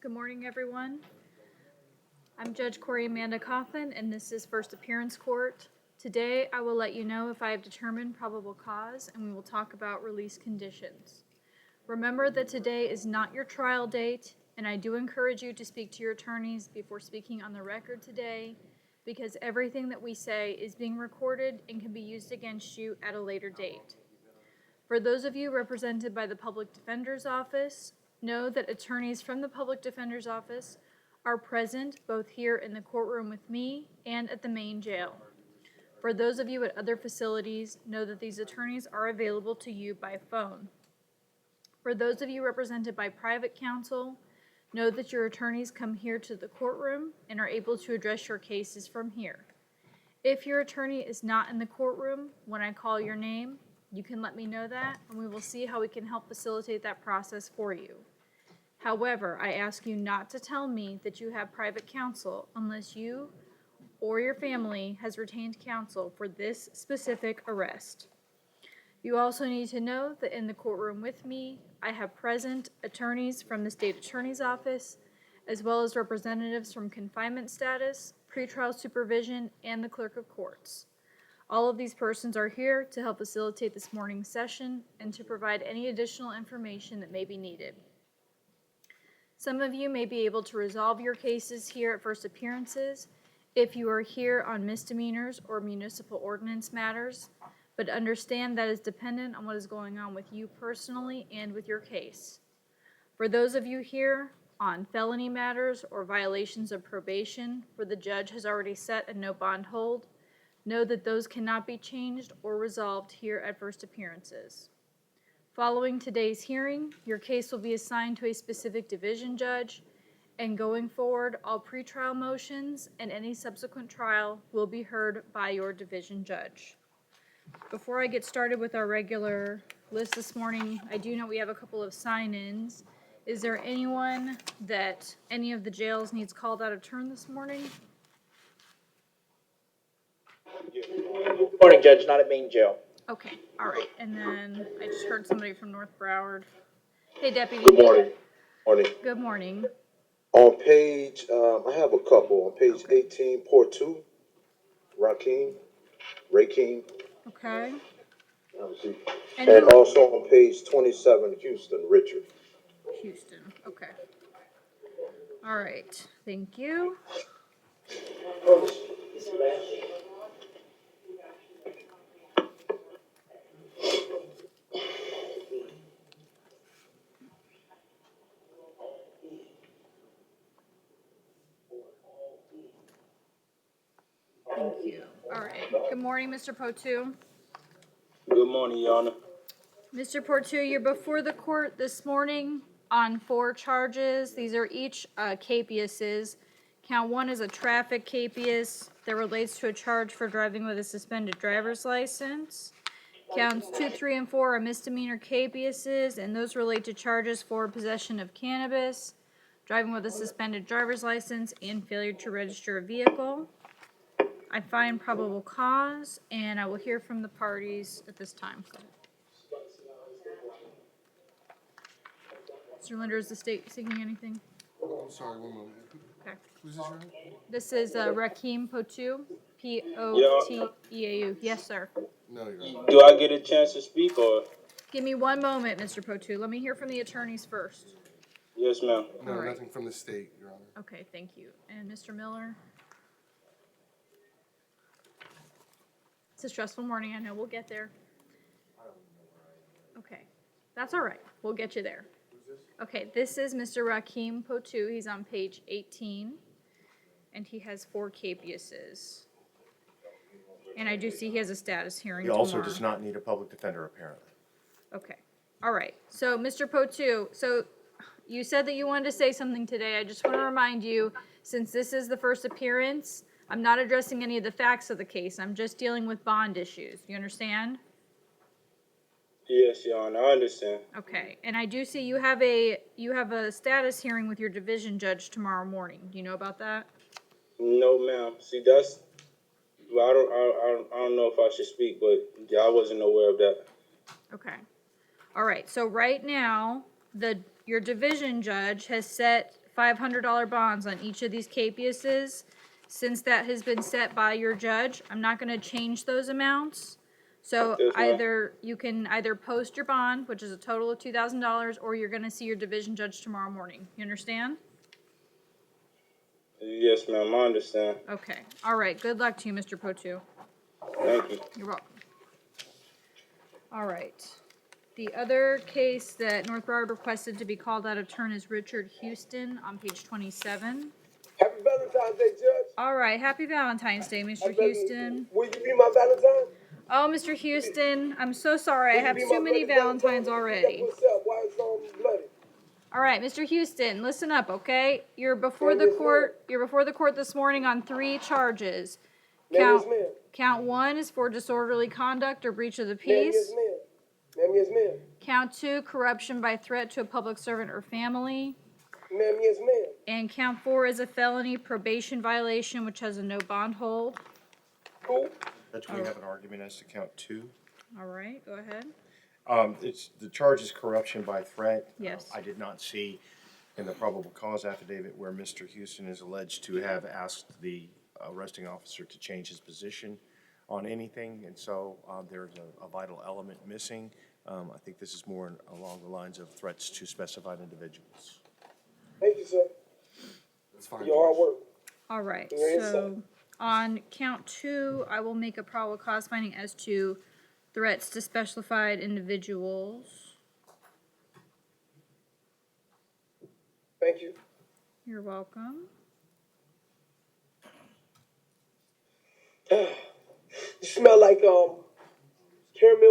Good morning, everyone. I'm Judge Corey Amanda Coffin, and this is First Appearance Court. Today, I will let you know if I have determined probable cause, and we will talk about release conditions. Remember that today is not your trial date, and I do encourage you to speak to your attorneys before speaking on the record today, because everything that we say is being recorded and can be used against you at a later date. For those of you represented by the Public Defender's Office, know that attorneys from the Public Defender's Office are present both here in the courtroom with me and at the main jail. For those of you at other facilities, know that these attorneys are available to you by phone. For those of you represented by private counsel, know that your attorneys come here to the courtroom and are able to address your cases from here. If your attorney is not in the courtroom when I call your name, you can let me know that, and we will see how we can help facilitate that process for you. However, I ask you not to tell me that you have private counsel unless you or your family has retained counsel for this specific arrest. You also need to know that in the courtroom with me, I have present attorneys from the State Attorney's Office, as well as representatives from confinement status, pretrial supervision, and the Clerk of Courts. All of these persons are here to help facilitate this morning's session and to provide any additional information that may be needed. Some of you may be able to resolve your cases here at First Appearances if you are here on misdemeanors or municipal ordinance matters, but understand that is dependent on what is going on with you personally and with your case. For those of you here on felony matters or violations of probation where the judge has already set a no bond hold, know that those cannot be changed or resolved here at First Appearances. Following today's hearing, your case will be assigned to a specific division judge, and going forward, all pretrial motions and any subsequent trial will be heard by your division judge. Before I get started with our regular list this morning, I do know we have a couple of sign-ins. Is there anyone that any of the jails needs called out of turn this morning? Good morning, Judge, not at main jail. Okay, all right, and then I just heard somebody from North Broward. Hey, Deputy. Good morning. Morning. Good morning. On page, I have a couple. On page 18, Port 2, Rakeem. Okay. And also on page 27, Houston, Richard. Houston, okay. All right, thank you. Thank you. All right. Good morning, Mr. Potu. Good morning, Your Honor. Mr. Potu, you're before the court this morning on 4 charges. These are each capiases. Count 1 is a traffic capias that relates to a charge for driving with a suspended driver's license. Counts 2, 3, and 4 are misdemeanor capiases, and those relate to charges for possession of cannabis, driving with a suspended driver's license, and failure to register a vehicle. I find probable cause, and I will hear from the parties at this time. Mr. Linder, is the state seeking anything? Oh, I'm sorry, one moment. Okay. Who's this, right? This is Rakeem Potu, P-O-T-E-A-U. Yes, sir. No, you're not. Do I get a chance to speak, or? Give me one moment, Mr. Potu. Let me hear from the attorneys first. Yes, ma'am. No, All right. nothing from the state, Your Honor. Okay, thank you. And Mr. Miller? It's a stressful morning. I know. We'll get there. Okay. That's all right. We'll get you there. Okay, this is Mr. Rakeem Potu. He's on page 18, and he has 4 capiases. And I do see he has a status hearing He also tomorrow. does not need a public defender, apparently. Okay. All right. So, Mr. Potu, so you said that you wanted to say something today. I just want to remind you, since this is the first appearance, I'm not addressing any of the facts of the case. I'm just dealing with bond issues. You understand? Yes, Your Honor, I understand. Okay. And I do see you have a status hearing with your division judge tomorrow morning. Do you know about that? No, ma'am. See, that's. Well, I don't know if I should speak, but I wasn't aware of that. Okay. All right. So right now, your division judge has set $500 bonds on each of these capiases. Since that has been set by your judge, I'm not gonna change those amounts. So Yes, ma'am. either, you can either post your bond, which is a total of $2,000, or you're gonna see your division judge tomorrow morning. You understand? Yes, ma'am, I understand. Okay, all right, good luck to you, Mr. Potu. Thank you. You're welcome. All right. The other case that North Broward requested to be called out of turn is Richard Houston on page 27. Happy Valentine's Day, Judge. All right, happy Valentine's Day, Mr. Happy Houston. Will you be my Valentine? Oh, Mr. Houston, I'm so sorry. I Will you have be too my many bloody Valentines Valentine? already. What's up? Why it's bloody? All right, Mr. Houston, listen up, okay? You're before the Yes, ma'am. court. You're before the court this morning on 3 charges. Ma'am, yes, ma'am. Count 1 is for disorderly conduct or breach of the Ma'am, yes, peace. ma'am. Ma'am, yes, ma'am. Count 2, corruption by threat to a public servant or family. Ma'am, yes, ma'am. And count 4 is a felony probation violation, which has a no bond hold. Cool. Judge, we have an argument as to count 2. All right, go ahead. The charge is corruption by threat. Yes. I did not see in the probable cause affidavit where Mr. Houston is alleged to have asked the arresting officer to change his position on anything, and so there's a vital element missing. I think this is more along the lines of threats to specified individuals. Thank you, sir. That's fine. Your hard Judge. work. All right, Yes, so on count 2, I will make a probable cause finding as to threats to specified individuals. Thank you. You're welcome. You smell like caramel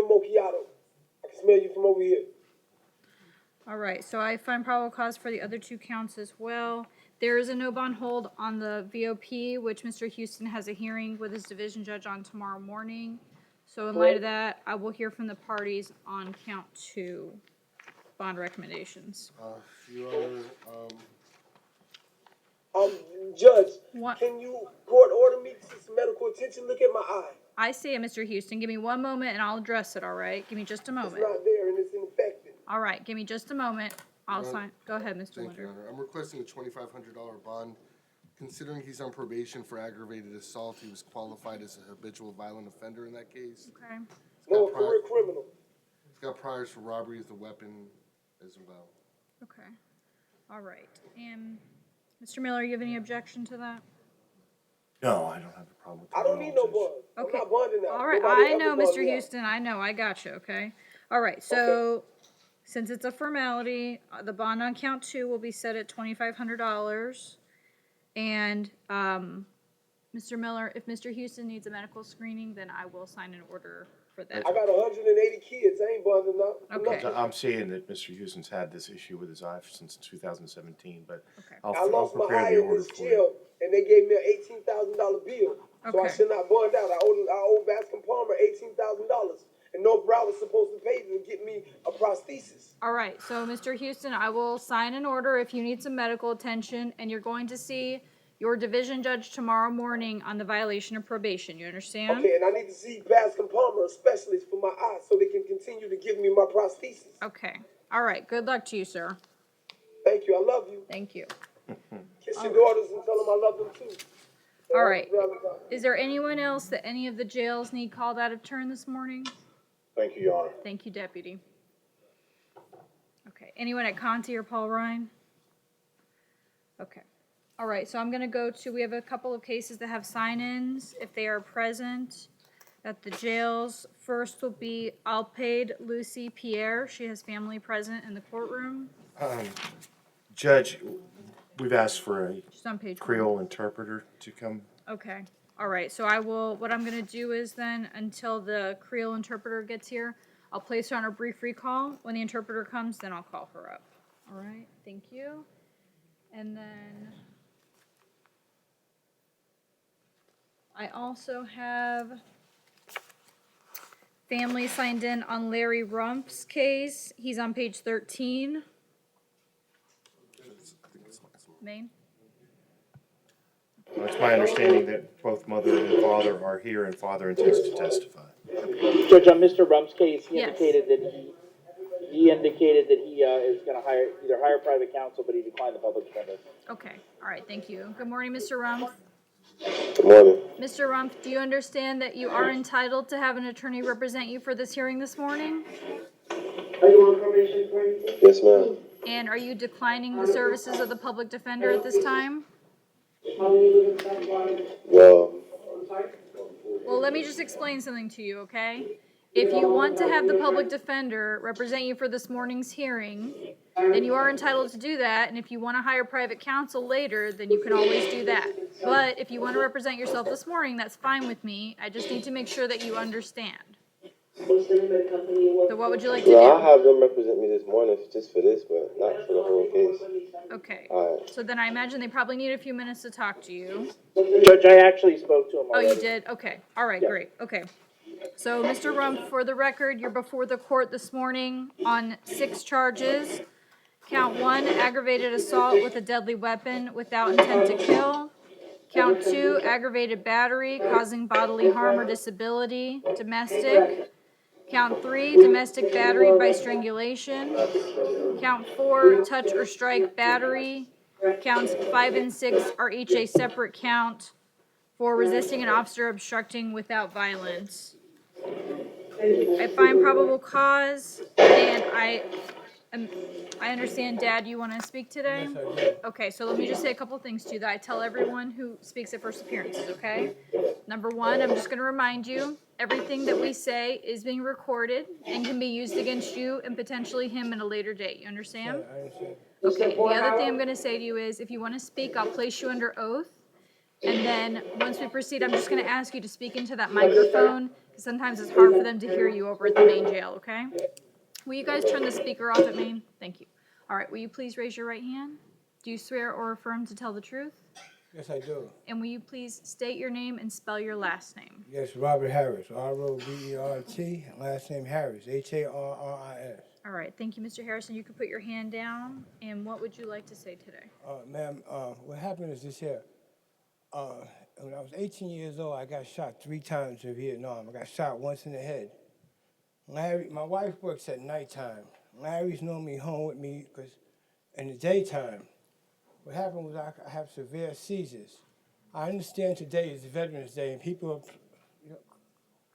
macchiato. I can smell you from over here. All right, so I find probable cause for the other 2 counts as well. There is a no bond hold on the VOP, which Mr. Houston has a hearing with his division judge on tomorrow morning. So in light of that, I will hear from the parties on count 2 bond recommendations. Your Honor, Judge, What? can you court order me to see some medical attention? Look at my eye. I see it, Mr. Houston. Give me 1 moment and I'll address it, all right? Give me just a It's moment. not there and it's infected. All right, give me just a moment. I'll Well, sign. Go ahead, Mr. thank you, Your Linder. Honor. I'm requesting a $2,500 bond. Considering he's on probation for aggravated assault, he was qualified as a habitual violent offender in that case. Okay. No, a got prior- career criminal. He's got priors for robbery with a weapon as well. Okay. All right. And Mr. Miller, you have any objection to that? No, I don't have a problem with that. I don't need no Judge. bond. Okay. I'm not bonding out. All right, Nobody I ever know, bond Mr. me out. Houston, I know, I got you, okay? All right, so, since it's a formality, the bond on count 2 will be set at $2,500. And, Mr. Miller, if Mr. Houston needs a medical screening, then I will sign an order for that. I got 180 kids. I ain't bonding out. Okay. I'm seeing that Mr. Houston's had this issue with his eye since 2017, but Okay. I'll I lost my prepare eye the in order this for you. jail, and they gave me an $18,000 bill. So I Okay. should not bond out. I owe Bascom Palmer $18,000, and North Broward was supposed to pay to get me a prosthesis. All right, so Mr. Houston, I will sign an order if you need some medical attention, and you're going to see your division judge tomorrow morning on the violation of probation, you understand? Okay, and I need to see Bascom Palmer, a specialist for my eye, so they can continue to give me my prosthesis. Okay, all right, good luck to you, sir. Thank you. I love you. Thank you. Kiss your daughters and tell them I love them too. All right. Valentine. Is there anyone else that any of the jails need called out of turn this morning? Thank you, Your Honor. Thank you, Deputy. Okay, anyone at Conti or Paul Ryan? Okay. All right, so I'm gonna go to, we have a couple of cases that have sign-ins, if they are present at the jails. First will be Alpaid Lucy Pierre. She has family present in the courtroom. Judge, we've asked for a She's on page 1. Creole interpreter to come. Okay, all right, so what I'm gonna do is then, until the Creole interpreter gets here, I'll place her on a brief recall. When the interpreter comes, then I'll call her up. All right, thank you. And then I also have family signed in on Larry Rump's case. He's on page 13. Maine? It's my understanding that both mother and father are here and father intends to testify. Judge, on Mr. Rum's case, he Yes. indicated that he indicated that he is going to hire private counsel, but he declined the public defender. Okay, all right, thank you. Good morning, Mr. Rumpf. Good morning. Mr. Rumpf, do you understand that you are entitled to have an attorney represent you for this hearing this morning? Are you on probation for anything? Yes, ma'am. And are you declining the services of the public defender at this time? Well, Well, let me just explain something to you, okay? If you want to have the public defender represent you for this morning's hearing, then you are entitled to do that. And if you want to hire private counsel later, then you can always do that. But if you want to represent yourself this morning, that's fine with me. I just need to make sure that you understand. So what would you like to no, I'll do? have them represent me this morning just for this, but not for the whole case. Okay. All right. So then I imagine they probably need a few minutes to talk to you. Judge, I actually spoke to him Oh, already. you did? Okay. All right, Yeah. great. Okay. So, Mr. Rumpf, for the record, you're before the court this morning on 6 charges. Count 1, aggravated assault with a deadly weapon without intent to kill. Count 2, aggravated battery causing bodily harm or disability, domestic. Count 3, domestic battery by strangulation. Count 4, touch or strike battery. Counts 5 and 6 are each a separate count for resisting an officer obstructing without violence. I find probable cause, and I understand, Dad, you want to speak today? Yes, I do. Okay, so let me just say a couple things to you that I tell everyone who speaks at first appearances, okay? Number 1, I'm just going to remind you, everything that we say is being recorded and can be used against you and potentially him at a later date. You understand? I understand. Okay, the other thing I'm going to say to you is, if you want to speak, I'll place you under oath. And then, once we proceed, I'm just going to ask you to speak into that microphone, because sometimes it's hard for them to hear you over at the main jail, okay? Will you guys turn the speaker off at main? Thank you. All right, will you please raise your right hand? Do you swear or affirm to tell the truth? Yes, I do. And will you please state your name and spell your last name? Yes, Robert Harris, R-O-B-E-R-T, last name Harris, H-A-R-R-I-S. All right, thank you, Mr. Harrison. You can put your hand down. And what would you like to say today? Ma'am, what happened is this here. When I was 18 years old, I got shot 3 times in Vietnam. I got shot once in the head. Larry, my wife works at nighttime. Larry's normally home with me because in the daytime, what happened was I have severe seizures. I understand today is Veterans Day and people are, you know,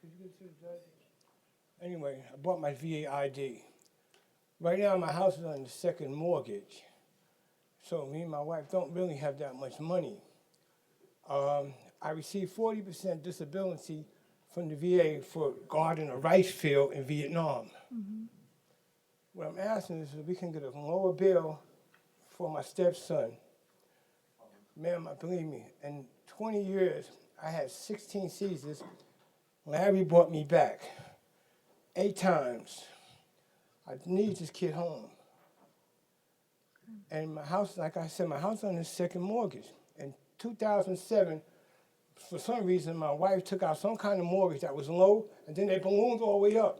could you get to the judge? Anyway, I bought my VA ID. Right now, my house is on the second mortgage. So me and my wife don't really have that much money. I received 40% disability from the VA for guarding a rice field in Vietnam. Mm-hmm. What I'm asking is if we can get a lower bill for my stepson. Ma'am, believe me, in 20 years, I had 16 seizures. Larry brought me back 8 times. I need this kid home. And my house, like I said, my house on the second mortgage. In 2007, for some reason, my wife took out some kind of mortgage that was low, and then they ballooned all the way up.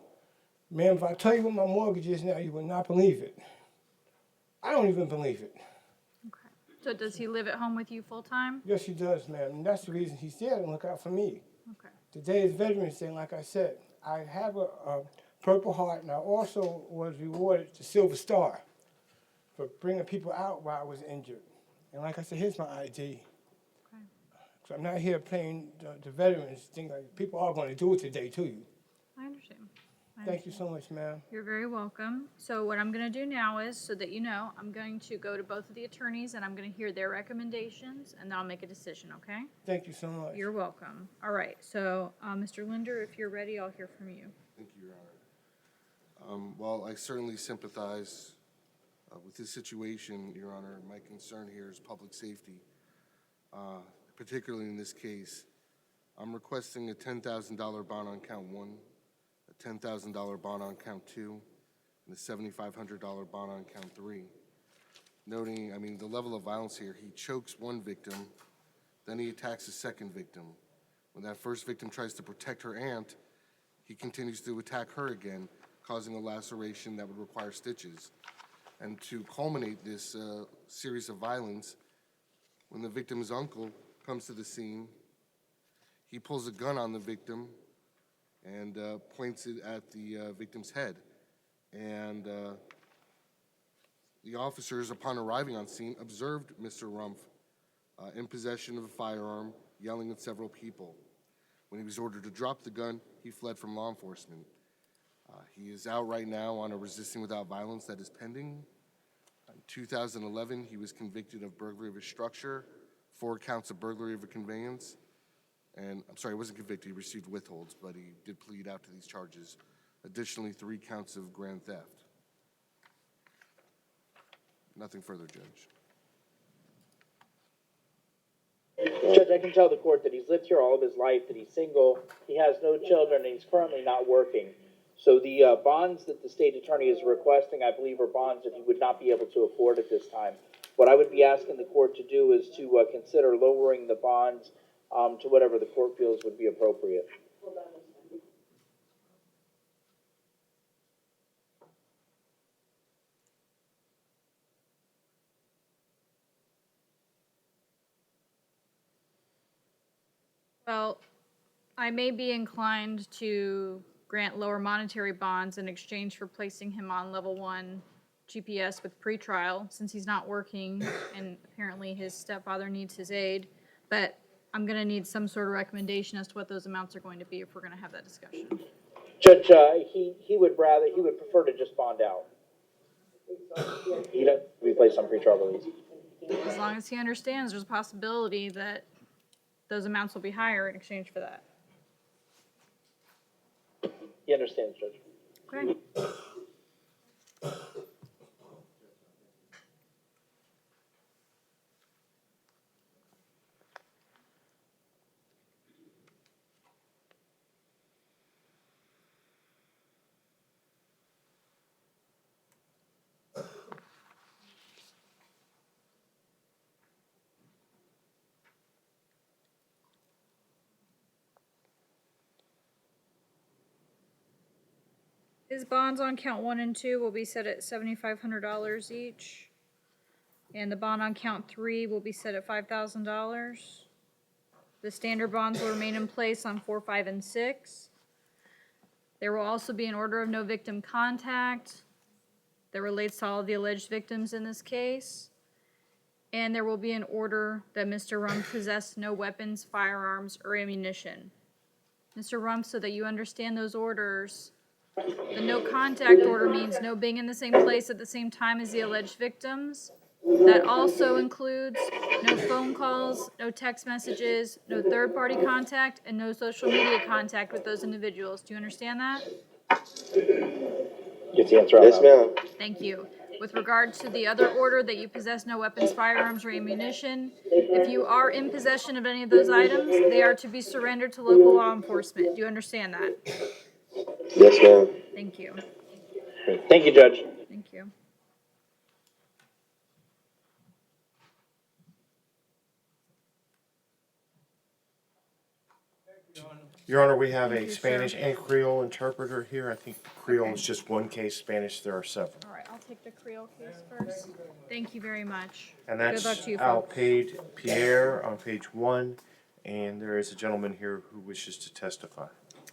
Ma'am, if I tell you what my mortgage is now, you will not believe it. I don't even believe it. Okay. So does he live at home with you full time? Yes, he does, ma'am, and that's the reason he's there to look out for me. Okay. Today is Veterans Day, like I said. I have a Purple Heart, and I also was rewarded the Silver Star for bringing people out while I was injured. And like I said, here's my ID. Okay. So I'm not here playing the veterans thing. Like, people are going to do it today to you. I understand. Thank you so much, ma'am. You're very welcome. So what I'm going to do now is, so that you know, I'm going to go to both of the attorneys and I'm going to hear their recommendations and then I'll make a decision, okay? Thank you so much. You're welcome. All right. So, Mr. Linder, if you're ready, I'll hear from you. Thank you, Your Honor. While I certainly sympathize with this situation, Your Honor, my concern here is public safety. Particularly in this case, I'm requesting a $10,000 bond on count 1, a $10,000 bond on count 2, and a $7,500 bond on count 3. Noting, I mean, the level of violence here, he chokes one victim, then he attacks a second victim. When that first victim tries to protect her aunt, he continues to attack her again, causing a laceration that would require stitches. And to culminate this series of violence, when the victim's uncle comes to the scene, he pulls a gun on the victim and points it at the victim's head. And the officers, upon arriving on scene, observed Mr. Rumpf in possession of a firearm, yelling at several people. When he was ordered to drop the gun, he fled from law enforcement. He is out right now on a resisting without violence that is pending. In 2011, he was convicted of burglary of a structure, 4 counts of burglary of a conveyance, and I'm sorry, he wasn't convicted, he received withholds, but he did plead out to these charges. Additionally, 3 counts of grand theft. Nothing further, Judge. Judge, I can tell the court that he's lived here all of his life, that he's single, he has no children, and he's currently not working. So the bonds that the state attorney is requesting, I believe, are bonds that he would not be able to afford at this time. What I would be asking the court to do is to consider lowering the bonds to whatever the court feels would be appropriate. Well, I may be inclined to grant lower monetary bonds in exchange for placing him on level 1 GPS with pretrial, since he's not working and apparently his stepfather needs his aid. But I'm going to need some sort of recommendation as to what those amounts are going to be if we're going to have that discussion. Judge, he would prefer to just bond out. He doesn't be placed on pretrial release. As long as he understands there's a possibility that those amounts will be higher in exchange for that. He understands, Judge. Okay. His bonds on count 1 and 2 will be set at $7,500 each. And the bond on count 3 will be set at $5,000. The standard bonds will remain in place on 4, 5, and 6. There will also be an order of no victim contact that relates to all of the alleged victims in this case. And there will be an order that Mr. Rumpf possess no weapons, firearms, or ammunition. Mr. Rumpf, so that you understand those orders, the no contact order means no being in the same place at the same time as the alleged victims. That also includes no phone calls, no text messages, no third-party contact, and no social media contact with those individuals. Do you understand that? Get the answer out. Yes, ma'am. Thank you. With regard to the other order that you possess no weapons, firearms, or ammunition, if you are in possession of any of those items, they are to be surrendered to local law enforcement. Do you understand that? Yes, ma'am. Thank you. Thank you, Judge. Thank you. Your Honor, we have Thank a you, sir. Spanish and Creole interpreter here. I think Creole Okay. is just one case, Spanish there are several. All right, I'll take the Creole case first. Thank you very much. And Good luck that's to you, folks. Alpaid Pierre on page 1, and there is a gentleman here who wishes to testify.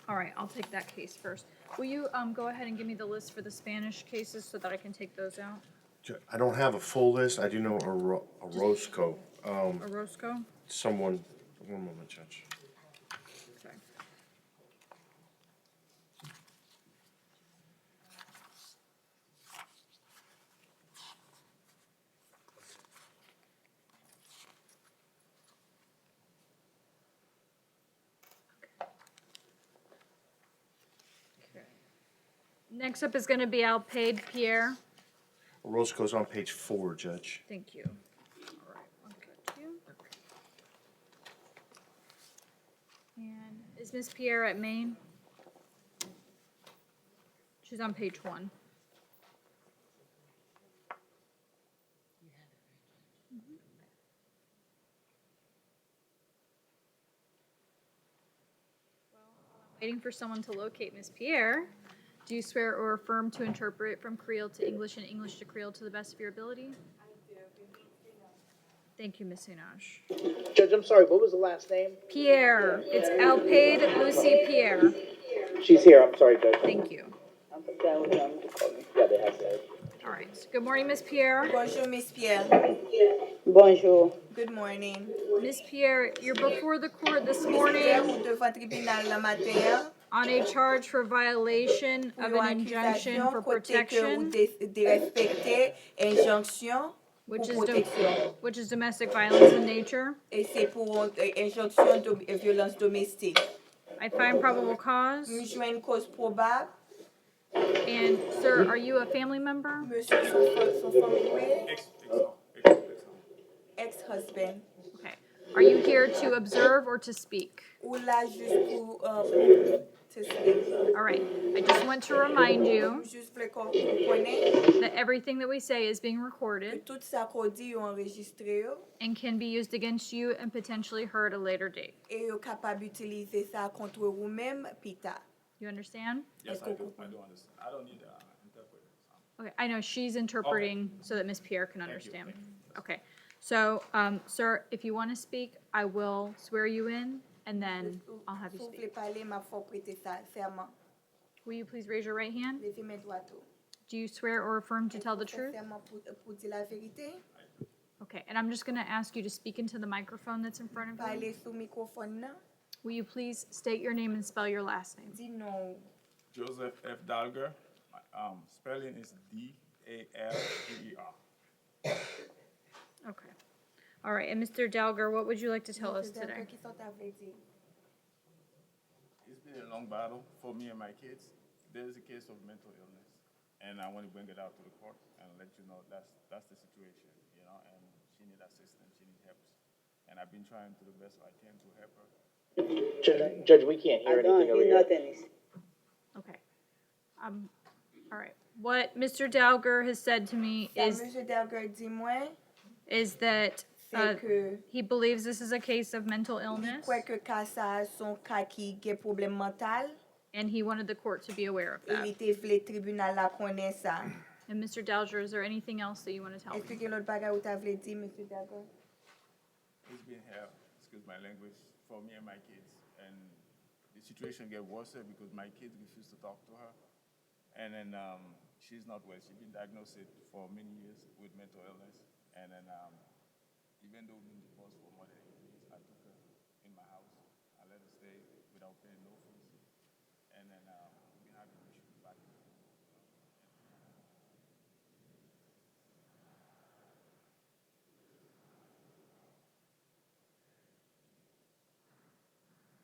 All right, I'll take that case first. Will you go ahead and give me the list for the Spanish cases so that I can take those out? I don't have a full list. I do know Orozco. Orozco? Someone, one moment, Judge. Okay. Okay. Next up is going to be Alpaid Pierre. Orozco's on page 4, Judge. Thank you. All right, I'll get you. And is Miss Pierre at Maine? She's on page 1. Waiting for someone to locate Miss Pierre. Do you swear or affirm to interpret from Creole to English and English to Creole to the best of your ability? I do. Thank you, Miss Sinaj. Judge, I'm sorry, what was the last name? Pierre. It's Alpaid Lucy Pierre. She's here, I'm sorry, Judge. Thank you. Yeah, they have that. All right. Good morning, Miss Pierre. Bonjour, Miss Pierre. Bonjour. Good morning. Miss Pierre, you're before the court this Miss Pierre, morning ou devant tribunal la matin on a charge for violation pour of yon an injunction for accusation côté que ou protection, de respecter injonction which pour is protection. which is domestic violence in nature. Et c'est pour injonction de violence domestique. I find probable cause. Nous jouons une cause probable. And sir, are you a family member? Monsieur, son familier, ex-husband. Okay. Are you here to observe or to speak? Ou là juste pour to speak. All right. I just want to remind you Juste voulais qu'on comprenne that everything that we say is being que recorded tout ça qu'on dit yon enregistré yo, and can be used against you and potentially heard at a later date. et yo capable utiliser ça contre vous même plus tard. You understand? Yes, I do. I do understand. I don't need an interpreter. Okay, I know she's interpreting so that Miss Pierre can understand. Thank Okay, so, sir, if you want to speak, I will swear you in, and then I'll have you Si vous voulez speak. parler, m'a faut prêter ça serment. Will you please raise your right hand? Levez mes doigts tout. Do you swear or affirm to tell the Est-ce que truth? serment pour dire la vérité? Okay, and I'm just gonna ask you to speak into the microphone that's in front of you. Parler sous microphone nan? Will you please state your name and spell your last name? Dis non. Joseph F. Dalger. Spelling is Dalger. Okay. All right, and Mr. Dalger, what would you like to tell us Monsieur today? Delbert, qui sont t'avait dit? It's been a long battle for me and my kids. There's a case of mental illness, and I want to bring it out to the court and let you know that's the situation, you know. And she needs assistance, she needs help, and I've been trying to the best I can to help her. Judge, we can't hear I don't anything over hear here. nothing. Okay. All right. What Mr. Dalger has said to me Ça, is Monsieur Delbert dit moi, that c'est que he believes this is a case of mental il illness, croit que cas ça son cas qui gen problème mental, and he wanted the court to be aware of et that. il te vle tribunal la connaît ça. And Mr. Dalger, is there anything else that you want to tell Est-ce que me? gen l'autre bagay ou t'avait dit, Monsieur Delbert? It's been hell, excuse my language, for me and my kids. And the situation get worse because my kids refuse to talk to her. And then she's not well. She's been diagnosed for many years with mental illness. And then even though we've been divorced for more than 8 years, I took her in my house. I let her stay without paying no fees. And then we've been having issues back and forth.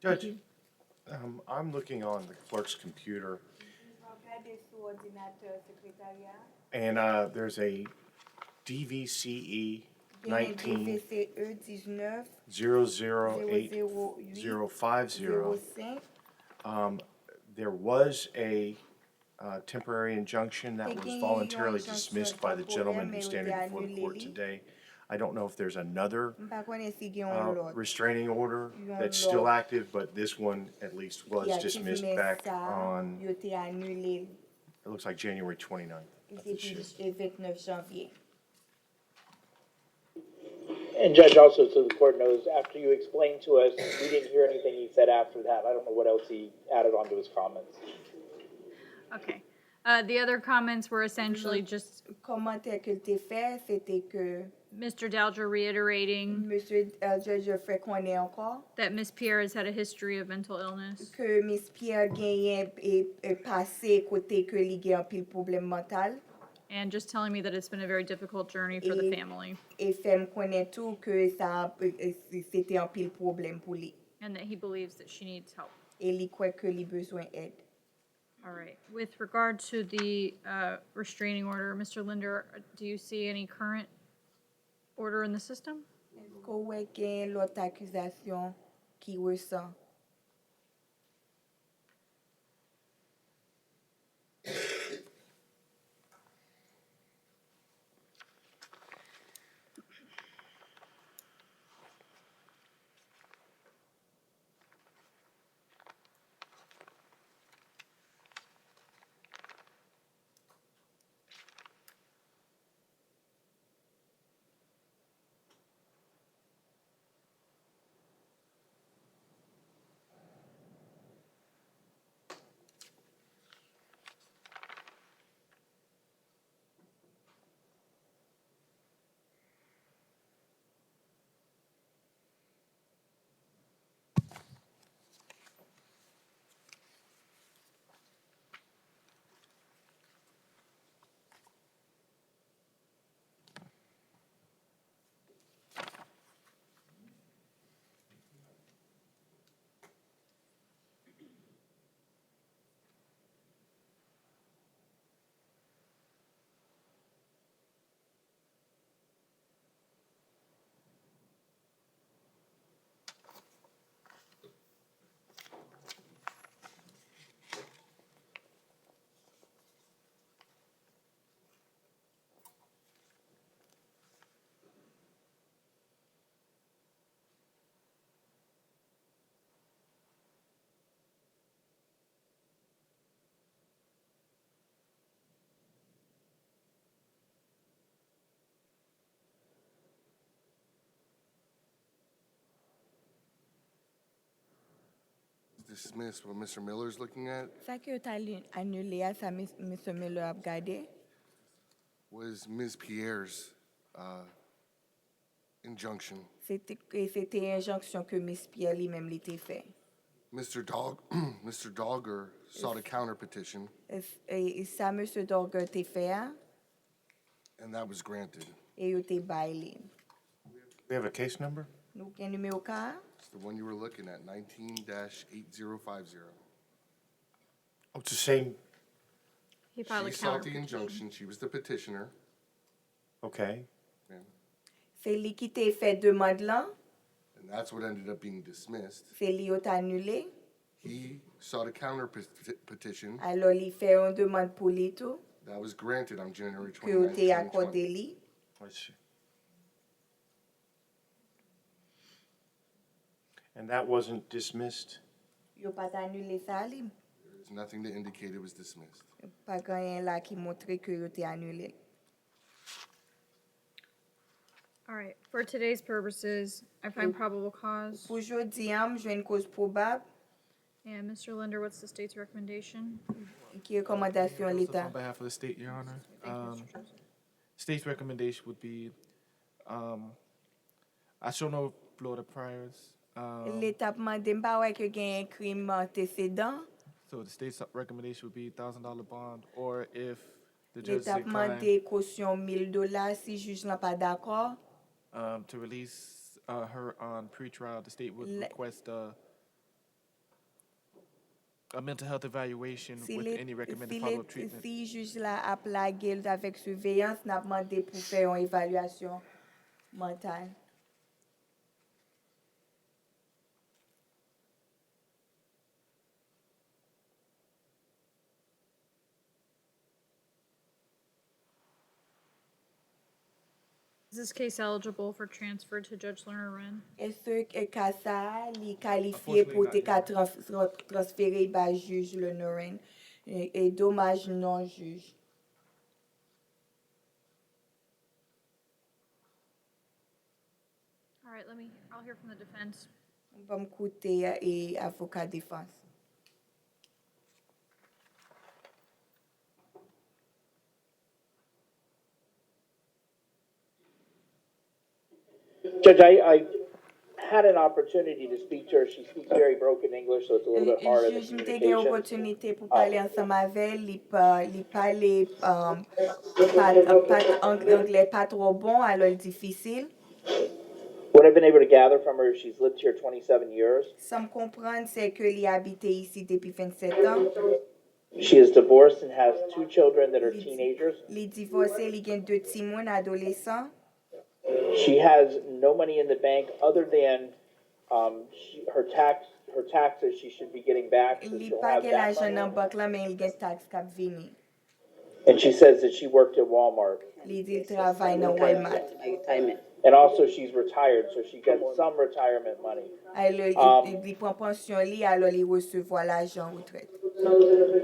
Judge, I'm looking on the clerk's computer, Regardez sous ordinateur secrétariat. and there's a DVCE Gen 19 DVCE 19 008 05. There was a temporary injunction that was voluntarily dismissed by the gentleman who's standing before the court today. I don't know if there's another M'pa konnen si gen yon lot. restraining order that's still active, but this one at least was Ki dismissed aktive, back mais ça, on, yo te annulé. it looks like January 29th. of this year. Depuis 29 janvier. And Judge, also, so the court knows, after you explained to us, we didn't hear anything he said after that. I don't know what else he added onto his comments. Okay. The other comments were essentially just Commentaire que te fait, c'était que Mr. Dalger reiterating Monsieur Judge fait konnen encore that Miss Pierre has had a history of mental illness. que Miss Pierre genyen e pase kote ke li gen pil problem mental. And just telling me that it's been a very difficult journey for the family, E fèm konnen tou ke sa c'était an pil problem pou li. and that he believes that she needs help. E li kwe ke li bezwen ed. All right. With regard to the restraining order, Mr. Linder, do you see any current order in the system? Ko wè gen lot akuzasyon ki resan. dismiss what Mr. Miller's looking at Ça que tu as annulé, ça, M. Miller a regardé. was Ms. Pierre's injunction. C'était injonction que Miss Pierre lui-même l'était fait. Mr. Dogger sought a counter petition, Et ça, M. Dorger t'a fait, hein, and that was granted. et il t'a bailé. We have a case number? Nous, quel numéro cas? It's the one you were looking at, 19-8050. Oh, it's the same, He filed a She sought counter the petition. injunction. She was the petitioner. okay. C'est lui qui t'a fait demande là, And that's what ended up being dismissed. c'est lui qui t'a annulé. He sought a counter petition. Alors, il fait une demande pour lui tout, That was granted on January que 29, t'a accordé 2020. lui. Let's see. And that wasn't dismissed? Il pas annulé ça, lui. There's nothing to indicate it was dismissed. Pas rien là qui montre que il t'a annulé. All right, for today's purposes, I find probable cause. Pour aujourd'hui, j'ai une cause probable. And Mr. Linder, what's the state's recommendation? Qui est recommandation On l'État? behalf of the state, Your Honor, Thank you, Mr. Joseph. state's recommendation would be, I show no Florida priors. L'État demande pas ouais que gagne un crime antécédent. So the state's recommendation would be $1,000 bond, or if the judge L'État declined demande caution $1,000 si juge n'a pas d'accord. to release her on pretrial, the state would Le- request a mental health evaluation Si with les- any recommended si follow-up les- treatment. si juge là a plagué avec surveillance, n'a demandé pour faire une évaluation mentale. Is this case eligible for transfer to Judge Lerner Wren? Est-ce que cas ça li qualifié pour te transférer par juge le Noren et dommage non juge. All right, I'll hear from the defense. On va m'écouter et avocat défense. Judge, I had an opportunity to speak to her. She speaks very broken English, so it's a little bit hard in the Juge m'te gen communication. opportunité pour parler ensemble avec elle, li parle anglais pas trop bon, alors difficile. What I've been able to gather from her is she's lived here 27 years. Ça me comprendre c'est que li habite ici depuis 27 ans. She is divorced and has 2 children that are teenagers. Li divorcé, li gen 2 petits moun adolescents. She has no money in the bank other than her taxes she should be getting back. So Li she'll pa have gen that l'argent money. nan bank la, men li gen tax kap vini. And she says that she worked at Walmart. Li di travay nan Walmart. And also she's retired, so she gets some retirement money. Alors, li pran pension li, alors li recevoir l'argent retraite.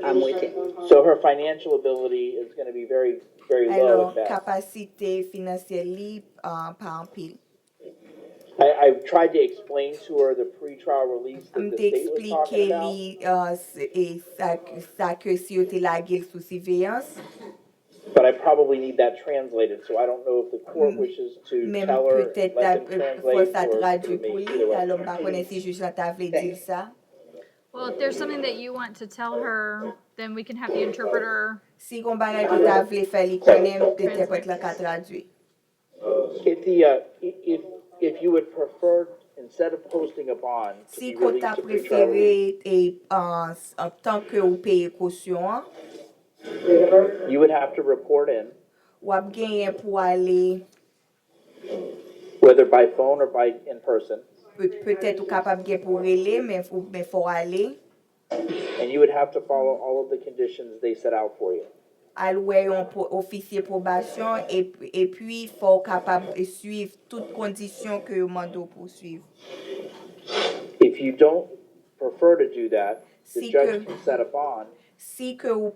I'm waiting. So her financial ability is going to be very, very low Alors, at best. kapasite financière li pa an pil. I've tried to explain to her the pretrial release that the M'te state was talking explike about, li sa ke si yo te lage sou surveillance. but I probably need that translated, so I don't know if the court wishes to Même tell her, peut-être let them faut translate sa or traduit to pou me. li, Either way. alors mba konen si juj la ta vle dir sa. Well, if there's something that you want to tell her, then we can have the interpreter. Si kon bagay ki ta vle fè li konen, interprète la ka traduit. If you would prefer, instead of posting a bond, to Si be kon released ta to pretrial release, prefere en tan ke ou peye kausyon, you would have to report in, wap genyen pou ale, whether by phone or by in person, peut-être ou kapab gen pou rele, men fò ale, and you would have to follow all of the conditions they set out for you. al wè yon ofisye probasyon, et puis fò kapab suiv tout kondisyon ke yon mando pou suiv. If you don't prefer to do that, the Si judge que- can set a bond, Si ke ou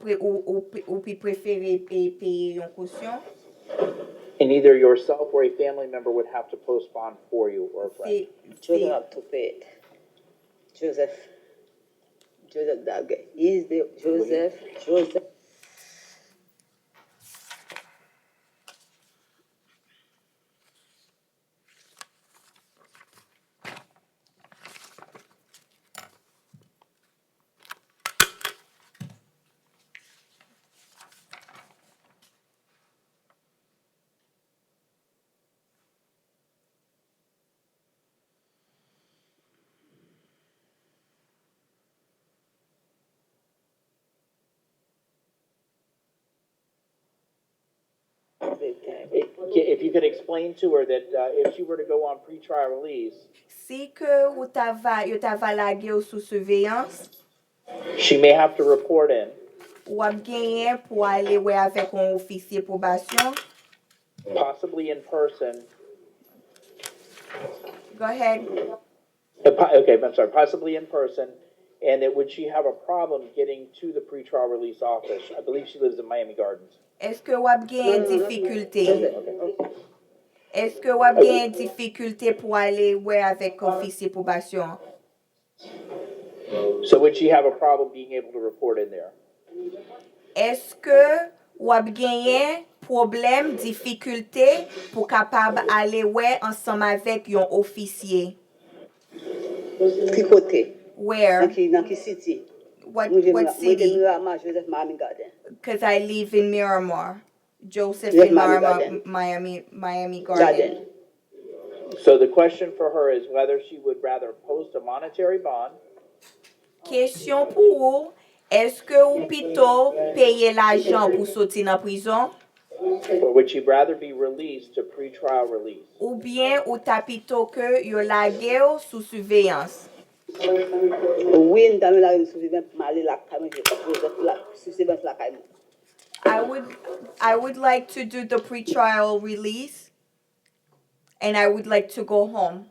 pi prefere peye yon kausyon, and either yourself or a family member would have to post bond for you or a friend. se You have to pay it. Joseph, Joseph Daguet. Is the Joseph. If you could explain to her that if she were to go on pretrial release, Si que yo tava lage ou sous surveillance, she may have to report in, ou ap genyen pou ale we avek un ofisye probasyon. possibly in person. Go ahead. Okay, I'm sorry, possibly in person, and that would she have a problem getting to the pretrial release office? I believe she lives in Miami Gardens. Eske wap genyen difikulte? Eske wap genyen difikulte pou ale we avek ofisye probasyon? So would she have a problem being able to report in there? Eske wap genyen problem, difikulte pou kapab ale we ansam avek yon ofisye? Ki kote? Where? Nan ki city? What Mwen city? Joseph Miami Garden. Because I live in Miramar. Joseph Yes, in Miami Miramar, Garden. Miami Garden. So the question for her is whether she would rather post a monetary bond Question pou ou, eske ou pito paye l'argent pou soti nan prison? or would she rather be released to pretrial release? Ou bien ou ta pito ke yo lage ou sous surveillance? Oui, mdame la surveillance mali la kame Joseph la surveillance la kame. I would like to do the pretrial release, and I would like to go home.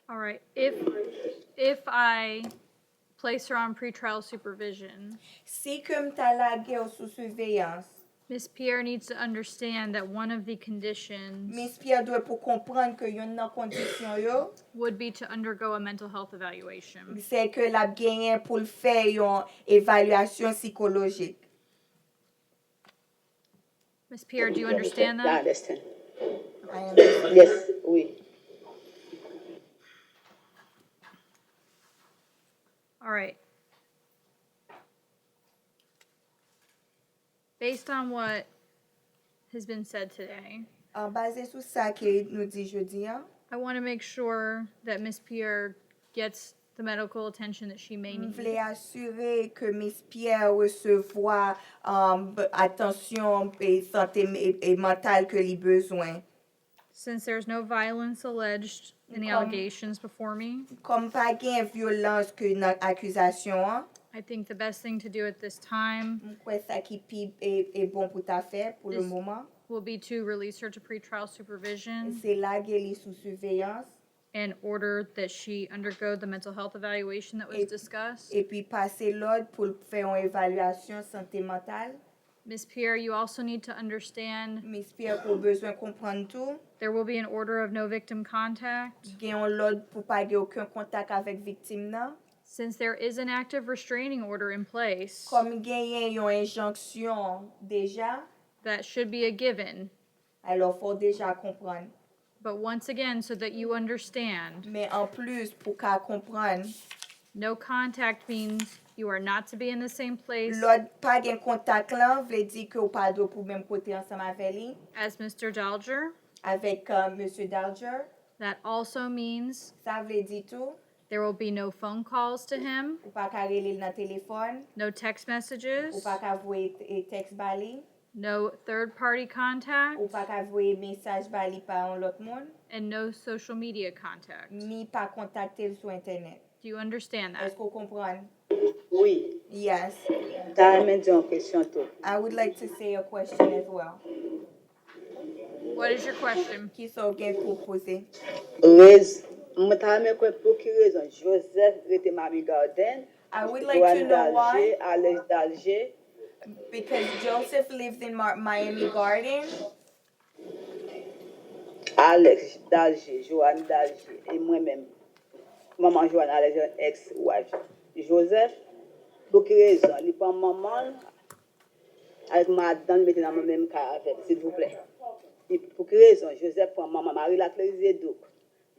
All right. If I place her on pretrial supervision, Si ke mta lage ou sous surveillance, Miss Pierre needs to understand that one of the conditions Miss Pierre dwe pou kompran ke yon nan kondisyon yo, would be to undergo a mental health evaluation. se ke la genyen pou l'fè yon evaluasyon psikolojik. Miss Pierre, do you understand I that? understand. I understand. Yes, oui. All right. Based on what has been said today, An baze sou sa ke nou di jodi an, I want to make sure that Miss Pierre gets the medical attention that she may m need. vle asyre ke Miss Pierre resevoa atensyon e sante e mental ke li bezwen. Since there's no violence alleged in the allegations before me, Kom pa gen violans ke nan akuzasyon an, I think the best thing to do at this time m kwe sa ki pi e bon pou ta fe pou le Is- mouman. will be to release her to pretrial supervision Se lage li sou surveillance, and order that she undergo the mental health evaluation that was Et- discussed. e pi pase l'od pou fè yon evaluasyon sante mental. Miss Pierre, you also need to understand Miss Pierre pou bezwen kompran tou, there will be an order of no victim contact. gen yon l'od pou pa gen okyon kontak avèk viktim nan. Since there is an active restraining order in place, Kom genyen yon injonksyon deja, that should be a given. alor fò deja kompran. But once again, so that you understand, Men an plus pou ka kompran, no contact means you are not to be in the same place l'od pa gen kontak lan, vle di ke ou pa do pou menm kote ansam avè li, as Mr. Dalger. avèk M. Dalger. That also means Sa vle di tou, there will be no phone calls to him, ou pa ka rele nan telefon, no text ou messages, pa ka voye text bali, no third-party contact, ou pa ka voye mesaj bali pa an lot moun, and no social media contact. ni pa kontakte l sou internet. Do you understand that? Esko kompran? Oui. Yes. Ta men di yon kesyon tou. I would like to say a question as well. What is your question? Ki so gen pou pose? Mwen ta men kwen pou ki rezon Joseph rete Miami Garden, I would like to know why. Alex Dalger, Because Joseph lives in Miami Garden. Alex Dalger, Joanne Dalger, e mwen men. Maman Joanne Alex, ex-wife. Joseph, pour qui raison? Il prend maman avec madame, il met dans le même cas avec, s'il vous plaît. Pour quelle raison? Joseph prend maman, Marie la Claire Duke.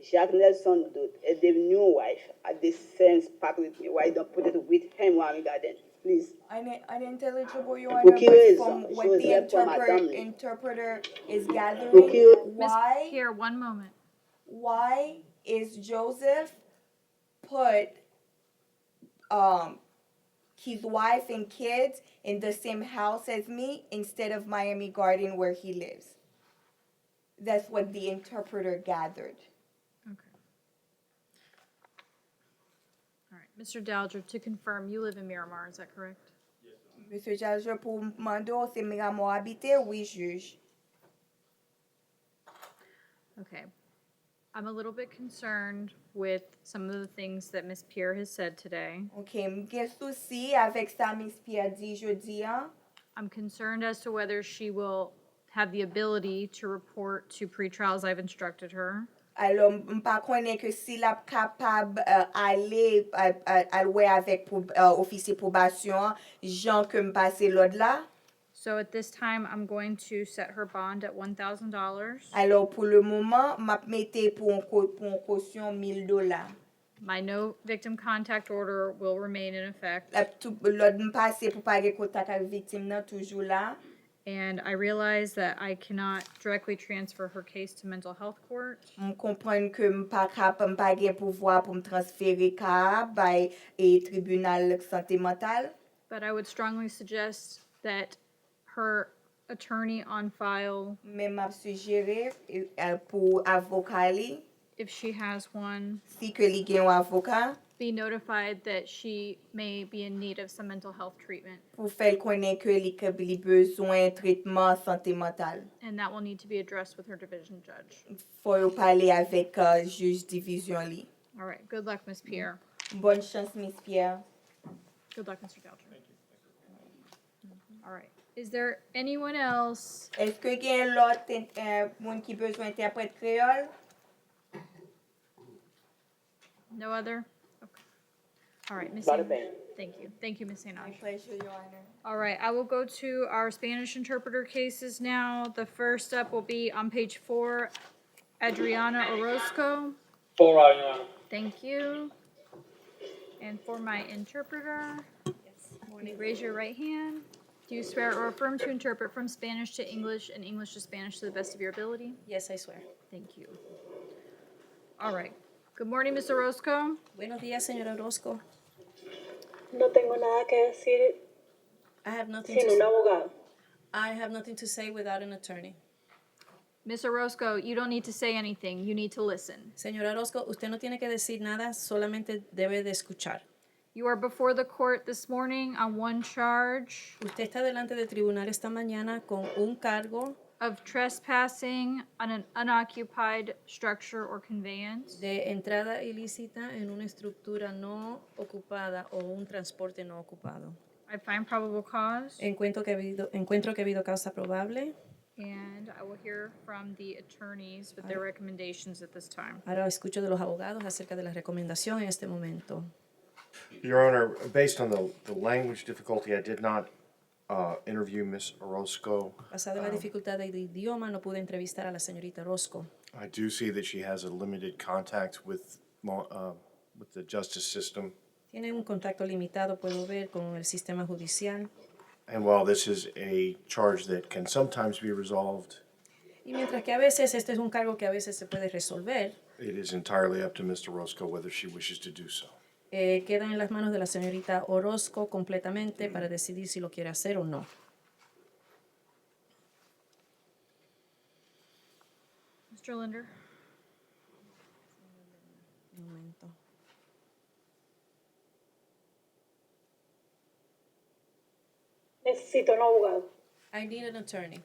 Jacques Nelson Duke is the new wife at the same spot with me. Why don't put it with him while we got them? Please. Unintelligible, Your Pour Honor, qui but raison? from what the Joseph prend madame. interpreter is Pour gathering, qui Miss why Pierre, one moment. why is Joseph put his wife and kids in the same house as me instead of Miami Garden where he lives? That's what the interpreter gathered. Okay. All right, Mr. Dowdger, to confirm, you live in Miramar, is that correct? Monsieur Jalger, pour Mando, c'est Miramar habité? Oui, juge. Okay. I'm a little bit concerned with some of the things that Miss Pierre has said today. Ok, m'gen souci avec ça Miss Pierre dit jeudi an. I'm concerned as to whether she will have the ability to report to pretrial as I've instructed her. Alors, m'pa konnen ke si la kapab ale alwe avec officier probation, jan ke m'passe l'od la. So at this time, I'm going to set her bond at $1,000. Alors, pour le moment, m'a mette pour un caution $1,000. My no victim contact order will remain in effect. L'od m'passe pou pa ge kontak ak victime nan toujou la. And I realize that I cannot directly transfer her case to mental health court. M'kompren ke m'pa gen pouvoi pou m'transfere ka bay tribunal santé mentale. But I would strongly suggest that her attorney on file, Men m'a suggere pou avoka li, if she has one, si ke li gen yon avoka, be notified that she may be in need of some mental health treatment. pou fel konen ke li bezwen tretman santé mentale. And that will need to be addressed with her division judge. Fò yo pale avèk juge division li. All right, good luck, Miss Pierre. Bonne chance, Miss Pierre. Good luck, Mr. Dowdger. Thank you. All right. Is there anyone else? Eske gen lot moun ki bezwen interprète kreol? No other? Okay. All right, Miss. Bada bing. Thank you. Thank you, Miss St. My Ange. pleasure, Your Honor. All right, I will go to our Spanish interpreter cases now. The first up will be on page 4, Adriana Orozco. 4, Your Honor. Thank you. And for my interpreter, raise your right hand. Do you swear or affirm to interpret from Spanish to English and English to Spanish to the best of your ability? Yes, I swear. Thank you. All right. Good morning, Ms. Orozco. Buenos días, señora Orozco. No tengo nada que decir I have nothing sin un abogado. I have nothing to say without an attorney. Ms. Orozco, you don't need to say anything. You need to listen. Señora Orozco, usted no tiene que decir nada, solamente debe de escuchar. You are before the court this morning on one charge Usted está delante del tribunal esta mañana con un cargo of trespassing on an unoccupied structure or conveyance. de entrada ilícita en una estructura no ocupada o un transporte no ocupado. I find probable cause, Encuentro que ha habido causa probable. and I will hear from the attorneys with their recommendations at this time. Ahora escucho de los abogados acerca de la recomendación en este momento. Your Honor, based on the language difficulty, I did not interview Ms. Orozco. Basada en la dificultad del idioma, no pude entrevistar a la señorita Orozco. I do see that she has a limited contact with the justice system. Tiene un contacto limitado, puedo ver, con el sistema judicial. And while this is a charge that can sometimes be resolved, Y mientras que a veces este es un cargo que a veces se puede resolver, it is entirely up to Ms. Orozco whether she wishes to do so. queda en las manos de la señorita Orozco completamente para decidir si lo quiere hacer o no. Mr. Linder? Un momento. Necesito un abogado. I need an attorney.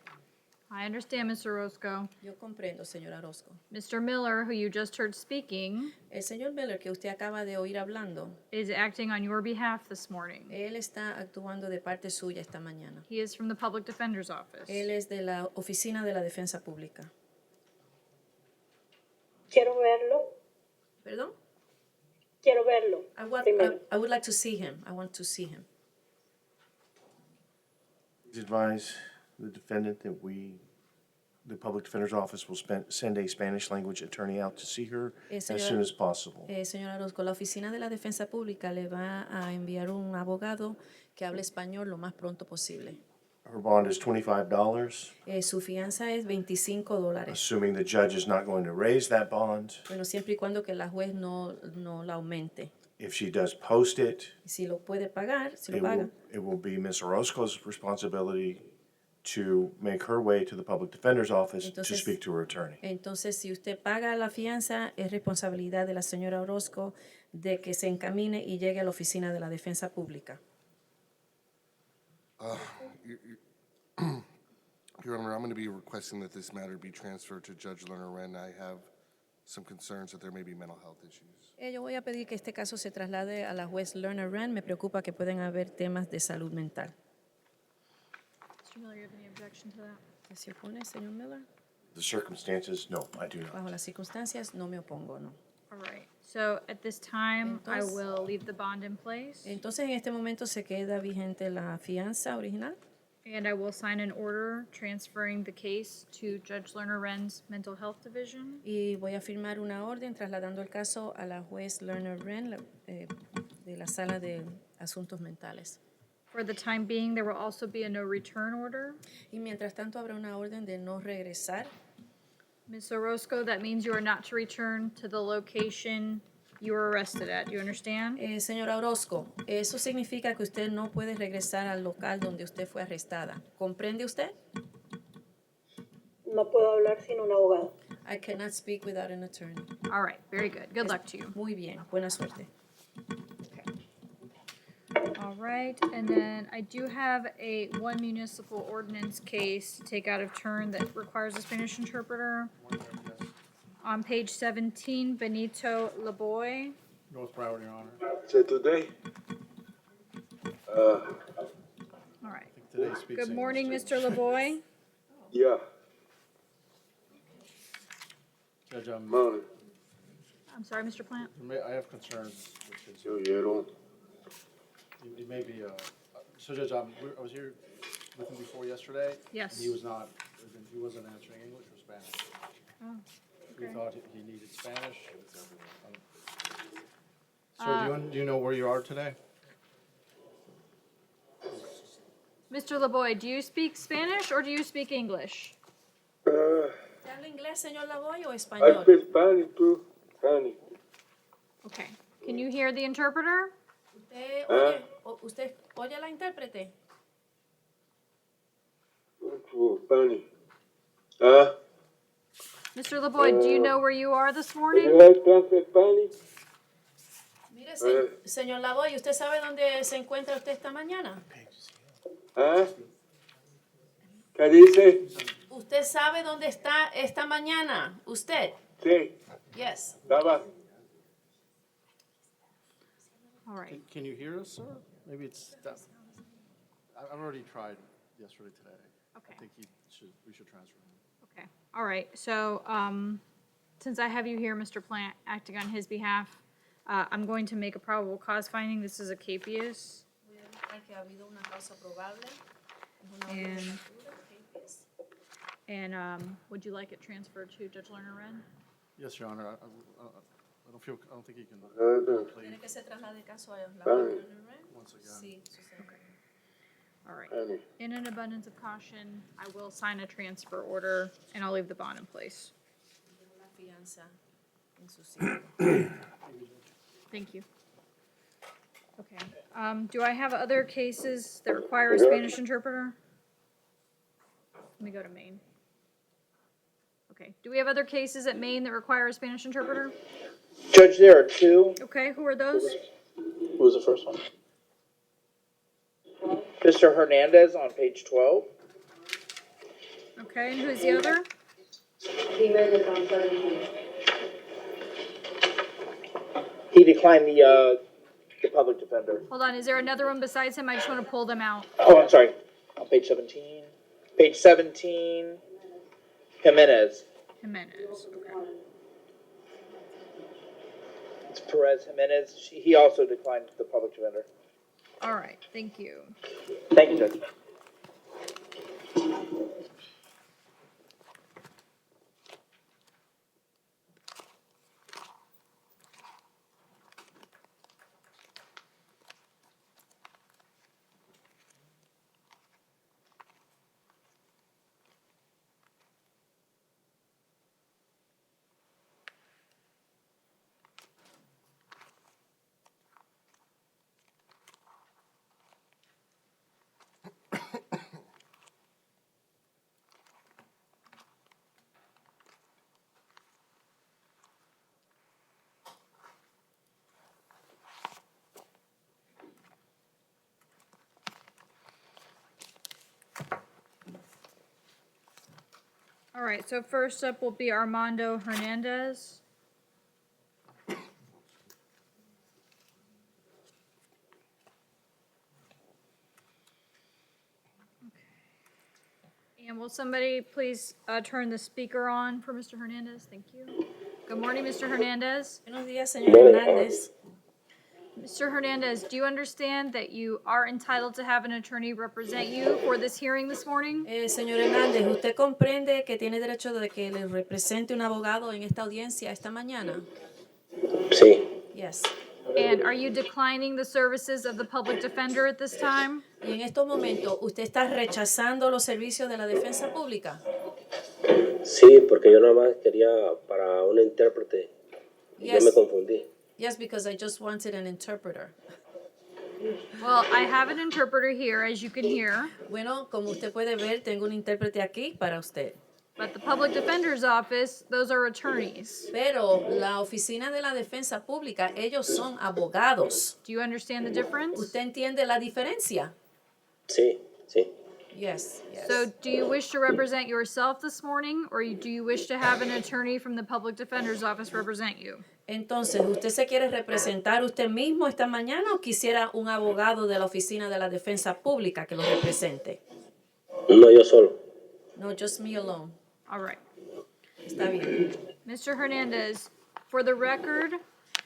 I understand, Ms. Orozco. Yo comprendo, señora Orozco. Mr. Miller, who you just heard speaking, El señor Miller, que usted acaba de oír hablando, is acting on your behalf this morning. él está actuando de parte suya esta mañana. He is from the Public Defender's Office. Él es de la Oficina de la Defensa Pública. Quiero verlo. ¿Perdón? Quiero verlo. I would like to see him. I want to see him. Please advise the defendant that the Public Defender's Office will send a Spanish language attorney out to see her as soon as possible. Señora Orozco, la Oficina de la Defensa Pública le va a enviar un abogado que hable español lo más pronto posible. Her bond is $25, Su fianza es $25. assuming the judge is not going to raise that bond. Bueno, siempre y cuando que la juez no la aumente. If she does post it, Si lo puede pagar, si lo paga. it will be Ms. Orozco's responsibility to make her way to the Public Defender's Office to speak to her attorney. Entonces, si usted paga la fianza, es responsabilidad de la señora Orozco de que se encamine y llegue a la Oficina de la Defensa Pública. Your Honor, I'm going to be requesting that this matter be transferred to Judge Lerner Wren. I have some concerns that there may be mental health issues. Yo voy a pedir que este caso se traslade a la juez Lerner Wren. Me preocupa que pueden haber temas de salud mental. Mr. Miller, you have any objection to that? ¿Se opone, señor Miller? The circumstances, no, I do not. Bajo las circunstancias, no me opongo, no. All right. So at this time, I will leave the bond in place. Entonces, en este momento se queda vigente la fianza original. And I will sign an order transferring the case to Judge Lerner Wren's Mental Health Division. Y voy a firmar una orden trasladando el caso a la juez Lerner Wren de la Sala de Asuntos Mentales. For the time being, there will also be a no return order. Y mientras tanto habrá una orden de no regresar. Ms. Orozco, that means you are not to return to the location you were arrested at. You understand? Señora Orozco, eso significa que usted no puede regresar al local donde usted fue arrestada. ¿Comprende usted? No puedo hablar sin un abogado. I cannot speak without an attorney. All right, very good. Good luck to you. Muy bien, buena suerte. All right, and then I do have one municipal ordinance case to take out of turn that requires a Spanish interpreter. On page 17, Benito Laboy. Goes priority, Your Honor. Say today? All right. Today speaks Good morning, English, Mr. Laboy. Yeah, Judge, morning. I'm sorry, Mr. Plant. I have concerns, which is, Yo oyeron. it may be, so Judge, I was here with him before yesterday. Yes. He wasn't answering English or Spanish. Oh, He okay. thought he needed Spanish. Sir, do you know where you are today? Mr. Laboy, do you speak Spanish or do you speak English? ¿Habla inglés, señor Laboy, o I español? speak Spanish too. Spanish. Okay. Can you hear the interpreter? ¿Usted oye la intérprete? Spanish. Mr. Laboy, do you know where you are this morning? You like clase Spanish? Mire, señor Laboy, ¿usted sabe dónde se encuentra usted esta mañana? ¿Qué dice? ¿Usted sabe dónde está esta mañana? ¿Usted? Sí. Yes. Estaba. All right. Can you hear us, sir? Maybe it's that. I've already tried yesterday, today. Okay. I think we should transfer him. Okay. All right. So, since I have you here, Mr. Plant, acting on his behalf, I'm going to make a probable cause finding. This is a capias. And would you like it transferred to Judge Lerner Wren? Yes, Your Honor. I don't think he can. ¿Tiene que se traslade el caso a la juez Lerner Wren? Once again. Sí, su señor. All right. In an abundance of caution, I will sign a transfer order and I'll leave the bond in place. La fianza en su sitio. Thank you. Okay. Do I have other cases that require a Spanish interpreter? Let me go to Maine. Okay. Do we have other cases at Maine that require a Spanish interpreter? Judge, there are two. Okay. Who are those? Who was the first one? Mr. Hernandez on page 12. Okay. And who's the other? He declined the public defender. Hold on. Is there another one besides him? I just want to pull them out. Oh, I'm sorry. On page 17. Page 17, Jimenez. Jimenez. Okay. It's Perez Jimenez. He also declined the public defender. All right, thank you. Thank you, Judge. All right, so first up will be Armando Hernandez. And will somebody please turn the speaker on for Mr. Hernandez? Thank you. Good morning, Mr. Hernandez. Buenos días, señor Hernández. Mr. Hernandez, do you understand that you are entitled to have an attorney represent you for this hearing this morning? Señor Hernández, ¿usted comprende que tiene derecho de que le represente un abogado en esta audiencia esta mañana? Sí. Yes. And are you declining the services of the public defender at this time? Y en estos momentos, ¿usted está rechazando los servicios de la defensa pública? Sí, porque yo nada más quería para un intérprete. Yo me Yes. confundí. Yes, because I just wanted an interpreter. Well, I have an interpreter here, as you can hear. Bueno, como usted puede ver, tengo un intérprete aquí para usted. But the public defender's office, those are attorneys. Pero la oficina de la defensa pública, ellos son abogados. Do you understand the difference? ¿Usted entiende la diferencia? Sí, sí. Yes, yes. So, do you wish to represent yourself this morning, or do you wish to have an attorney from the public defender's office represent you? Entonces, ¿usted se quiere representar usted mismo esta mañana o quisiera un abogado de la oficina de la defensa pública que lo represente? No, yo solo. No, just me alone. All right. Está bien. Mr. Hernandez, for the record,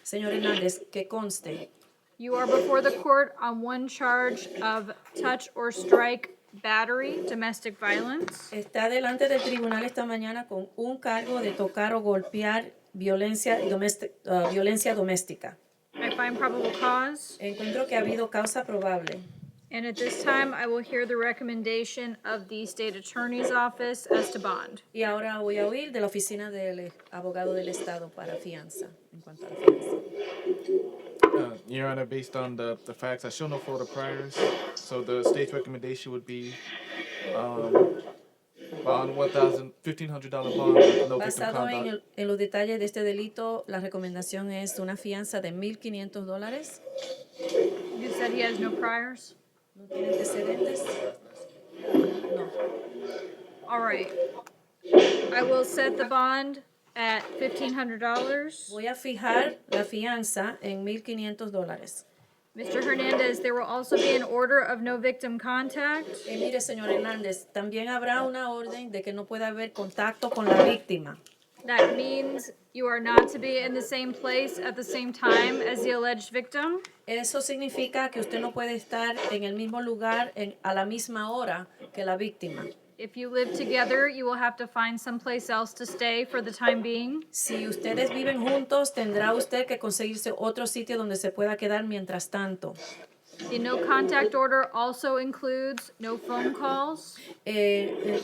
Señor Hernández, que conste, you are before the court on one charge of touch or strike battery, domestic violence. está delante del tribunal esta mañana con un cargo de tocar o golpear violencia doméstica. I find probable cause. Encuentro que ha habido causa probable. And at this time, I will hear the recommendation of the state attorney's office as to bond. Y ahora voy a oír de la oficina del abogado del estado para fianza, en cuanto a la fianza. Your Honor, based on the facts, I show no Florida priors, so the state's recommendation would be bond $1,500 bond with no victim Basado conduct. en los detalles de este delito, la recomendación es una fianza de $1,500. You said he has no priors? ¿No tiene antecedentes? No. All right. I will set the bond at $1,500. Voy a fijar la fianza en $1,500. Mr. Hernandez, there will also be an order of no victim contact. Mire, señor Hernández, también habrá una orden de que no pueda haber contacto con la víctima. That means you are not to be in the same place at the same time as the alleged victim. Eso significa que usted no puede estar en el mismo lugar a la misma hora que la víctima. If you live together, you will have to find someplace else to stay for the time being. Si ustedes viven juntos, tendrá usted que conseguirse otro sitio donde se pueda quedar mientras tanto. The no contact order also includes no phone calls,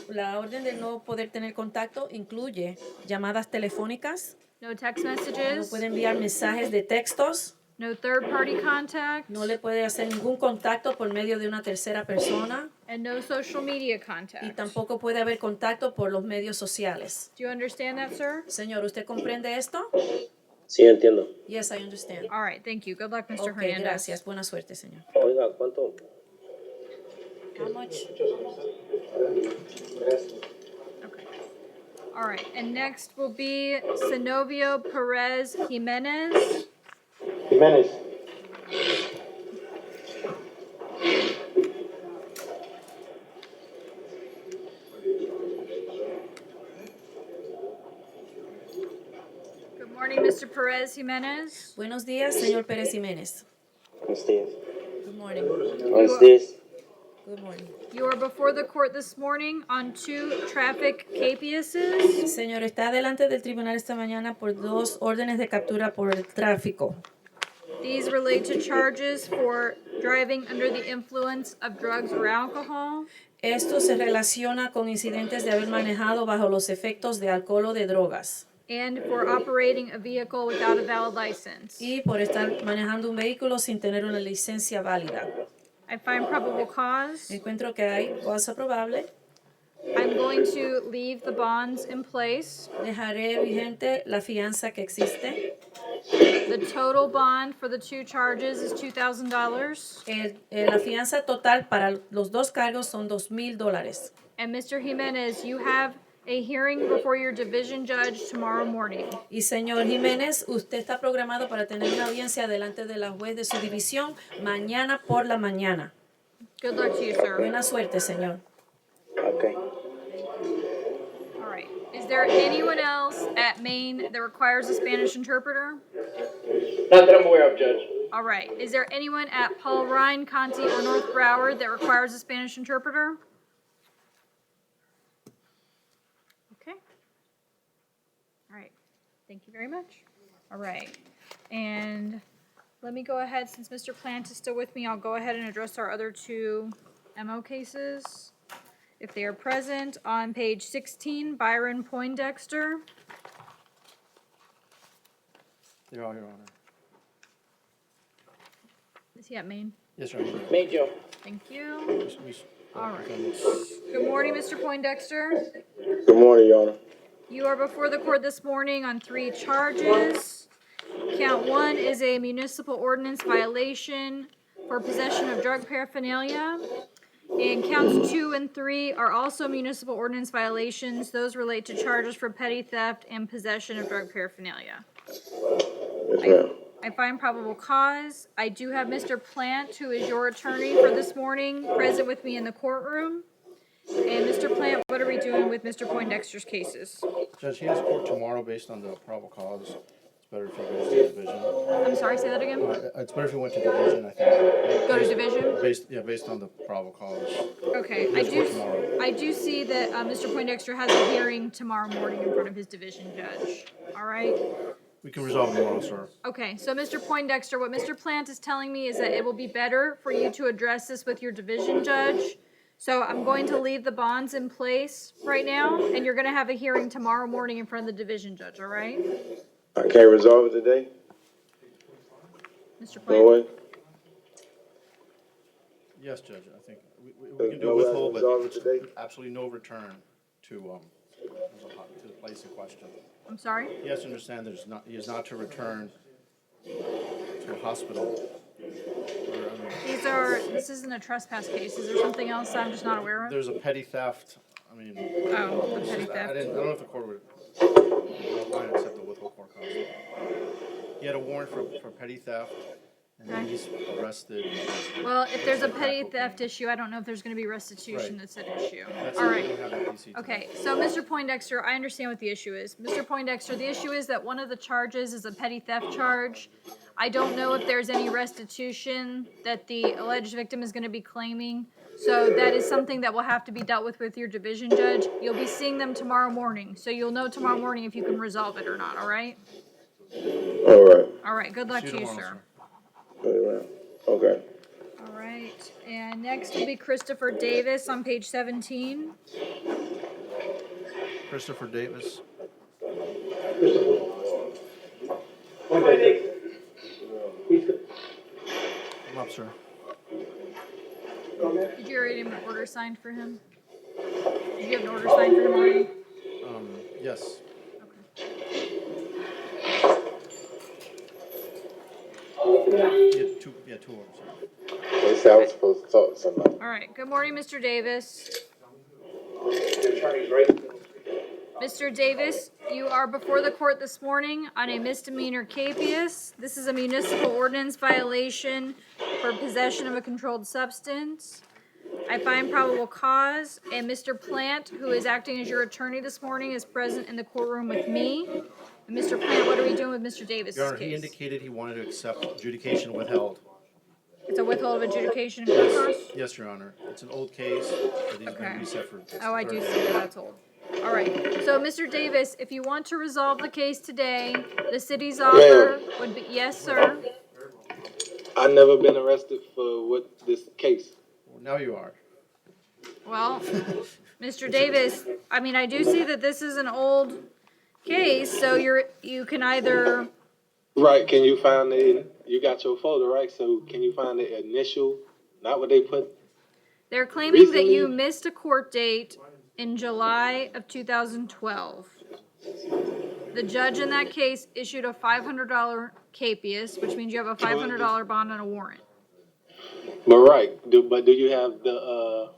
La orden de no poder tener contacto incluye llamadas telefónicas, no text no messages, puede enviar mensajes de textos, no third-party contact, no le puede hacer ningún contacto por medio de una tercera persona and no social media y contact. tampoco puede haber contacto por los medios sociales. Do you understand that, sir? Señor, ¿usted comprende esto? Sí, entiendo. Yes, I understand. All right, thank you. Good luck, Mr. Ok, Hernandez. gracias. Buena suerte, señor. Oiga, ¿cuánto? How much? Okay. All right, and next will be Zenovio Perez Jimenez. Jiménez. Good morning, Mr. Mr. Perez Jimenez. Buenos días, señor Pérez Jiménez. Buenos días. Good morning. Buenos días. Good morning. You are before the court this morning on 2 traffic capiases. Señor, está delante del tribunal esta mañana por 2 órdenes de captura por el tráfico. These relate to charges for driving under the influence of drugs or alcohol, Esto se relaciona con incidentes de haber manejado bajo los efectos de alcohol o de drogas and for operating a vehicle without a valid license. y por estar manejando un vehículo sin tener una licencia válida. I find probable cause. Encuentro que hay causa probable. I'm going to leave the bonds in place. Dejaré vigente la fianza que existe. The total bond for the 2 charges is $2,000. La fianza total para los 2 cargos son $2,000. And Mr. Jimenez, you have a hearing before your division judge tomorrow morning. Y señor Jiménez, usted está programado para tener una audiencia delante de la juez de su división mañana por la mañana. Good luck to you, sir. Buena suerte, señor. Okay. All right. Is there anyone else at Maine that requires a Spanish interpreter? Not that I'm aware of, Judge. All right. Is there anyone at Paul Ryan, Conti, or North Broward that requires a Spanish interpreter? Okay. All right. Thank you very much. All right. And let me go ahead, since Mr. Plant is still with me, I'll go ahead and address our other 2 MO cases. If they are present, on page 16, Byron Poindexter. Your Honor. Is he at Maine? Yes, Your Honor. Main Joe. Thank you. All right. Good morning, Mr. Poindexter. Good morning, Your Honor. You are before the court this morning on 3 charges. Count 1 is a municipal ordinance violation for possession of drug paraphernalia. And counts 2 and 3 are also municipal ordinance violations. Those relate to charges for petty theft and possession of drug paraphernalia. Yes, ma'am. I find probable cause. I do have Mr. Plant, who is your attorney for this morning, present with me in the courtroom. And Mr. Plant, what are we doing with Mr. Poindexter's cases? Judge, he has court tomorrow based on the probable cause. It's better if he goes to division. I'm sorry, say that again? It's better if he went to division, I think. Go to division? Based on the probable cause. Okay, He has court tomorrow. I do see that Mr. Poindexter has a hearing tomorrow morning in front of his division judge. All right? We can resolve tomorrow, sir. Okay, so Mr. Poindexter, what Mr. Plant is telling me is that it will be better for you to address this with your division judge. So I'm going to leave the bonds in place right now, and you're gonna have a hearing tomorrow morning in front of the division judge, all right? I can't resolve it today? Mr. No Plant? way? Yes, Judge, I think we There's can do no a way to withhold, resolve it but today? absolutely no return to the place in question. I'm sorry? He has to understand he is not to return to a hospital. This isn't a trespass case. Is there something else I'm just not aware of? There's a petty theft. I mean, Oh, the petty I theft. don't know if the court would accept the withhold court cost. He had a warrant for petty theft, and then he's arrested. Well, if there's a petty theft issue, I don't know if there's gonna be restitution Right. that's at issue. That's All it. right. We don't have that DC today. Okay, so Mr. Poindexter, I understand what the issue is. Mr. Poindexter, the issue is that one of the charges is a petty theft charge. I don't know if there's any restitution that the alleged victim is gonna be claiming. So that is something that will have to be dealt with your division judge. You'll be seeing them tomorrow morning, so you'll know tomorrow morning if you can resolve it or not, all right? All right. All right, good luck See to you, tomorrow, sir. All right. Okay. All right, and next will be Christopher Davis on page 17. Christopher Davis. Come up, sir. Did you already have an order signed for him? Did you have an order signed for him already? Yes. He had two orders. They said I was supposed to talk to somebody. All right, good morning, Mr. Davis. Mr. Davis, you are before the court this morning on a misdemeanor capias. This is a municipal ordinance violation for possession of a controlled substance. I find probable cause, and Mr. Plant, who is acting as your attorney this morning, is present in the courtroom with me. And Mr. Plant, what are we doing with Mr. Davis's Your Honor, he case? indicated he wanted to accept adjudication withheld. It's a withhold of adjudication and court costs? Yes, Your Honor. It's an old case that he's been Okay. reset for. Oh, I do see that, that's old. All right, so Mr. Davis, if you want to resolve the case today, the city's offer would be, yes, sir. I never been arrested for what this case. Well, now you are. Well, Mr. Davis, I mean, I do see that this is an old case, so you can either, Right, can you find you got your folder, right? So can you find the initial, not what they put? they're claiming that you Recently? missed a court date in July of 2012. The judge in that case issued a $500 capias, which means you have a $500 bond and a warrant. But right, but do you have the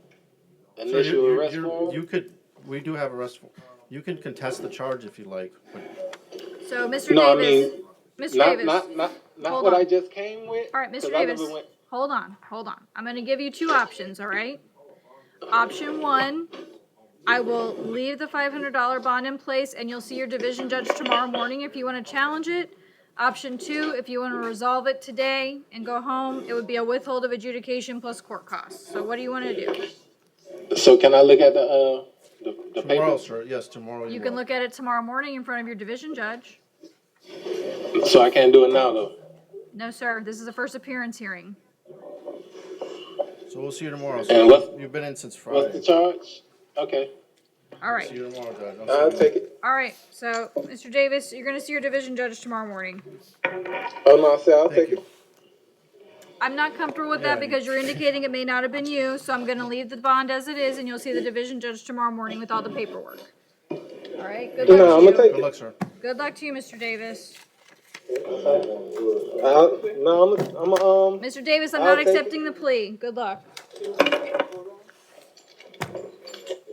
initial So arrest form? we do have arrest form. You can contest the charge if you like, but So, Mr. No, I Davis, mean, Mr. not Davis. not hold what on. I just came with. All right, Mr. 'cause I Davis, never went. hold on. I'm going to give you two options, all right? Option one, I will leave the $500 bond in place and you'll see your division judge tomorrow morning if you want to challenge it. Option two, if you want to resolve it today and go home, it would be a withhold of adjudication plus court costs. So what do you want to do? So can I look at the tomorrow, paper? sir. Yes, tomorrow. You can look at it tomorrow morning in front of your division judge. So I can't do it now though. No, sir, this is a first appearance hearing. So we'll see you tomorrow. And So you've been in since Friday. What's the charge? Okay. All right. See you tomorrow, Judge. I'll take it. All right, so, Mr. Davis, you're going to see your division judge tomorrow morning. Oh no, I said I'll take it. I'm not comfortable with that because you're indicating it may not have been you, so I'm gonna leave the bond as it is, and you'll see the division judge tomorrow morning with all the paperwork. All right, good luck No, I'm to gonna take you. Good luck, sir. Good luck to you, Mr. Davis. No, I'm Mr. Davis, I'm I'll not take accepting the plea. Good luck.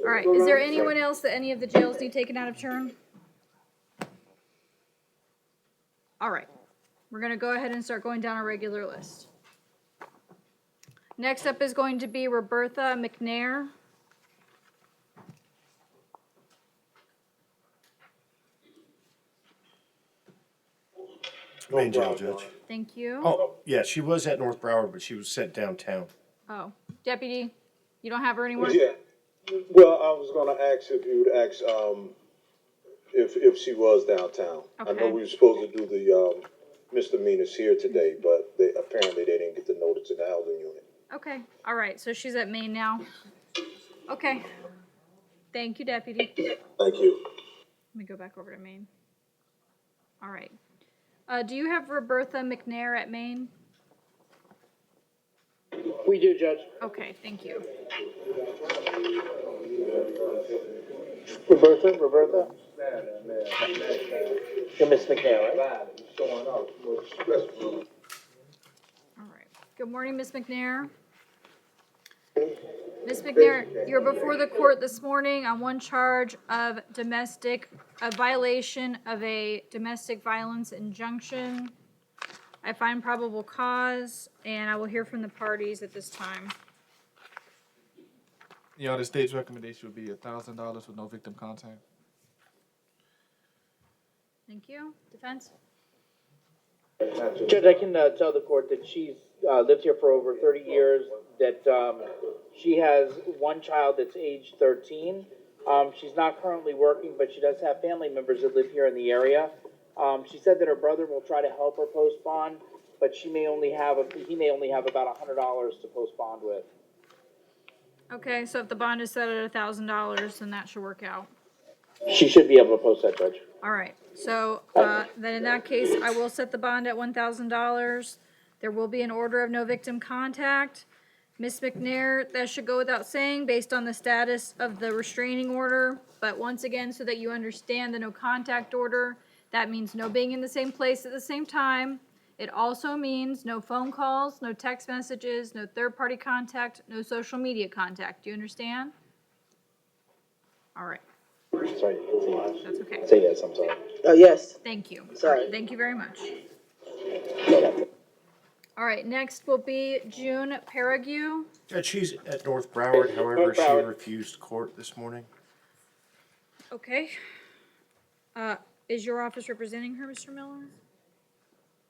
All right, is there anyone else that any of the jails need taken out of turn? All right, we're gonna go ahead and start going down our regular list. Next up is going to be Roberta McNair. Main jail, Judge. Thank you. Oh, yeah, she was at North Broward, but she was sent downtown. Oh, deputy, you don't have her anymore? Yeah. Well, I was gonna ask if you would ask, if she was downtown. I know Okay. we were supposed to do the, misdemeanors here today, but apparently they didn't get the notice in the housing unit. Okay, all right, so she's at Maine now. Okay. Thank you, deputy. Thank you. Let me go back over to Maine. All right. Do you have Roberta McNair at Maine? We do, Judge. Okay, thank you. Roberta? You're Miss McNair, right? All right. Good morning, Miss McNair. Miss McNair, you're before the court this morning on one charge of a violation of a domestic violence injunction. I find probable cause, and I will hear from the parties at this time. Your Honor, the state's recommendation would be $1,000 with no victim contact. Thank you. Defense? Judge, I can tell the court that she's lived here for over 30 years, that she has one child that's age 13. She's not currently working, but she does have family members that live here in the area. She said that her brother will try to help her post bond, but he may only have about $100 to post bond with. Okay, so if the bond is set at $1,000, then that should work out. She should be able to post that, Judge. All right, so then in that case, I will set the bond at $1,000. There will be an order of no victim contact. Ms. McNair, that should go without saying based on the status of the restraining order. But once again, so that you understand the no contact order, that means no being in the same place at the same time. It also means no phone calls, no text messages, no third-party contact, no social media contact. Do you understand? All right. Sorry. That's okay. Say yes, I'm sorry. Oh, yes. Thank you. Sorry. All right, thank you very much. All right, next will be June Parague. Judge, she's at North Broward, however, she refused court this morning. Okay. Is your office representing her, Mr. Miller?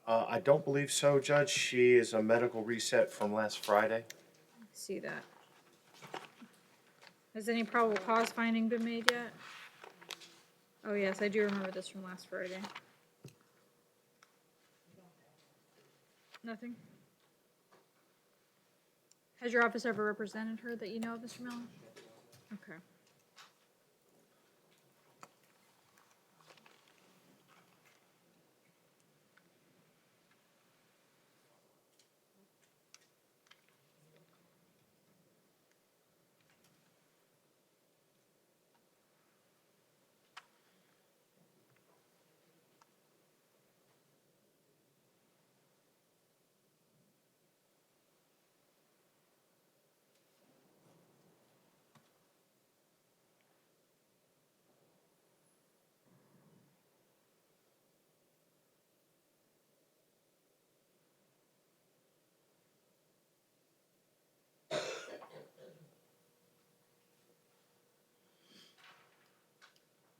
I don't believe so, Judge. She is a medical reset from last Friday. See that. Has any probable cause finding been made yet? Oh yes, I do remember this from last Friday. Nothing? Has your office ever represented her that you know of, Mr. Miller? Okay.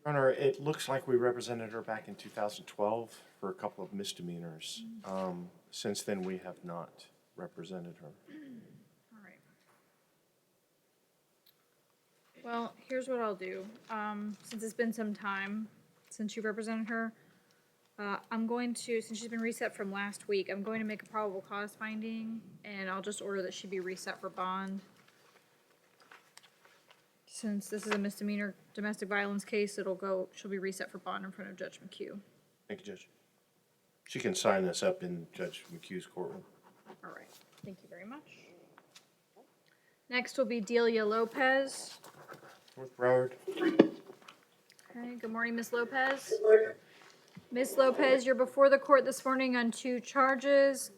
Your Honor, it looks like we represented her back in 2012 for a couple of misdemeanors. Since then, we have not represented her. All right. Well, here's what I'll do. Since it's been some time since you represented her, I'm going to, since she's been reset from last week, I'm going to make a probable cause finding, and I'll just order that she be reset for bond. Since this is a misdemeanor domestic violence case, she'll be reset for bond in front of Judge McHugh. Thank you, Judge. She can sign this up in Judge McHugh's courtroom. All right, thank you very much. Next will be Delia Lopez. North Broward. Okay, good morning, Ms. Lopez. Ms. Lopez, you're before the court this morning on 2 charges.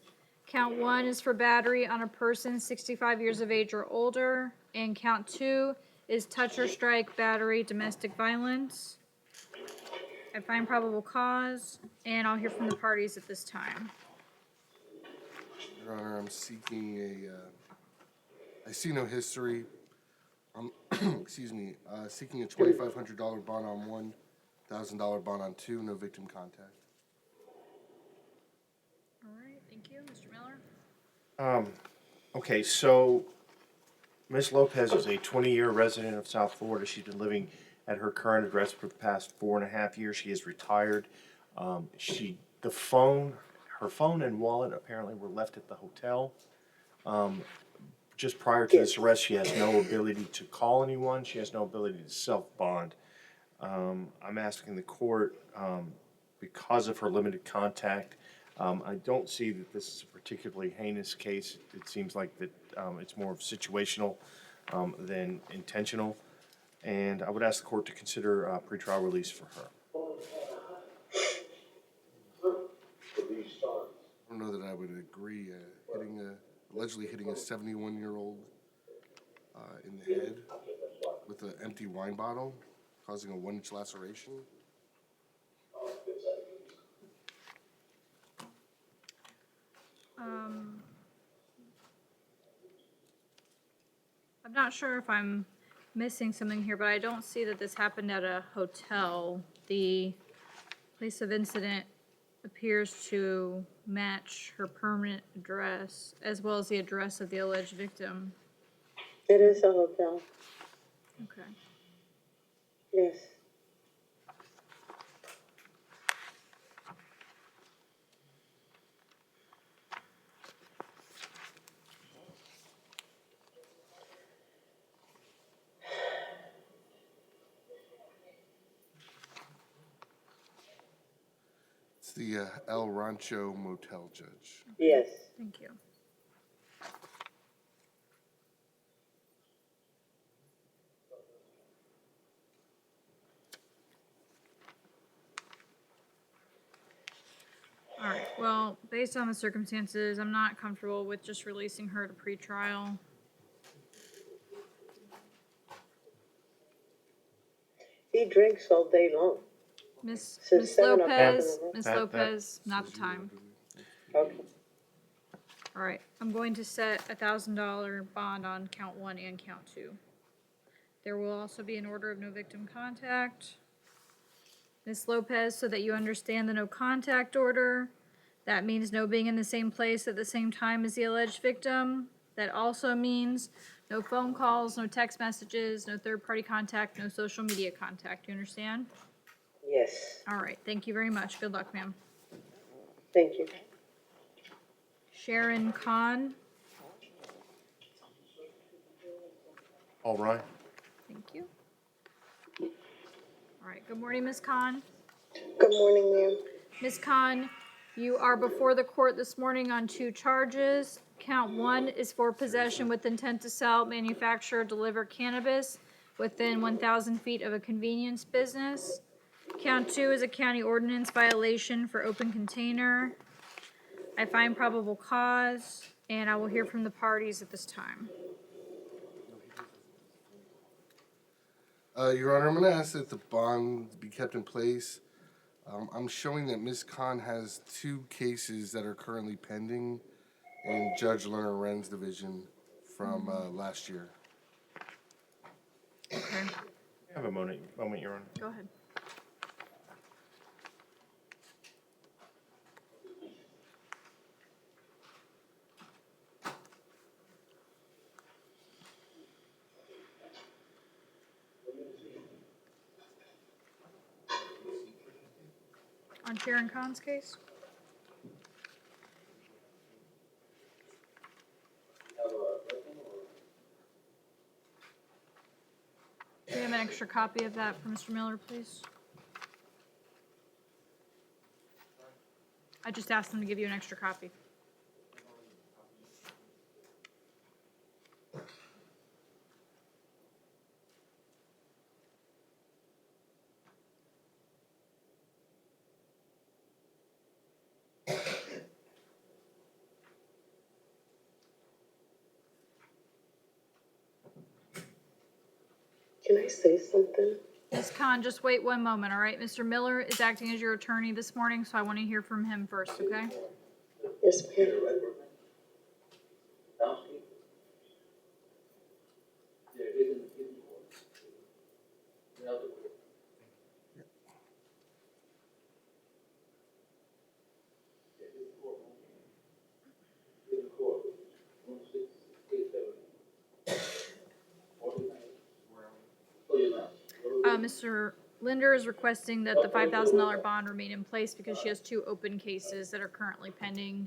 Count 1 is for battery on a person 65 years of age or older, and count 2 is touch or strike, battery, domestic violence. I find probable cause, and I'll hear from the parties at this time. Your Honor, I'm seeking I see no history. I'm, excuse me, seeking a $2,500 bond on 1, $1,000 bond on 2, no victim contact. All right, thank you. Mr. Miller? Okay, so Ms. Lopez is a 20-year resident of South Florida. She's been living at her current address for the past 4.5 years. She is retired. Her phone and wallet apparently were left at the hotel. Just prior to this arrest, she has no ability to call anyone. She has no ability to self-bond. I'm asking the court, because of her limited contact, I don't see that this is a particularly heinous case. It seems like that it's more of situational than intentional. And I would ask the court to consider pretrial release for her. I don't know that I would agree. Allegedly hitting a 71-year-old in the head with an empty wine bottle, causing a 1-inch laceration. I'm not sure if I'm missing something here, but I don't see that this happened at a hotel. The place of incident appears to match her permanent address, as well as the address of the alleged victim. It is a hotel, Okay. yes. It's the El Rancho Motel, Judge. Yes. Thank you. All right, well, based on the circumstances, I'm not comfortable with just releasing her to pretrial. He drinks all day long. Miss Since 7 o'clock in the Lopez, morning. Miss Lopez, not the time. Okay. All right, I'm going to set $1,000 bond on count 1 and count 2. There will also be an order of no victim contact. Ms. Lopez, so that you understand the no contact order. That means no being in the same place at the same time as the alleged victim. That also means no phone calls, no text messages, no third-party contact, no social media contact. You understand? Yes, All right, thank you very much. Good luck, ma'am. thank you. Sharon Khan, All right. thank you. All right, good morning, Ms. Khan. Good morning, ma'am. Ms. Khan, you are before the court this morning on 2 charges. Count 1 is for possession with intent to sell, manufacture, or deliver cannabis within 1,000 feet of a convenience business. Count 2 is a county ordinance violation for open container. I find probable cause, and I will hear from the parties at this time. Your Honor, I'm going to ask that the bond be kept in place. I'm showing that Ms. Khan has 2 cases that are currently pending in Judge Lerner Wren's division from last year. Okay, I have a moment, Your Honor. go ahead. On Sharon Khan's case? Do we have an extra copy of that for Mr. Miller, please? I just asked them to give you an extra copy. Can I say something? Ms. Khan, just wait one moment, all right? Mr. Miller is acting as your attorney this morning, so I want to hear from him first, okay? Yes, ma'am. Mr. Linder is requesting that the $5,000 bond remain in place because she has 2 open cases that are currently pending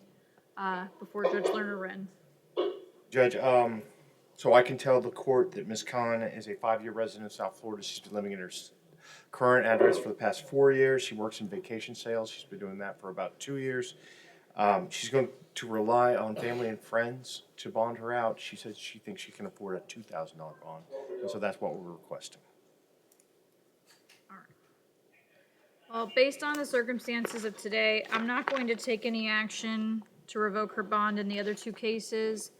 before Judge Lerner Wren. Judge, so I can tell the court that Ms. Khan is a 5-year resident of South Florida. She's been living in her current address for the past 4 years. She works in vacation sales. She's been doing that for about 2 years. She's going to rely on family and friends to bond her out. She says she thinks she can afford a $2,000 bond, and so that's what we're requesting. Well, based on the circumstances of today, I'm not going to take any action to revoke her bond in the other 2 cases,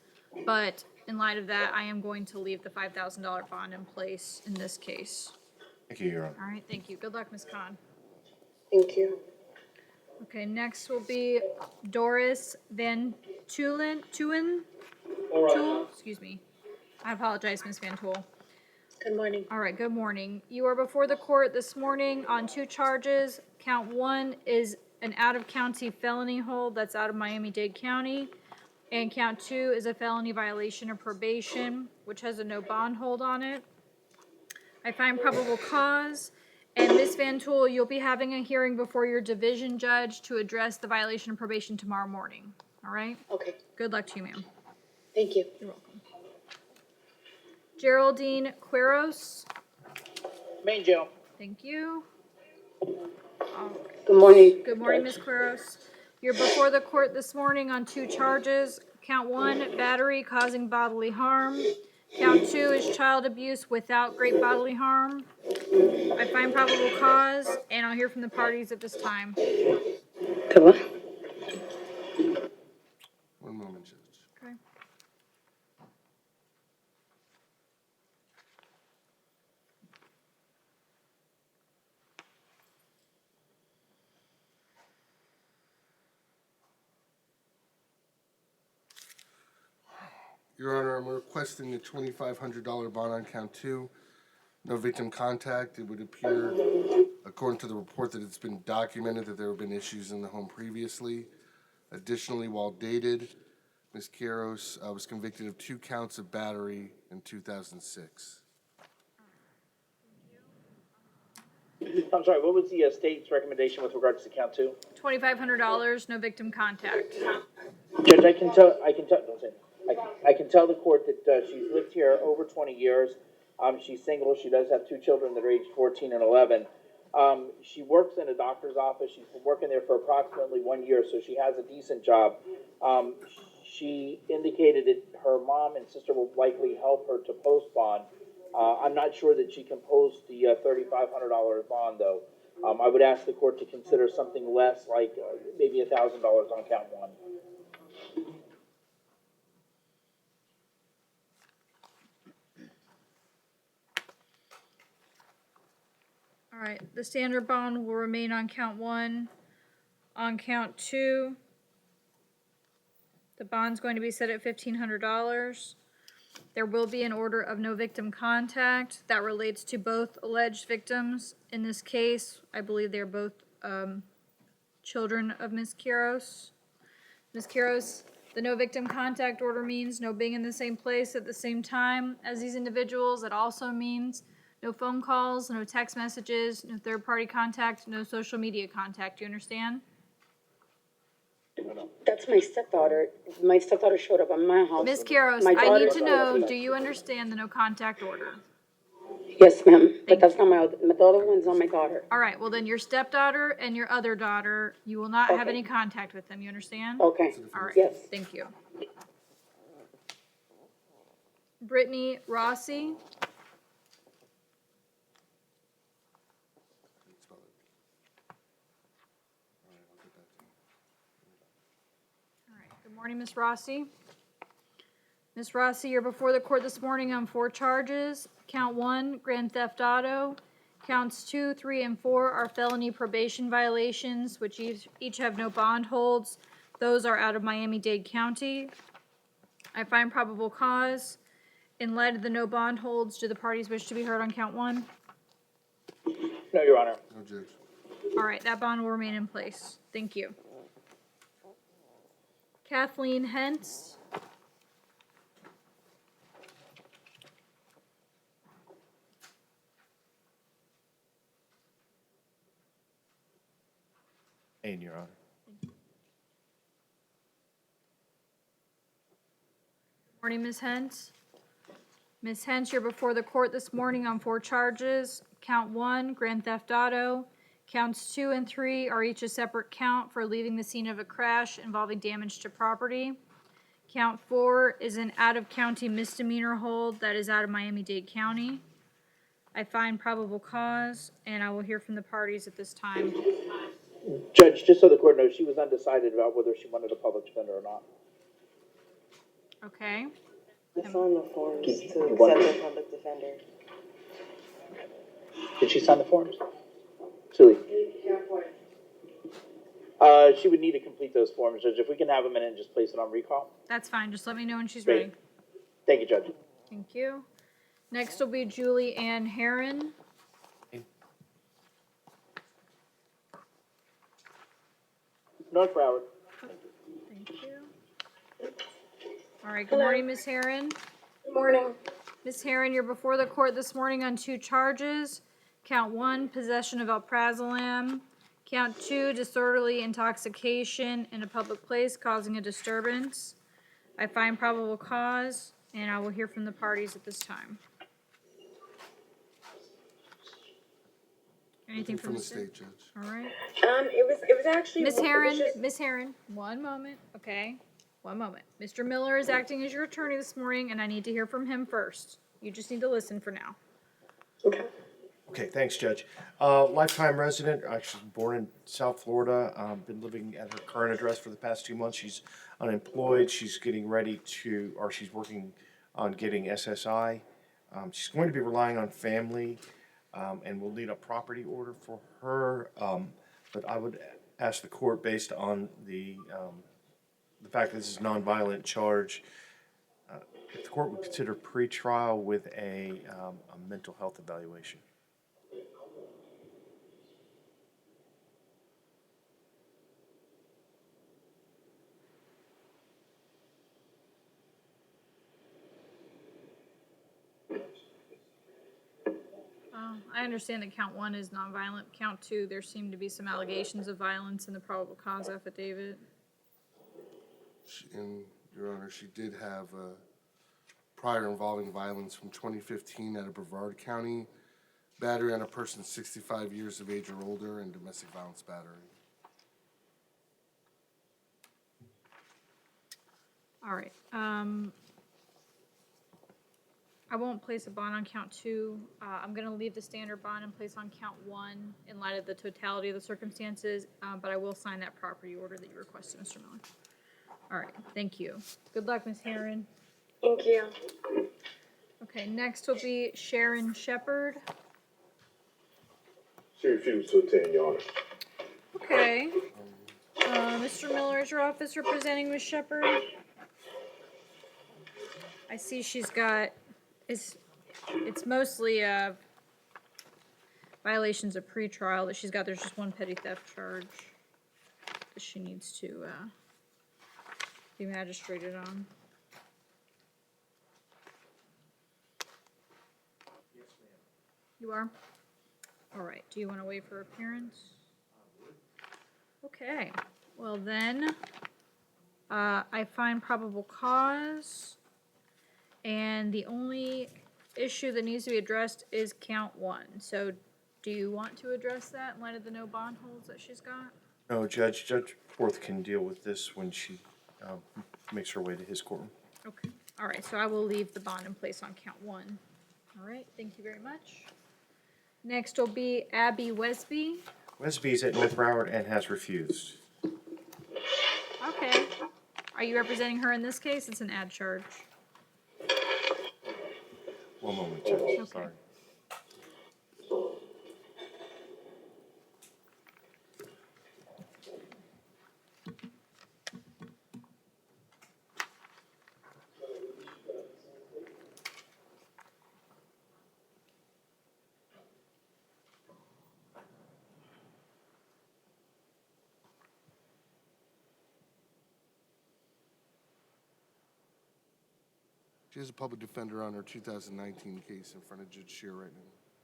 but in light of that, I am going to leave the $5,000 bond in place in this case. Thank you, Your Honor. All right, thank you. Good luck, Ms. Khan. Thank you. Okay, next will be Doris Van Tool, excuse me. I apologize, Ms. Van Tool. Good morning. All right, good morning. You are before the court this morning on 2 charges. Count 1 is an out-of-county felony hold that's out of Miami-Dade County. And count 2 is a felony violation of probation, which has a no bond hold on it. I find probable cause. And Ms. Van Tool, you'll be having a hearing before your division judge to address the violation of probation tomorrow morning. All right? Okay. Good luck to you, ma'am. Thank you. You're welcome. Geraldine Quiros. Main jail. Thank you. Good morning. Good morning, Ms. Quiros. You're before the court this morning on 2 charges. Count 1, battery causing bodily harm. Count 2 is child abuse without great bodily harm. I find probable cause, and I'll hear from the parties at this time. Come on. One moment, Judge. Okay. Your Honor, I'm requesting a $2,500 bond on count 2, No victim contact. It would appear, according to the report, that it's been documented that there have been issues in the home previously. Additionally, while dated, Ms. Quiros was convicted of 2 counts of battery in 2006. I'm sorry, what was the state's recommendation with regards to count 2? $2,500, no victim contact. Judge, I can tell the court that she's lived here over 20 years. She's single. She does have 2 children that are aged 14 and 11. She works in a doctor's office. She's been working there for approximately 1 year, so she has a decent job. She indicated that her mom and sister will likely help her to post bond. I'm not sure that she can post the $3,500 bond, though. I would ask the court to consider something less, like maybe $1,000 on count 1. All right, the standard bond will remain on count 1. On count 2, the bond's going to be set at $1,500. There will be an order of no victim contact that relates to both alleged victims. In this case, I believe they're both children of Ms. Quiros. Ms. Quiros, the no victim contact order means no being in the same place at the same time as these individuals. It also means no phone calls, no text messages, no third-party contact, no social media contact. Do you understand? That's my stepdaughter. My stepdaughter showed up at my house. Ms. Quiros, My I need daughter- to know, do you understand the no contact order? Yes, ma'am, but that's not my other one's not my daughter. All right, well then your stepdaughter and your other daughter, you will not have Okay. any contact with them, you understand? Okay. All right, Yes. thank you. Brittany Rossi. All right, good morning, Ms. Rossi. Ms. Rossi, you're before the court this morning on 4 charges. Count 1, grand theft auto. Counts 2, 3, and 4 are felony probation violations, which each have no bond holds. Those are out of Miami-Dade County. I find probable cause. In light of the no bond holds, do the parties wish to be heard on count 1? No, Your Honor. No, Judge. All right, that bond will remain in place. Thank you. Kathleen Hentz. And Your Honor. Morning, Ms. Hentz. Ms. Hentz, you're before the court this morning on 4 charges. Count 1, grand theft auto. Counts 2 and 3 are each a separate count for leaving the scene of a crash involving damage to property. Count 4 is an out-of-county misdemeanor hold that is out of Miami-Dade County. I find probable cause, and I will hear from the parties at this time. Judge, just so the court knows, she was undecided about whether she wanted a public defender or not. Okay? It's on the forms to accept a public defender. Did she sign the forms? Sulie. She would need to complete those forms, Judge. If we can have a minute and just place it on recall. That's fine. Just let me know when she's Great. ready. Thank you, Judge. Thank you. Next will be Julie Ann Herron. North Broward. Thank you. All right, good morning, Ms. Herron. Good morning. Ms. Herron, you're before the court this morning on 2 charges. Count 1, possession of alprazolam. Count 2, disorderly intoxication in a public place causing a disturbance. I find probable cause, and I will hear from the parties at this time. Anything from the state, Judge? All right. It was actually. Ms. it was Herron, just- Ms. Herron, one moment, okay? One moment. Mr. Miller is acting as your attorney this morning, and I need to hear from him first. You just need to listen for now. Okay, thanks, Judge. Lifetime resident, actually born in South Florida, been living at her current address for the past 2 months. She's unemployed, she's getting ready to, or she's working on getting SSI. She's going to be relying on family, and will need a property order for her. But I would ask the court, based on the fact that this is a nonviolent charge, If the court would consider pretrial with a mental health evaluation. I understand that count 1 is nonviolent. Count 2, there seem to be some allegations of violence in the probable cause affidavit. And, Your Honor, she did have a prior involving violence from 2015 out of Brevard County, battery on a person 65 years of age or older, and domestic violence battery. All right. I won't place a bond on count 2. I'm going to leave the standard bond in place on count 1 in light of the totality of the circumstances, but I will sign that property order that you requested, Mr. Miller. All right. Thank you. Good luck, Ms. Herron. Thank you. Okay, next will be Sharon Shepard. She refused to attend, Your Honor. Okay. Mr. Miller, is your office representing Ms. Shepard? I see she's got, it's mostly violations of pretrial that she's got. There's just one petty theft charge that she needs to be magistrated on. Yes, ma'am. You are? All right. Do you want to waive her appearance? Okay. Well then, I find probable cause, and the only issue that needs to be addressed is count 1. So, do you want to address that in light of the no bond holds that she's got? No, Judge Forth can deal with this when she makes her way to his courtroom. Okay. All right. So I will leave the bond in place on count 1. All right. Thank you very much. Next will be Abby Wesby. Wesby's at North Broward and has refused. Okay. Are you representing her in this case? It's an ad charge. One moment, Judge. Okay. Sorry. She has a public defender on her 2019 case in front of Judge Shear right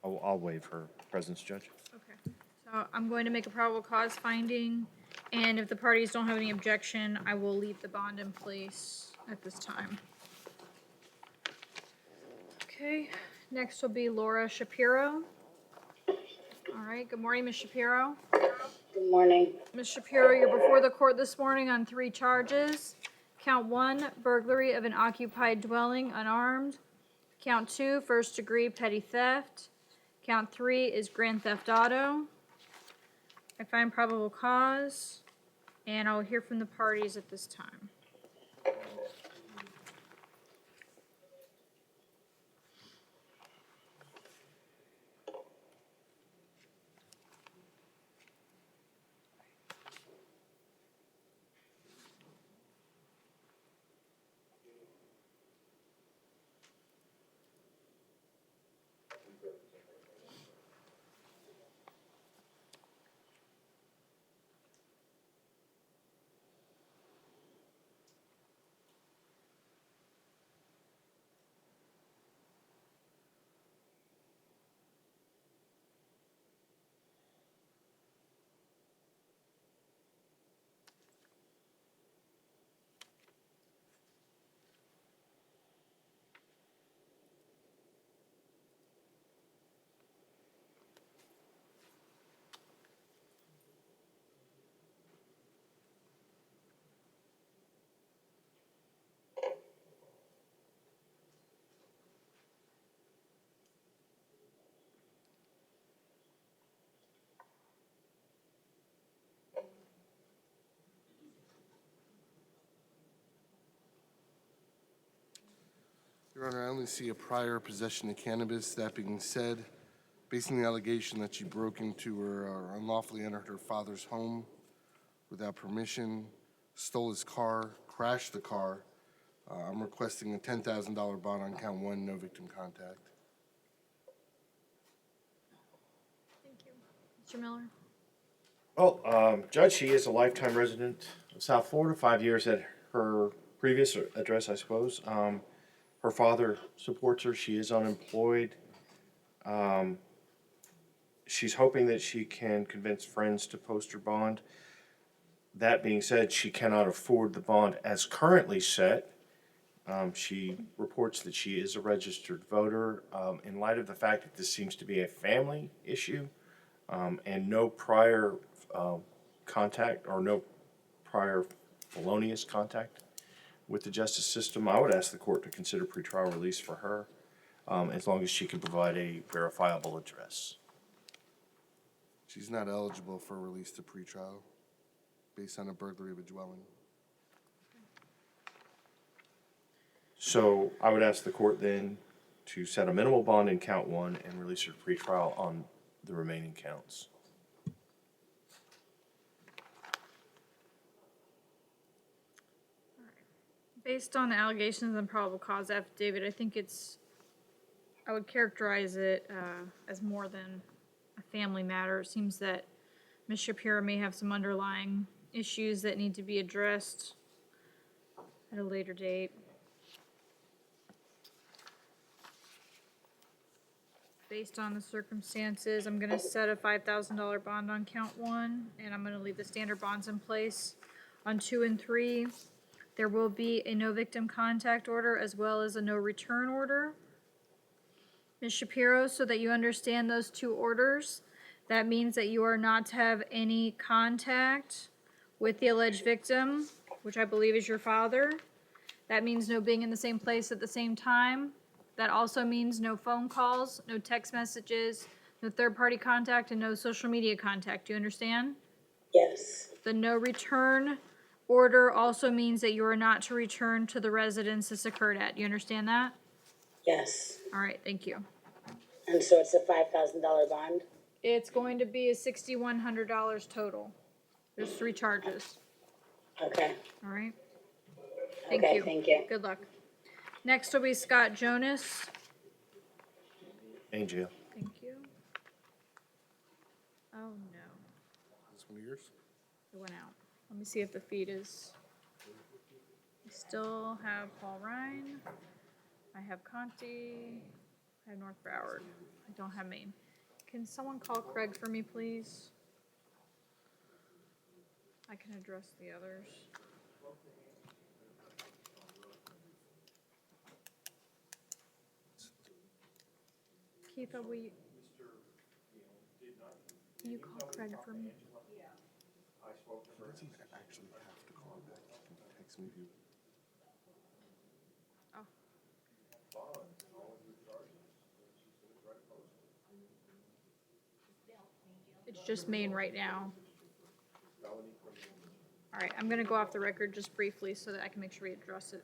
now. I'll waive her presence, Judge. Okay. So I'm going to make a probable cause finding, and if the parties don't have any objection, I will leave the bond in place at this time. Okay. Next will be Laura Shapiro. All right. Good morning, Ms. Shapiro. Good morning. Ms. Shapiro, you're before the court this morning on 3 charges. Count 1, burglary of an occupied dwelling, unarmed. Count 2, first degree petty theft. Count 3 is grand theft auto. I find probable cause, and I'll hear from the parties at this time. Your Honor, I only see a prior possession of cannabis. That being said, based on the allegation that she broke into or unlawfully entered her father's home without permission, stole his car, crashed the car, I'm requesting a $10,000 bond on count one, no victim contact. Thank you. Mr. Miller? Well, Judge, she is a lifetime resident of South Florida, 5 years at her previous address, I suppose. Her father supports her. She is unemployed. She's hoping that she can convince friends to post her bond. That being said, she cannot afford the bond as currently set. She reports that she is a registered voter. In light of the fact that this seems to be a family issue, and no prior contact or no prior felonious contact with the justice system, I would ask the court to consider pretrial release for her, as long as she can provide a verifiable address. She's not eligible for release to pretrial based on a burglary of a dwelling. So I would ask the court then to set a minimal bond in count one and release her to pretrial on the remaining counts. Based on the allegations and probable cause affidavit, I would characterize it as more than a family matter. It seems that Ms. Shapiro may have some underlying issues that need to be addressed at a later date. Based on the circumstances, I'm gonna set a $5,000 bond on count one, and I'm gonna leave the standard bonds in place on 2 and 3. There will be a no victim contact order as well as a no return order. Ms. Shapiro, so that you understand those two orders, that means that you are not to have any contact with the alleged victim, which I believe is your father. That means no being in the same place at the same time. That also means no phone calls, no text messages, no third-party contact, and no social media contact. Do you understand? Yes. The no return order also means that you are not to return to the residence this occurred at. Do you understand that? Yes. All right, thank you. And so it's a $5,000 bond? It's going to be a $6,100 total. There's 3 charges. Okay. All right? Thank Okay, you. thank you. Good luck. Next will be Scott Jonas. In jail. Thank you. Oh, no. Is this one of yours? It went out. Let me see if the feed is. I still have Paul Ryan. I have Conti. I have North Broward. I don't have Maine. Can someone call Craig for me, please? I can address the others. Keitha, will you call Craig for me? He doesn't actually have to call back. He can text me. Oh. It's just Maine right now. All right, I'm gonna go off the record just briefly so that I can make sure we address it.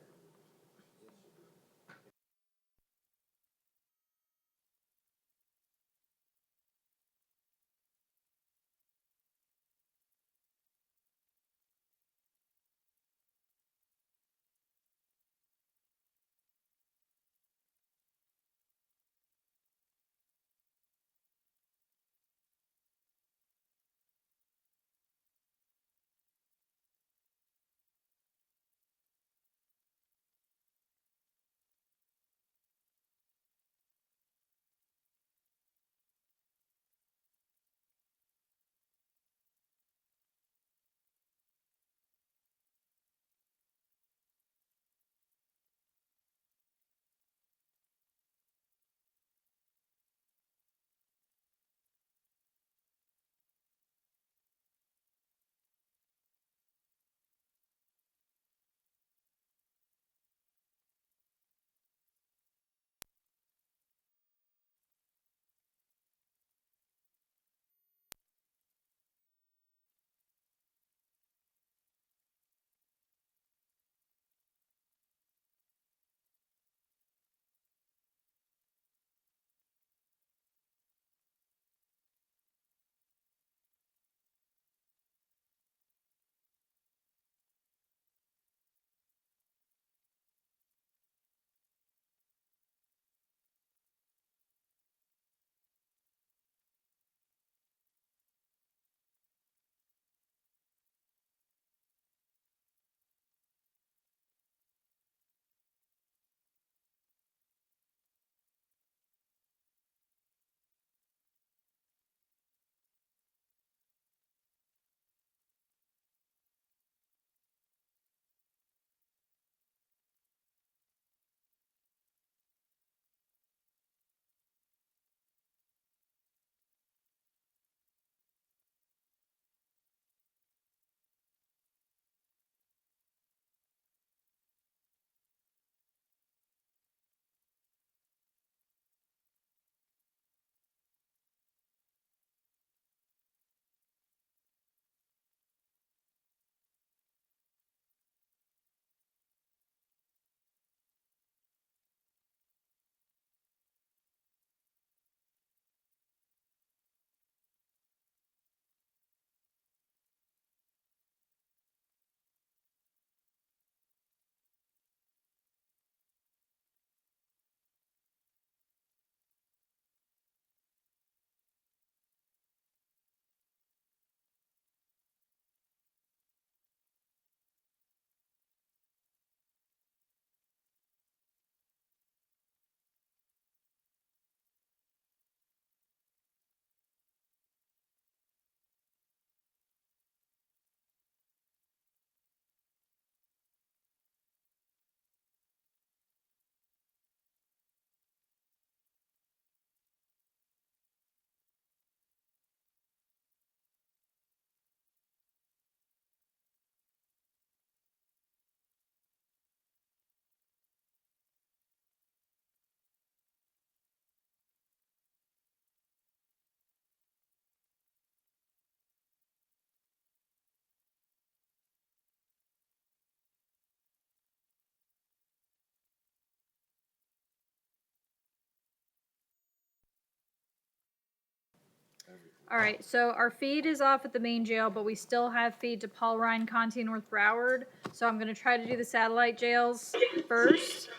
All right, so our feed is off at the main jail, but we still have feed to Paul Ryan County, North Broward. So I'm going to try to do the satellite jails first.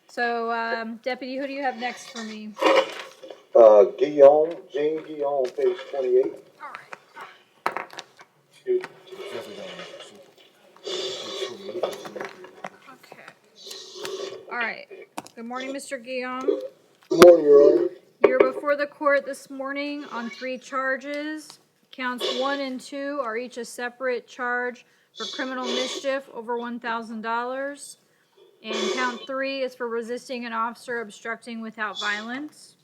So, Deputy, who do you have next for me? Guillaume, Jean Guillaume, page 28. All right. Okay. All right. Good morning, Mr. Guillaume. Good morning, Your Honor. You're before the court this morning on 3 charges. Counts 1 and 2 are each a separate charge for criminal mischief over $1,000. And count 3 is for resisting an officer obstructing without violence.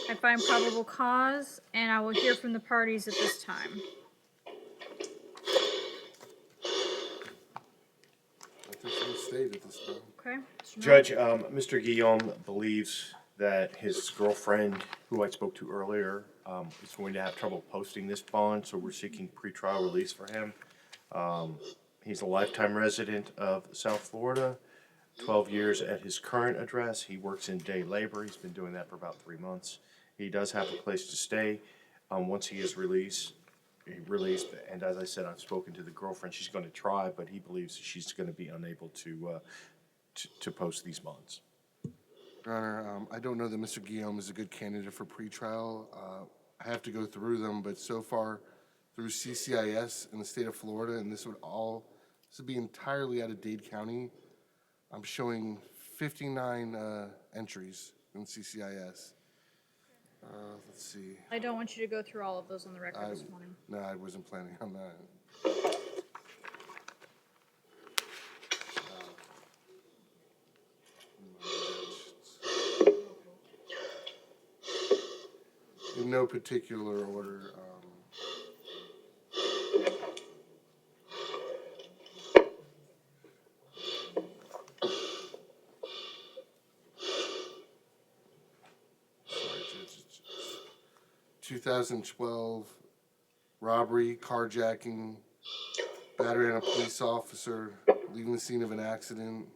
I find probable cause, and I will hear from the parties at this time. State at this time. Okay. Judge, Mr. Guillaume believes that his girlfriend, who I spoke to earlier, is going to have trouble posting this bond, so we're seeking pretrial release for him. He's a lifetime resident of South Florida, 12 years at his current address. He works in day labor. He's been doing that for about 3 months. He does have a place to stay. Once he is released, and as I said, I've spoken to the girlfriend. She's going to try, but he believes she's going to be unable to post these bonds. Your Honor, I don't know that Mr. Guillaume is a good candidate for pretrial. I have to go through them, but so far through CCIS in the state of Florida, and this would be entirely out of Dade County. I'm showing 59 entries in CCIS. Let's see. I don't want you to go through all of those on the record this morning. No, I wasn't planning on that. In no particular order. Sorry, 2012 robbery, carjacking, battery on a police officer, leaving the scene of an accident.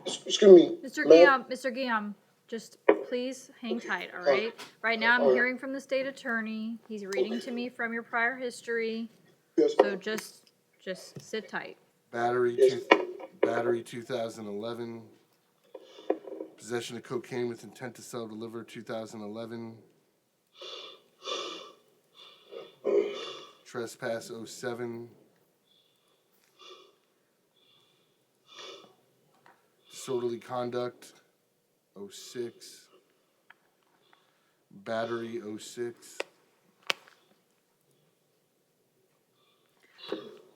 Excuse me. Mr. Guillaume, just please hang tight, all right? Right now I'm hearing from the state attorney. He's reading to me from your prior history. So just sit tight. Battery 2011. Possession of cocaine with intent to sell or deliver 2011. Trespass 07. Disorderly conduct 06. Battery 06.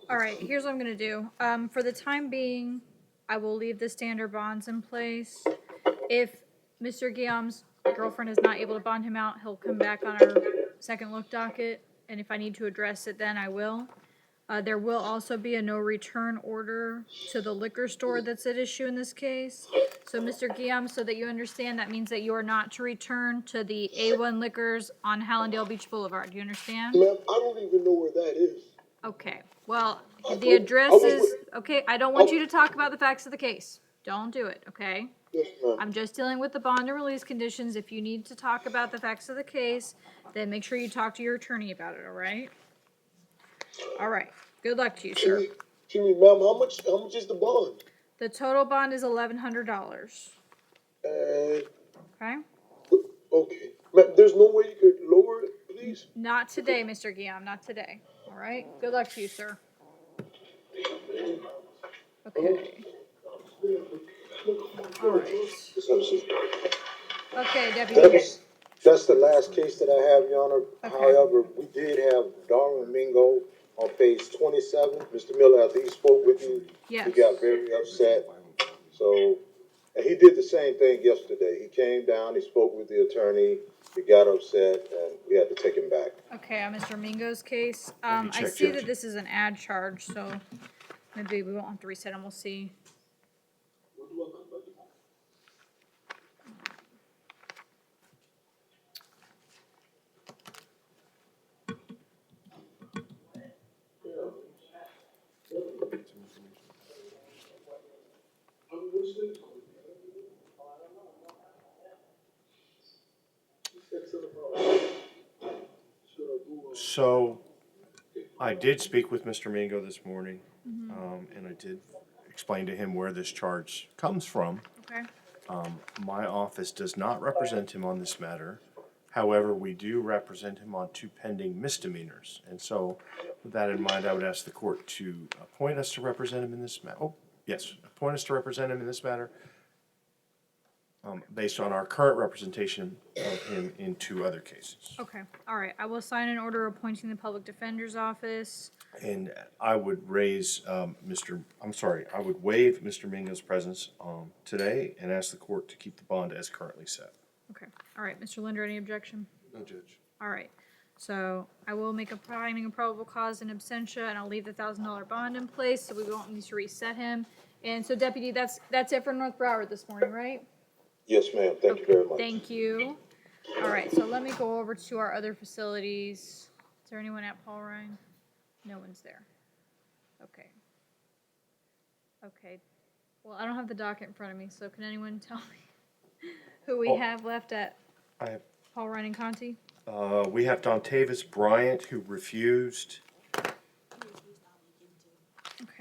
All right, here's what I'm going to do. For the time being, I will leave the standard bonds in place. If Mr. Guillaume's girlfriend is not able to bond him out, he'll come back on our second look docket. And if I need to address it, then I will. There will also be a no return order to the liquor store that's at issue in this case. So, Mr. Guillaume, so that you understand, that means that you are not to return to the A1 Liquors on Hallandale Beach Boulevard. Do you understand? Ma'am, I don't even know where that is. Okay. Well, the address is... Okay, I don't want you to talk about the facts of the case. Don't do it, okay? Yes, ma'am. I'm just dealing with the bond and release conditions. If you need to talk about the facts of the case, then make sure you talk to your attorney about it, all right? All right. Good luck to you, sir. Excuse me, ma'am, how much is the bond? The total bond is $1,100. Okay? Okay. Ma'am, there's no way you could lower it, please? Not today, Mr. Guillaume, not today. All right? Good luck to you, sir. Okay. All right. Okay, Deputy. That's the last case that I have, Your Honor. Okay. However, we did have Darwin Mingo on page 27. Mr. Miller, after he spoke with you, Yes. he got very upset. So, and he did the same thing yesterday. He came down, he spoke with the attorney, he got upset, and we had to take him back. Okay, on Mr. Mingo's case, me I check, see Judge. that this is an ad charge, so maybe we won't have to reset them. We'll see. So, I did speak with Mr. Mingo this morning, and I did explain to him where this charge comes from. Okay. My office does not represent him on this matter. However, we do represent him on 2 pending misdemeanors. And so, with that in mind, I would ask the court to appoint us to represent him in this appoint us to represent him in this matter, based on our current representation of him in 2 other cases. Okay, all right. I will sign an order appointing the public defender's office. And I would I would waive Mr. Mingo's presence today and ask the court to keep the bond as currently set. Okay, all right. Mr. Linder, any objection? No, Judge. All right. So I will make a finding of probable cause in absentia, and I'll leave the $1,000 bond in place, so we won't need to reset him. And so, Deputy, that's it for North Broward this morning, right? Yes, ma'am, thank you very much. Thank you. All right, so let me go over to our other facilities. Is there anyone at Paul Ryan? No one's there. Okay. Okay. Well, I don't have the docket in front of me, so can anyone tell me who we have left at I have, Paul Ryan and Conti? we have Dontavis Bryant, who refused. Okay,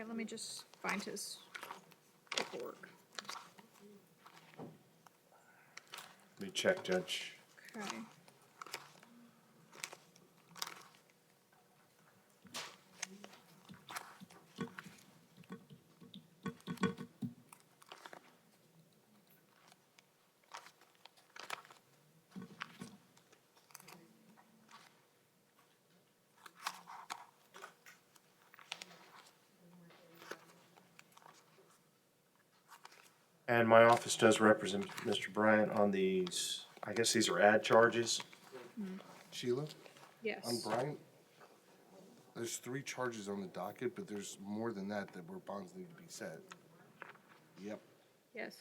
let me just find his paperwork. Let me check, Judge. Okay. And my office does represent Mr. Bryant on these, I guess these are ad charges. Sheila? Yes. On Bryant, there's 3 charges on the docket, but there's more than that where bonds need to be set. Yep. Yes.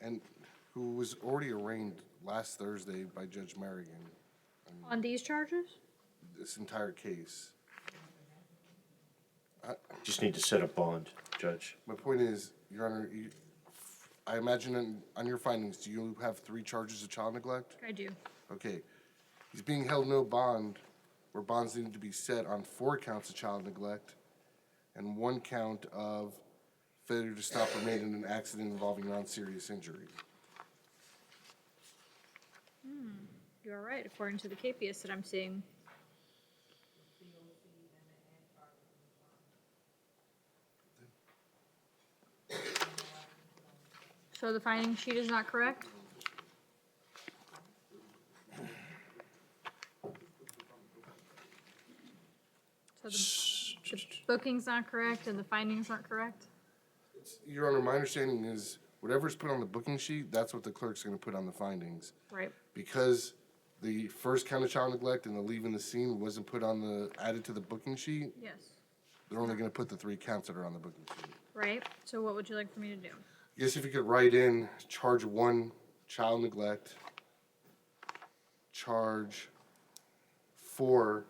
And who was already arraigned last Thursday by Judge Merrigan. On these charges? This entire case. Just need to set a bond, Judge. My point is, Your Honor, I imagine on your findings, do you have 3 charges of child neglect? I do. Okay. He's being held no bond, where bonds need to be set on 4 counts of child neglect and 1 count of failure to stop or remain in an accident involving non-serious injury. You are right, according to the KPS that I'm seeing. So the finding sheet is not correct? So the booking's not correct and the findings aren't correct? Your Honor, my understanding is whatever's put on the booking sheet, that's what the clerk's gonna put on the findings. Right. Because the first count of child neglect and the leaving the scene wasn't put on added to the booking sheet, Yes. they're only gonna put the 3 counts that are on the booking sheet. Right, so what would you like for me to do? Yes, if you could write in charge 1, child neglect, charge 4,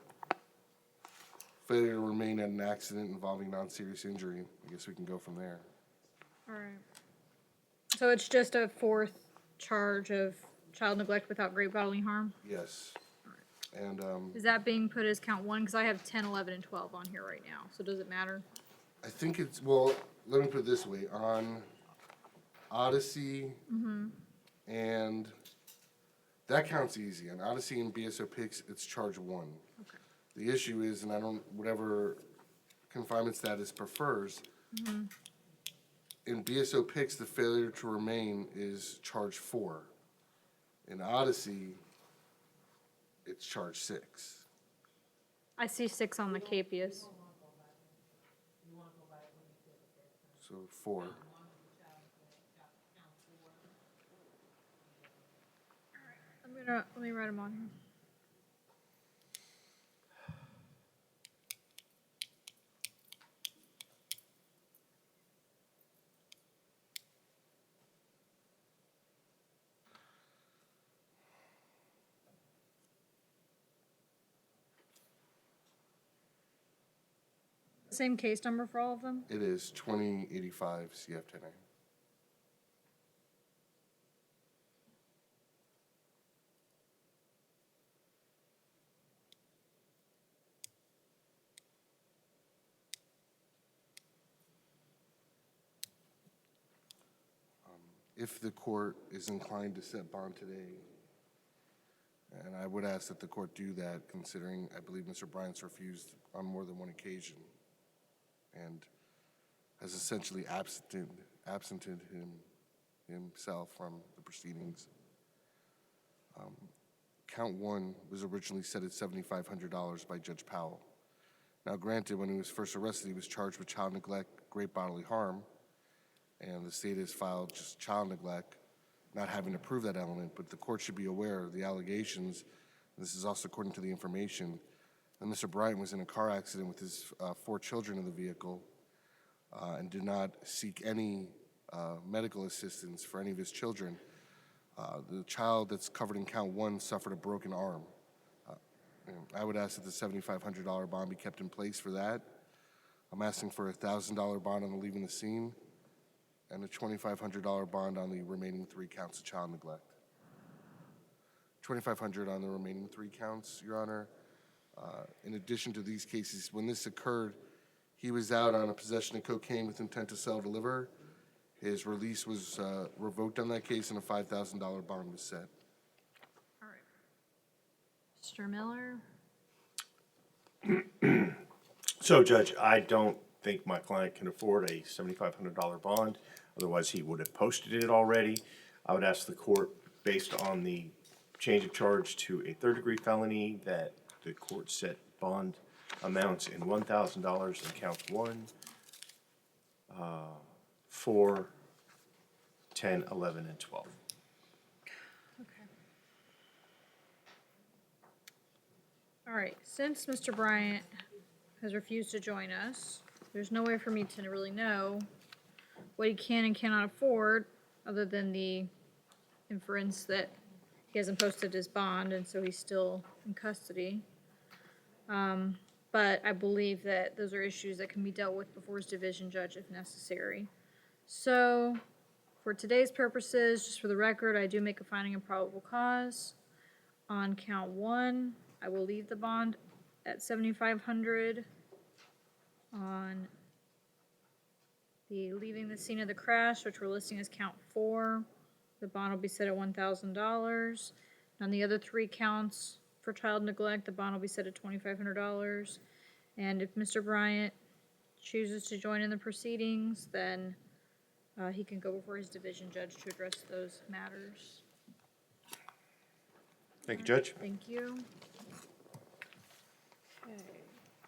failure to remain at an accident involving non-serious injury. I guess we can go from there. All right. So it's just a 4th charge of child neglect without great bodily harm? Yes. And, Is that being put as count 1? Because I have 10, 11, and 12 on here right now, so does it matter? I think it's, well, let me put it this way, on Odyssey and that counts easy. On Odyssey and BSO Picks, it's charge 1. Okay. The issue is, and I don't, whatever confinement status prefers, in BSO Picks, the failure to remain is charge 4. In Odyssey, it's charge 6. I see 6 on the KPS. So 4. Let me write them on here. Same case number for all of them? It is 2085 CF10A. if the court is inclined to set bond today, and I would ask that the court do that, considering I believe Mr. Bryant's refused on more than one occasion and has essentially absented himself from the proceedings. Count one was originally set at $7,500 by Judge Powell. Now, granted, when he was first arrested, he was charged with child neglect, great bodily harm, and the state has filed just child neglect, not having to prove that element, but the court should be aware of the allegations. This is also according to the information that Mr. Bryant was in a car accident with his 4 children in the vehicle and did not seek any medical assistance for any of his children. The child that's covered in count one suffered a broken arm. I would ask that the $7,500 bond be kept in place for that. I'm asking for a $1,000 bond on the leaving the scene and a $2,500 bond on the remaining 3 counts of child neglect. $2,500 on the remaining 3 counts, Your Honor. In addition to these cases, when this occurred, he was out on a possession of cocaine with intent to sell or deliver. His release was revoked on that case and a $5,000 bond was set. All right. Mr. Miller? So, Judge, I don't think my client can afford a $7,500 bond. Otherwise, he would have posted it already. I would ask the court, based on the change of charge to a third-degree felony, that the court set bond amounts in $1,000 in count 1, 4, 10, 11, and 12. Okay. All right, since Mr. Bryant has refused to join us, there's no way for me to really know what he can and cannot afford, other than the inference that he hasn't posted his bond, and so he's still in custody. But I believe that those are issues that can be dealt with before his division judge if necessary. So, for today's purposes, just for the record, I do make a finding of probable cause. On count 1, I will leave the bond at $7,500. On the leaving the scene of the crash, which we're listing as count 4, the bond will be set at $1,000. On the other 3 counts for child neglect, the bond will be set at $2,500. And if Mr. Bryant chooses to join in the proceedings, then he can go before his division judge to address those matters. Thank you, Judge. Thank you. Okay.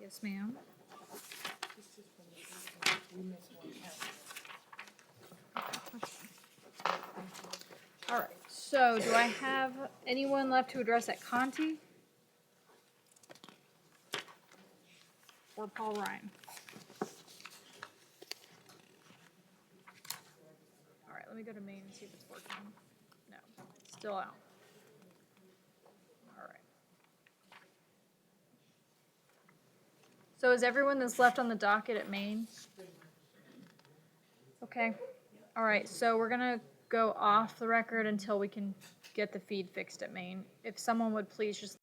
Yes, ma'am. All right, so do I have anyone left to address at Conti? Or Paul Ryan? All right, let me go to Maine and see if it's working. No, still out. All right. So is everyone that's left on the docket at Maine? Okay. All right, so we're gonna go off the record until we can get the feed fixed at Maine. If someone would please just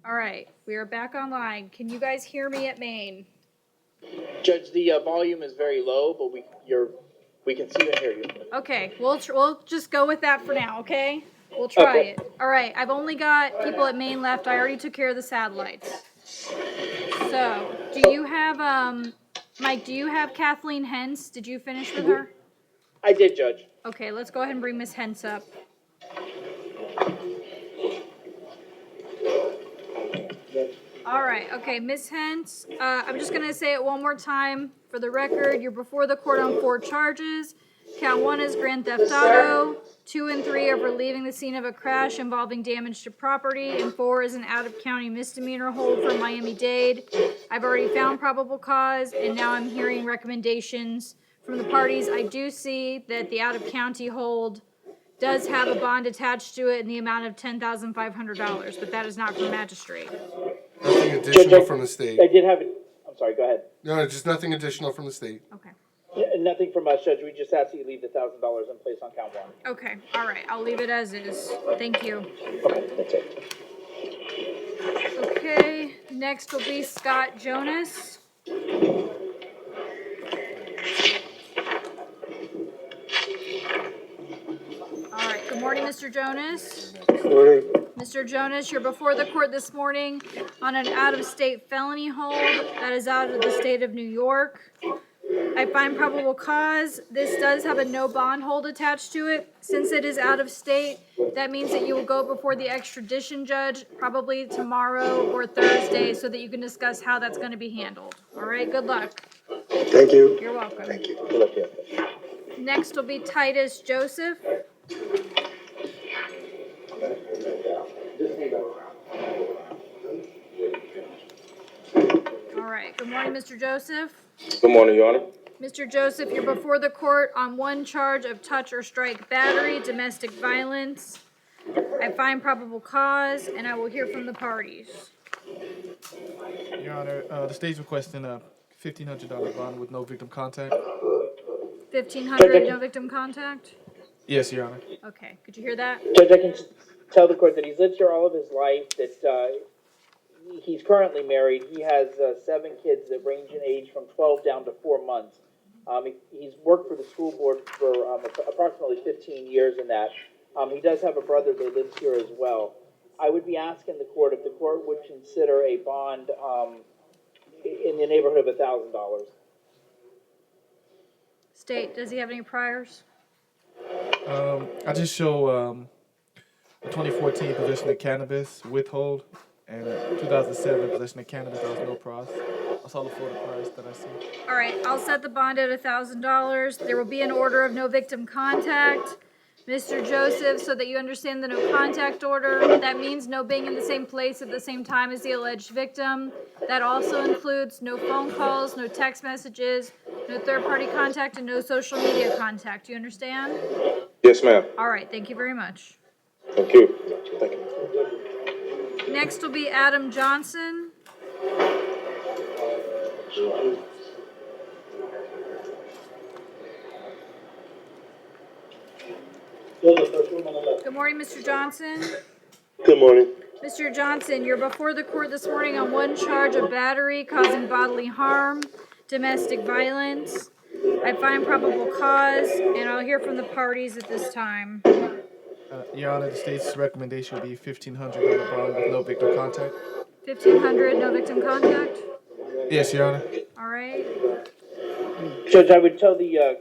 All right, we are back online. Can you guys hear me at Maine? Judge, the volume is very low, but we can see and hear you. Okay, we'll just go with that for now, okay? We'll try Okay. it. All right, I've only got people at Maine left. I already took care of the satellites. So, do you have, Mike, do you have Kathleen Hens? Did you finish with her? I did, Judge. Okay, let's go ahead and bring Miss Hens up. All right, okay, Miss Hens, I'm just gonna say it one more time for the record. You're before the court on 4 charges. Count 1 is grand theft auto, 2 and 3 are for leaving the scene of a crash involving damage to property, and 4 is an out-of-county misdemeanor hold for Miami-Dade. I've already found probable cause, and now I'm hearing recommendations from the parties. I do see that the out-of-county hold does have a bond attached to it in the amount of $10,500, but that is not from magistrate. Nothing additional from the state. I did have it. I'm sorry, go ahead. No, just nothing additional from the state. Okay. Nothing from us, Judge. We just asked that you leave the $1,000 in place on count 1. Okay, all right, I'll leave it as is. Thank you. Okay, that's it. Okay, next will be Scott Jonas. All right, good morning, Mr. Jonas. Good morning. Mr. Jonas, you're before the court this morning on an out-of-state felony hold that is out of the state of New York. I find probable cause. This does have a no bond hold attached to it. Since it is out of state, that means that you will go before the extradition judge probably tomorrow or Thursday so that you can discuss how that's going to be handled. All right, good luck. Thank you. You're welcome. Thank you. Next will be Titus Joseph. All right, good morning, Mr. Joseph. Good morning, Your Honor. Mr. Joseph, you're before the court on 1 charge of touch or strike battery, domestic violence. I find probable cause, and I will hear from the parties. Your Honor, the state's requesting a $1,500 bond with no victim contact. 1,500, no victim contact? Yes, Your Honor. Okay, could you hear that? Judge, I can tell the court that he's lived here all of his life, that he's currently married. He has 7 kids that range in age from 12 down to 4 months. He's worked for the school board for approximately 15 years in that. He does have a brother that lives here as well. I would be asking the court if the court would consider a bond in the neighborhood of $1,000. State, does he have any priors? I just show a 2014 possession of cannabis withhold and 2007 possession of cannabis. There was no price. That's all the Florida price that I see. All right, I'll set the bond at $1,000. There will be an order of no victim contact. Mr. Joseph, so that you understand the no contact order, that means no being in the same place at the same time as the alleged victim. That also includes no phone calls, no text messages, no third-party contact, and no social media contact. Do you understand? Yes, ma'am. All right, thank you very much. Thank you. Thank you. Next will be Adam Johnson. Good morning, Mr. Johnson. Good morning. Mr. Johnson, you're before the court this morning on 1 charge of battery causing bodily harm, domestic violence. I find probable cause, and I'll hear from the parties at this time. Your Honor, the state's recommendation would be $1,500 bond with no victim contact. 1,500, no victim contact? Yes, Your Honor. All right. Judge, I would tell the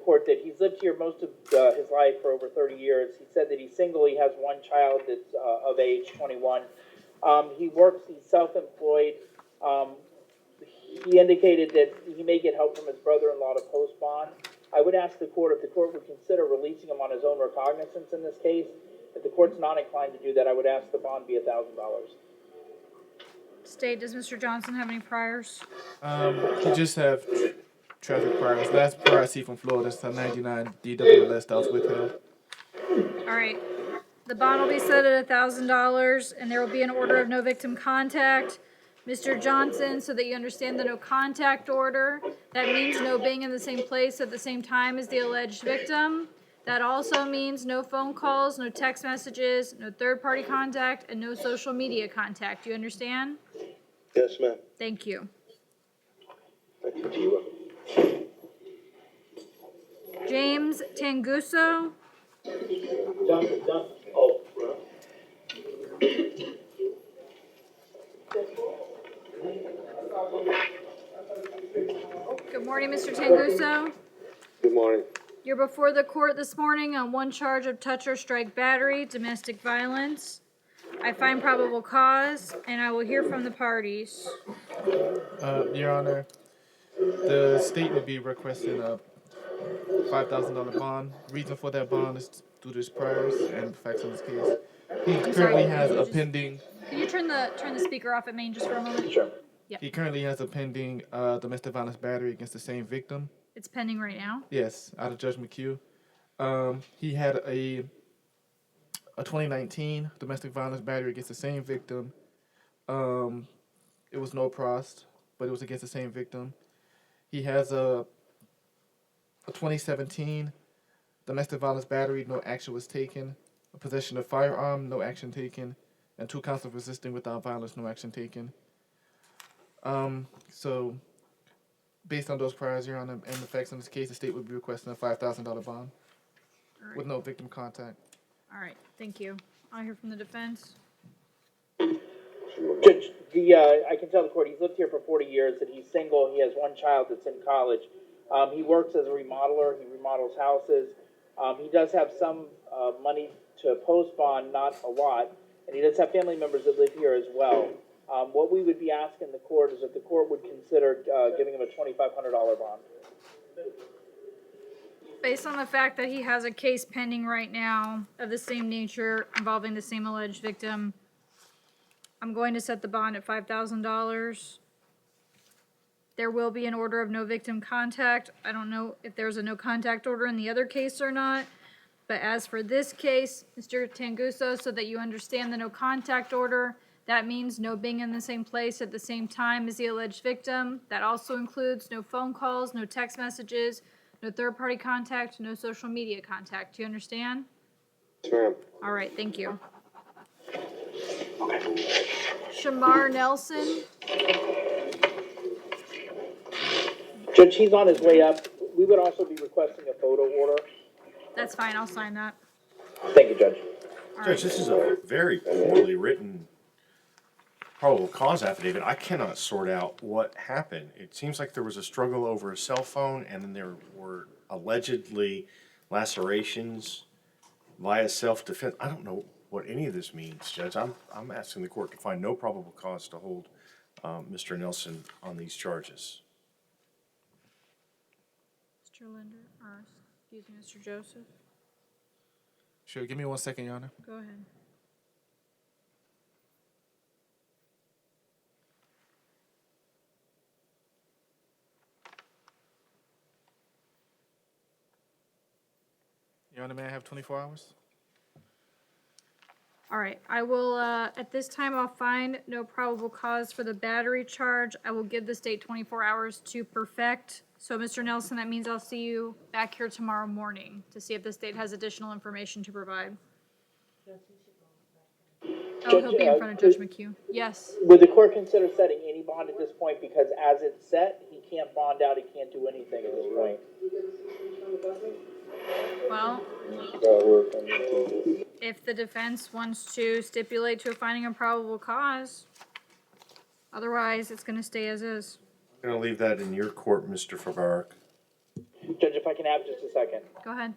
court that he's lived here most of his life for over 30 years. He said that he's single. He has 1 child that's of age 21. He works. He's self-employed. He indicated that he may get help from his brother-in-law to post bond. I would ask the court if the court would consider releasing him on his own recognizance in this case. If the court's not inclined to do that, I would ask the bond be $1,000. State, does Mr. Johnson have any priors? He just have traffic priors. Last prior I see from Florida is a 99 DWLS that was withheld. All right. The bond will be set at $1,000, and there will be an order of no victim contact. Mr. Johnson, so that you understand the no contact order, that means no being in the same place at the same time as the alleged victim. That also means no phone calls, no text messages, no third-party contact, and no social media contact. Do you understand? Yes, ma'am. Thank you. Thank you. James Tanguso. Good morning, Mr. Tanguso. Good morning. You're before the court this morning on one charge of touch or strike battery, domestic violence. I find probable cause, and I will hear from the parties. Your Honor, the state would be requesting a $5,000 bond. Reason for that bond is due to his priors and the facts in this case. He I'm currently sorry, has could you a just- pending. Can you turn the speaker off at Maine just for a moment? Sure. Yeah. He currently has a pending domestic violence battery against the same victim. It's pending right now. Yes, out of Judge McHugh. He had a 2019 domestic violence battery against the same victim. It was no prost, but it was against the same victim. He has a 2017 domestic violence battery, no action was taken. A possession of firearm, no action taken. And 2 counts of resisting without violence, no action taken. So, based on those priors, Your Honor, and the facts in this case, the state would be requesting a $5,000 bond All right. with no victim contact. All right. Thank you. I'll hear from the defense. Judge, I can tell the court he's lived here for 40 years, that he's single, he has one child that's in college. He works as a remodeler, he remodels houses. He does have some money to post bond, not a lot, and he does have family members that live here as well. What we would be asking the court is that the court would consider giving him a $2,500 bond. Based on the fact that he has a case pending right now of the same nature involving the same alleged victim, I'm going to set the bond at $5,000. There will be an order of no victim contact. I don't know if there's a no contact order in the other case or not. But as for this case, Mr. Tanguso, so that you understand the no contact order, that means no being in the same place at the same time as the alleged victim. That also includes no phone calls, no text messages, no third-party contact, no social media contact. Do you understand? Yes, ma'am. All right, thank you. Shamar Nelson. Judge, he's on his way up. We would also be requesting a photo order. That's fine, I'll sign that. Thank you, Judge. Judge, this is a very poorly written probable cause affidavit. I cannot sort out what happened. It seems like there was a struggle over a cell phone, and then there were allegedly lacerations via self-defense. I don't know what any of this means, Judge. I'm asking the court to find no probable cause to hold Mr. Nelson on these charges. Mr. Linder, or excuse me, Mr. Joseph. Sure, give me 1 second, Your Honor. Go ahead. Your Honor, may I have 24 hours? All right, I will, at this time, I'll find no probable cause for the battery charge. I will give the state 24 hours to perfect. So, Mr. Nelson, that means I'll see you back here tomorrow morning to see if the state has additional information to provide. Oh, he'll be in front of Judge McHugh. Yes. Would the court consider setting any bond at this point? Because as it's set, he can't bond out, he can't do anything at this point. Well, if the defense wants to stipulate to a finding of probable cause, otherwise it's gonna stay as is. I'm going to leave that in your court, Mr. Fabarak. Judge, if I can have just a second. Go ahead.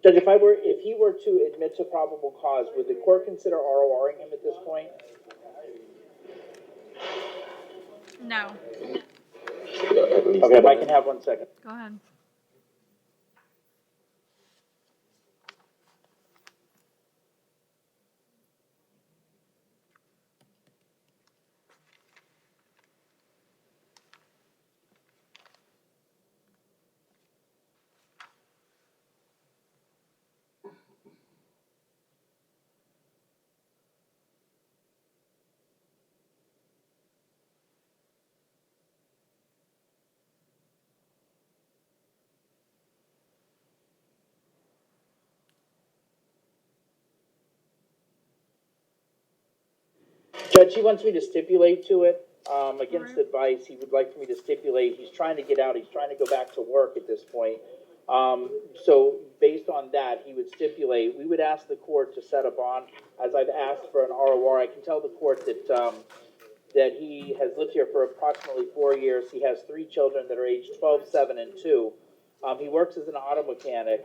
Judge, if he were to admit to probable cause, would the court consider RORing him at this point? No. Okay, if I can have 1 second. Go ahead. Judge, he wants me to stipulate to it. Against Alright. advice, he would like for me to stipulate. He's trying to get out. He's trying to go back to work at this point. So based on that, he would stipulate. We would ask the court to set a bond. As I've asked for an ROR, I can tell the court that that he has lived here for approximately 4 years. He has 3 children that are aged 12, 7, and 2. He works as an auto mechanic.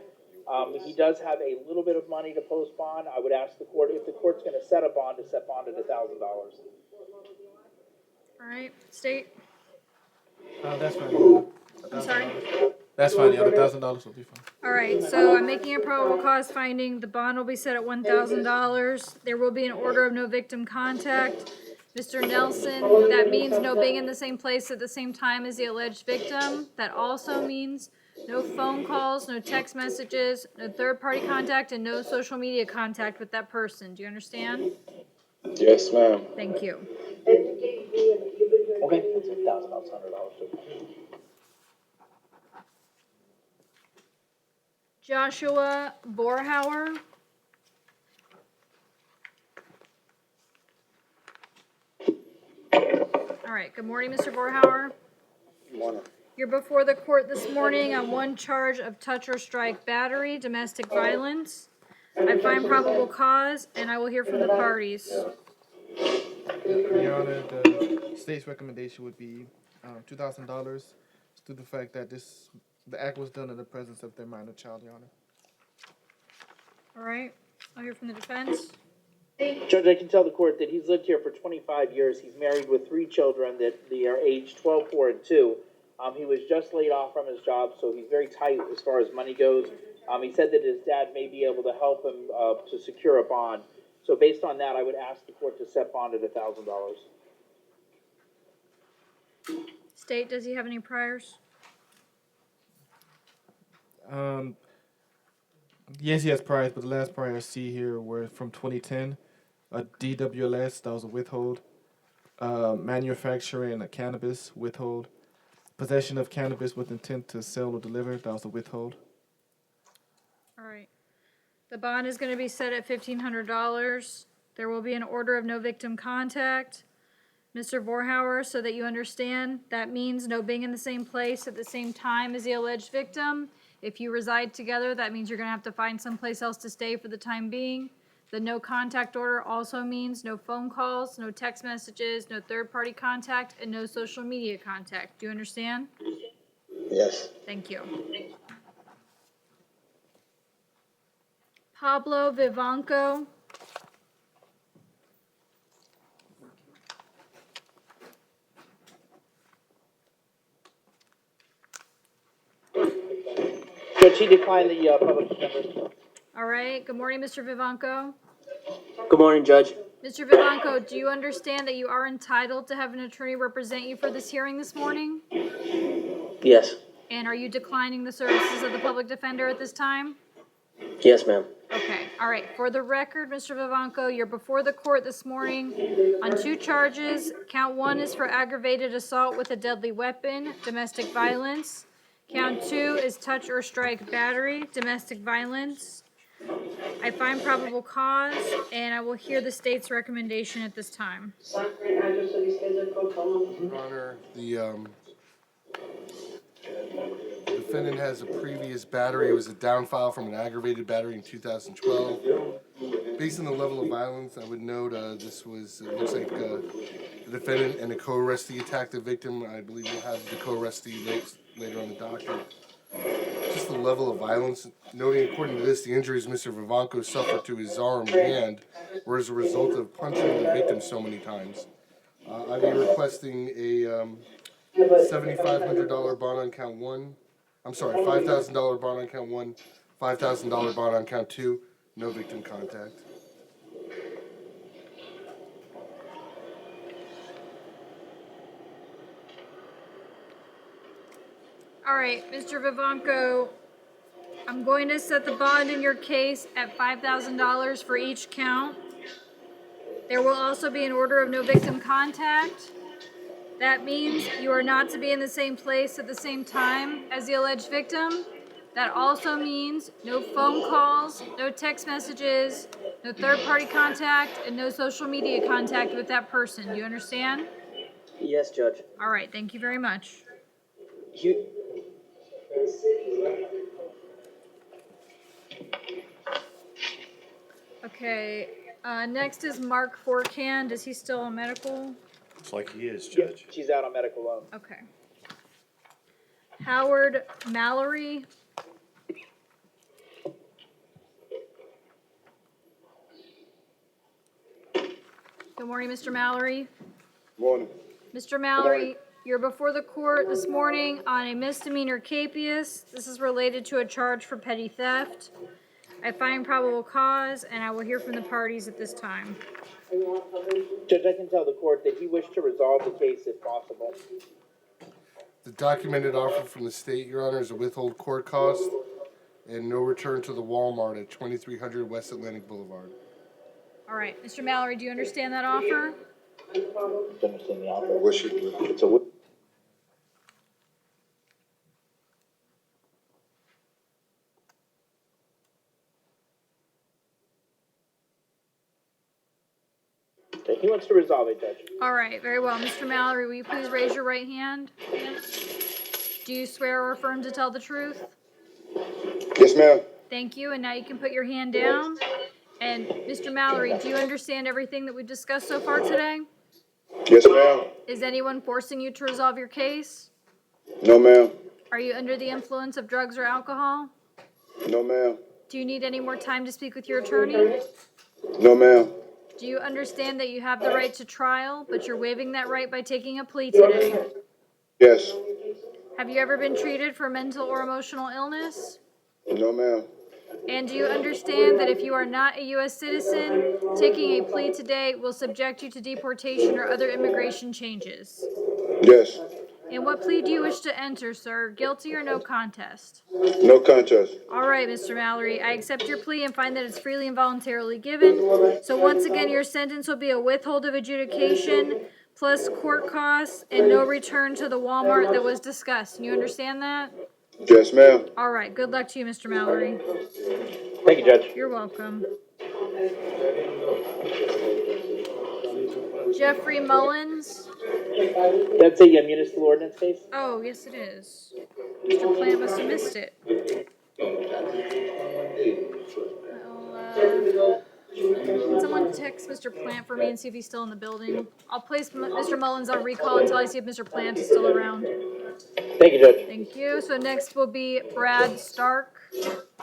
He does have a little bit of money to post bond. I would ask the court, if the court's going to set a bond, to set bond at $1,000. All right, State. That's fine. I'm sorry. That's fine. The other $1,000 will be fine. All right, so I'm making a probable cause finding. The bond will be set at $1,000. There will be an order of no victim contact. Mr. Nelson, that means no being in the same place at the same time as the alleged victim. That also means no phone calls, no text messages, no third-party contact, and no social media contact with that person. Do you understand? Yes, ma'am. Thank you. Okay, that's $1,000, $100. Joshua Borhauer. All right, good morning, Mr. Borhauer. Good morning. You're before the court this morning on 1 charge of touch or strike battery, domestic violence. I find probable cause, and I will hear from the parties. Your Honor, the state's recommendation would be $2,000 due to the fact that the act was done in the presence of their minor child, Your Honor. All right, I'll hear from the defense. Judge, I can tell the court that he's lived here for 25 years. He's married with 3 children that they are aged 12, 4, and 2. He was just laid off from his job, so he's very tight as far as money goes. He said that his dad may be able to help him to secure a bond. So based on that, I would ask the court to set bond at $1,000. State, does he have any priors? Yes, he has priors, but the last prior I see here were from 2010. A DWLS, that was a withhold. Manufacturing a cannabis, withhold. Possession of cannabis with intent to sell or deliver, that was a withhold. All right. The bond is going to be set at $1,500. There will be an order of no victim contact. Mr. Borhauer, so that you understand, that means no being in the same place at the same time as the alleged victim. If you reside together, that means you're going to have to find someplace else to stay for the time being. The no contact order also means no phone calls, no text messages, no third-party contact, and no social media contact. Do you understand? Yes. Thank you. Pablo Vivanco. Judge, he declined the public defender. All right. Good morning, Mr. Vivanco. Good morning, Judge. Mr. Vivanco, do you understand that you are entitled to have an attorney represent you for this hearing this morning? Yes. And are you declining the services of the public defender at this time? Yes, ma'am. Okay. All right. For the record, Mr. Vivanco, you're before the court this morning on 2 charges. Count 1 is for aggravated assault with a deadly weapon, domestic violence. Count 2 is touch or strike battery, domestic violence. I find probable cause, and I will hear the state's recommendation at this time. Your Honor, the defendant has a previous battery. It was a down file from an aggravated battery in 2012. Based on the level of violence, I would note this was, it looks like the defendant and the co-arrestee attacked the victim. I believe we'll have the co-arrestee later on the docket. Just for the level of violence, noting according to this, the injuries Mr. Vivanco suffered to his arm and hand were as a result of punching the victim so many times. I'd be requesting a $7,500 bond on count one. I'm sorry, $5,000 bond on count one, $5,000 bond on count two, no victim contact. All right, Mr. Vivanco, I'm going to set the bond in your case at $5,000 for each count. There will also be an order of no victim contact. That means you are not to be in the same place at the same time as the alleged victim. That also means no phone calls, no text messages, no third-party contact, and no social media contact with that person. Do you understand? Yes, Judge. All right, thank you very much. You, Okay, next is Mark Forcan. Is he still on medical? Looks like he is, Yep, Judge. she's out on medical loan. Okay. Howard Mallory. Good morning, Mr. Mallory. Morning. Mr. Mallory, you're before the court this morning on a misdemeanor capias. This is related to a charge for petty theft. I find probable cause, and I will hear from the parties at this time. Judge, I can tell the court that he wished to resolve the case if possible. The documented offer from the state, Your Honor, is a withhold court cost and no return to the Walmart at 2300 West Atlantic Boulevard. All right, Mr. Mallory, do you understand that offer? Understand the offer. What should, It's a Okay, he wants to resolve it, Judge. All right, very well. Mr. Mallory, will you please raise your right hand? Do you swear or affirm to tell the truth? yes, ma'am. Thank you, and now you can put your hand down. And Mr. Mallory, do you understand everything that we've discussed so far today? Yes, ma'am. Is anyone forcing you to resolve your case? No, ma'am. Are you under the influence of drugs or alcohol? No, ma'am. Do you need any more time to speak with your attorney? No, ma'am. Do you understand that you have the right to trial, but you're waiving that right by taking a plea today? Yes. Have you ever been treated for mental or emotional illness? No, ma'am. And do you understand that if you are not a U.S. citizen, taking a plea today will subject you to deportation or other immigration changes? Yes. And what plea do you wish to enter, sir? Guilty or no contest? No contest. All right, Mr. Mallory, I accept your plea and find that it's freely and voluntarily given. So once again, your sentence will be a withhold of adjudication plus court costs and no return to the Walmart that was discussed. And you understand that? Yes, ma'am. All right, good luck to you, Mr. Mallory. Thank you, Judge. You're welcome. Jeffrey Mullins. That's a municipal ordinance case? Oh, yes it is. Mr. Plant must have missed it. Can someone text Mr. Plant for me and see if he's still in the building? I'll place Mr. Mullins on recall until I see if Mr. Plant is still around. Thank you, Judge. Thank you. So next will be Brad Stark.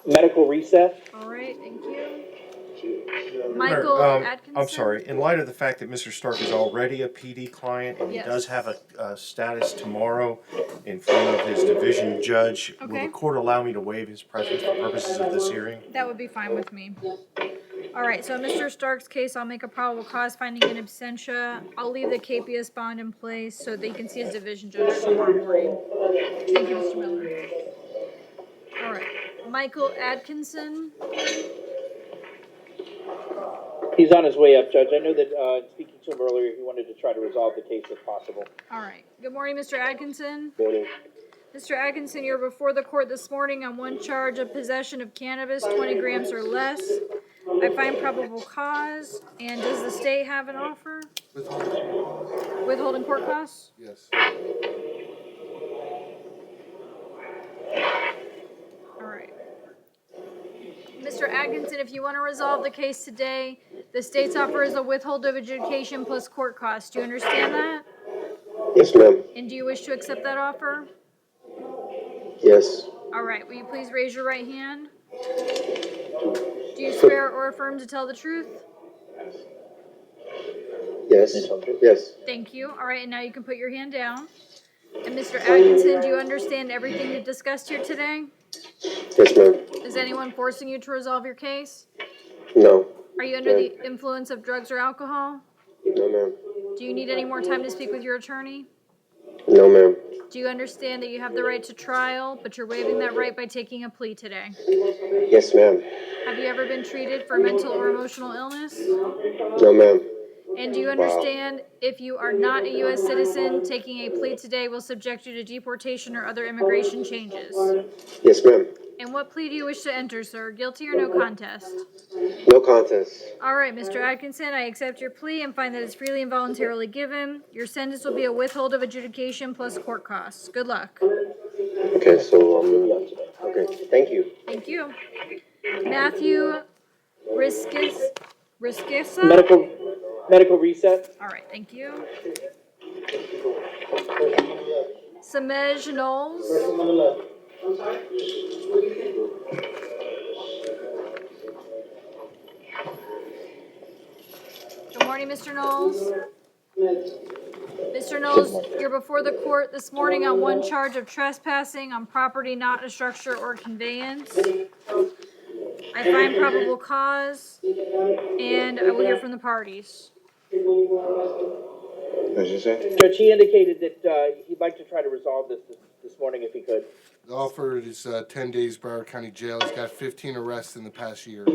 Medical reset? All right, thank you. Michael Atkinson. I'm sorry, in light of the fact that Mr. Stark is already a PD client and he Yes. does have a status tomorrow in front of his division judge, will Okay. the court allow me to waive his presence for purposes of this hearing? That would be fine with me. All right, so in Mr. Stark's case, I'll make a probable cause finding in absentia. I'll leave the KPS bond in place so that he can see his division judge tomorrow morning. Thank you, Mr. Miller. All right, Michael Atkinson. He's on his way up, Judge. I know that in speaking to him earlier, he wanted to try to resolve the case if possible. All right, good morning, Mr. Atkinson. Morning. Mr. Atkinson, you're before the court this morning on one charge of possession of cannabis, 20 grams or less. I find probable cause. And does the state have an offer? Withholding court costs? Yes. All right. Mr. Atkinson, if you want to resolve the case today, the state's offer is a withhold of adjudication plus court costs. Do you understand that? Yes, ma'am. And do you wish to accept that offer? Yes. All right, will you please raise your right hand? Do you swear or affirm to tell the truth? Yes. Yes. Thank you. All right, and now you can put your hand down. And Mr. Atkinson, do you understand everything we've discussed here today? Yes, ma'am. Is anyone forcing you to resolve your case? No. Are you under the influence of drugs or alcohol? No, ma'am. Do you need any more time to speak with your attorney? No, ma'am. Do you understand that you have the right to trial, but you're waiving that right by taking a plea today? Yes, ma'am. Have you ever been treated for mental or emotional illness? No, ma'am. And do you understand if you are not a U.S. citizen, taking a plea today will subject you to deportation or other immigration changes? Yes, ma'am. And what plea do you wish to enter, sir? Guilty or no contest? No contest. All right, Mr. Atkinson, I accept your plea and find that it's freely and voluntarily given. Your sentence will be a withhold of adjudication plus court costs. Good luck. Okay, so, okay, thank you. Thank you. Matthew Riskisa? Medical reset. All right, thank you. Samej Knowles? Good morning, Mr. Knowles. Mr. Knowles, you're before the court this morning on one charge of trespassing on property not a structure or conveyance. I find probable cause, and I will hear from the parties. What did you say? Judge, he indicated that he'd like to try to resolve this morning if he could. The offer is 10 days Broward County Jail. He's got 15 arrests in the past year.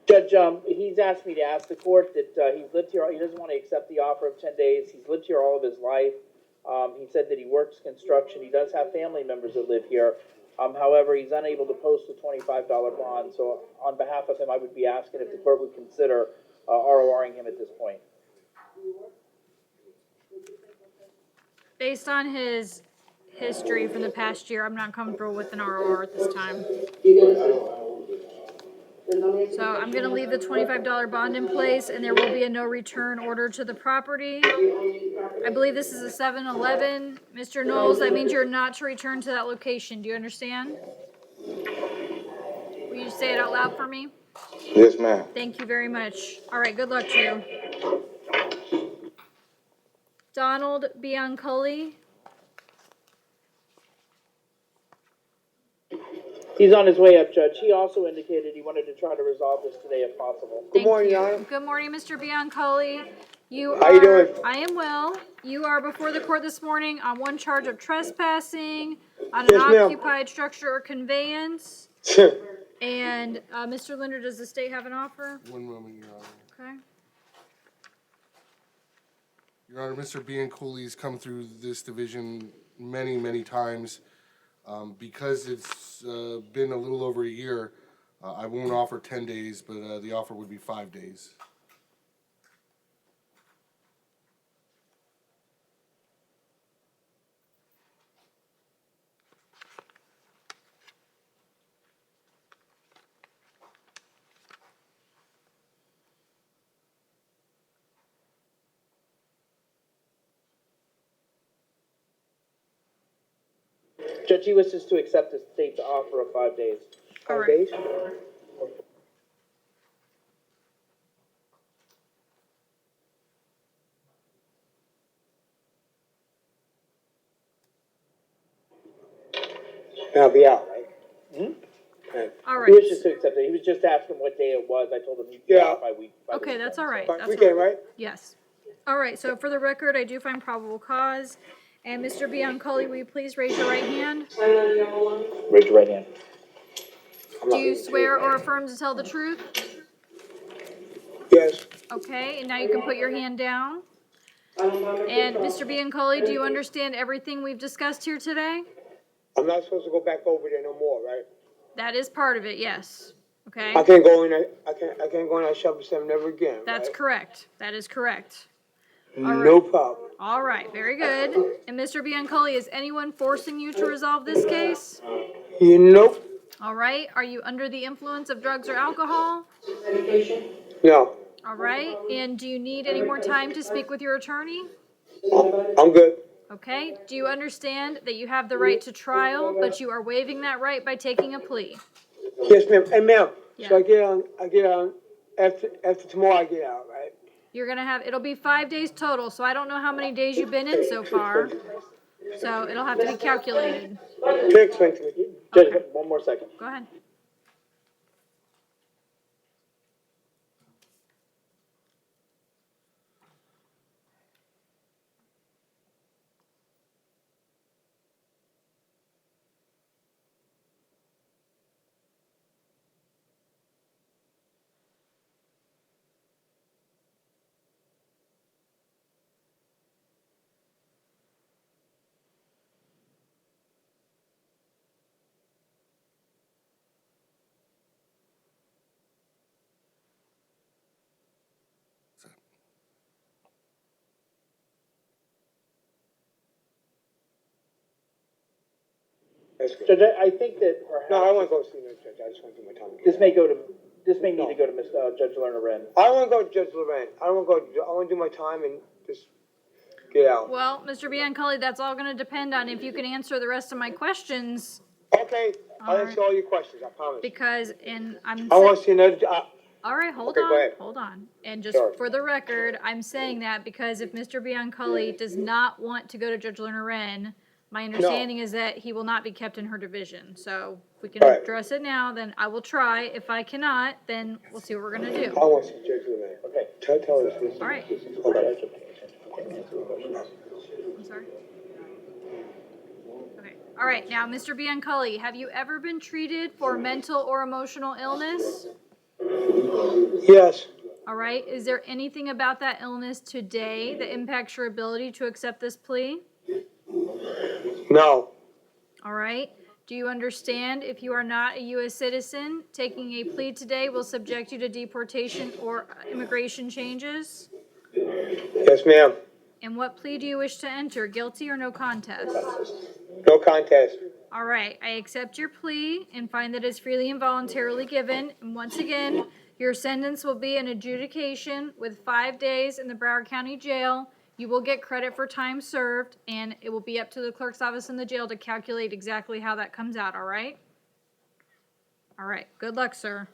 Judge, he's asked me to ask the court that he's lived here, he doesn't want to accept the offer of 10 days. He's lived here all of his life. He said that he works construction. He does have family members that live here. However, he's unable to post a $25 bond. So on behalf of him, I would be asking if the court would consider RORing him at this point. Based on his history from the past year, I'm not comfortable with an ROR at this time. So I'm going to leave the $25 bond in place, and there will be a no return order to the property. I believe this is a 7-Eleven. Mr. Knowles, that means you're not to return to that location. Do you understand? Will you say it out loud for me? Yes, ma'am. Thank you very much. All right, good luck to you. Donald Biancoli. He's on his way up, Judge. He also indicated he wanted to try to resolve this today if possible. Good morning, Your Honor. Good morning, Mr. Biancoli. How you doing? I am well. You are before the court this morning on one charge of trespassing on an occupied structure or conveyance. And Mr. Linder, does the state have an offer? One moment, Your Honor. Okay. Your Honor, Mr. Biancoli's come through this division many, many times. Because it's been a little over a year, I won't offer 10 days, but the offer would be 5 days. Judge, he wishes to accept the state's offer of 5 days. All right. I'll be out, right? All He right. wishes to accept it. He was just asking what day it was. I told him he'd be out by week. Okay, that's all right. That's Weekend, all right. right? Yes. All right, so for the record, I do find probable cause. And Mr. Biancoli, will you please raise your right hand? Raise your right hand. Do you swear or affirm to tell the truth? Yes. Okay, and now you can put your hand down. And Mr. Biancoli, do you understand everything we've discussed here today? I'm not supposed to go back over there no more, right? That is part of it, yes. okay? I can't go in that, I can't go in that shop seven ever again, That's right? correct. That is correct. No problem. All right, very good. And Mr. Biancoli, is anyone forcing you to resolve this case? Nope. All right, are you under the influence of drugs or alcohol? No, All right, and do you need any more time to speak with your attorney? I'm good. Okay, do you understand that you have the right to trial, but you are waiving that right by taking a plea? Yes, ma'am. Hey, ma'am, Yeah. so I get on, after tomorrow I get out, right? You're gonna have, it'll be 5 days total, so I don't know how many days you've been in so far. So it'll have to be calculated. Explain to me. Judge, one more second. Go ahead. That's good. Judge, I think that perhaps. No, I wanna go see the judge. I just wanna do my time. This may need to go to Judge Lerner Wren. I don't wanna go to Judge Loren. I wanna do my time and just get out. Well, Mr. Biancoli, that's all gonna depend on if you can answer the rest of my questions. Okay, I'll answer all your questions, I promise. Because, I wanna see another, all right, hold Okay, go ahead. on. And just Sorry. for the record, I'm saying that because if Mr. Biancoli does not want to go to Judge Lerner Wren, my understanding is that he will not be kept in her division. So if we can Right. address it now, then I will try. If I cannot, then we'll see what we're gonna do. I wanna see Judge Loren. Okay. Tell us this. All right. Okay. I'm sorry. Okay. All right. Now, Mr. Biancoli, have you ever been treated for mental or emotional illness? Yes. All right. Is there anything about that illness today that impacts your ability to accept this plea? No. All right. Do you understand if you are not a U.S. citizen, taking a plea today will subject you to deportation or immigration changes? Yes, ma'am. And what plea do you wish to enter, guilty or no contest? No contest. All right, I accept your plea and find that it's freely and voluntarily given. And once again, your sentence will be an adjudication with 5 days in the Broward County Jail. You will get credit for time served, and it will be up to the clerk's office in the jail to calculate exactly how that comes out, all right? All right, good luck, sir.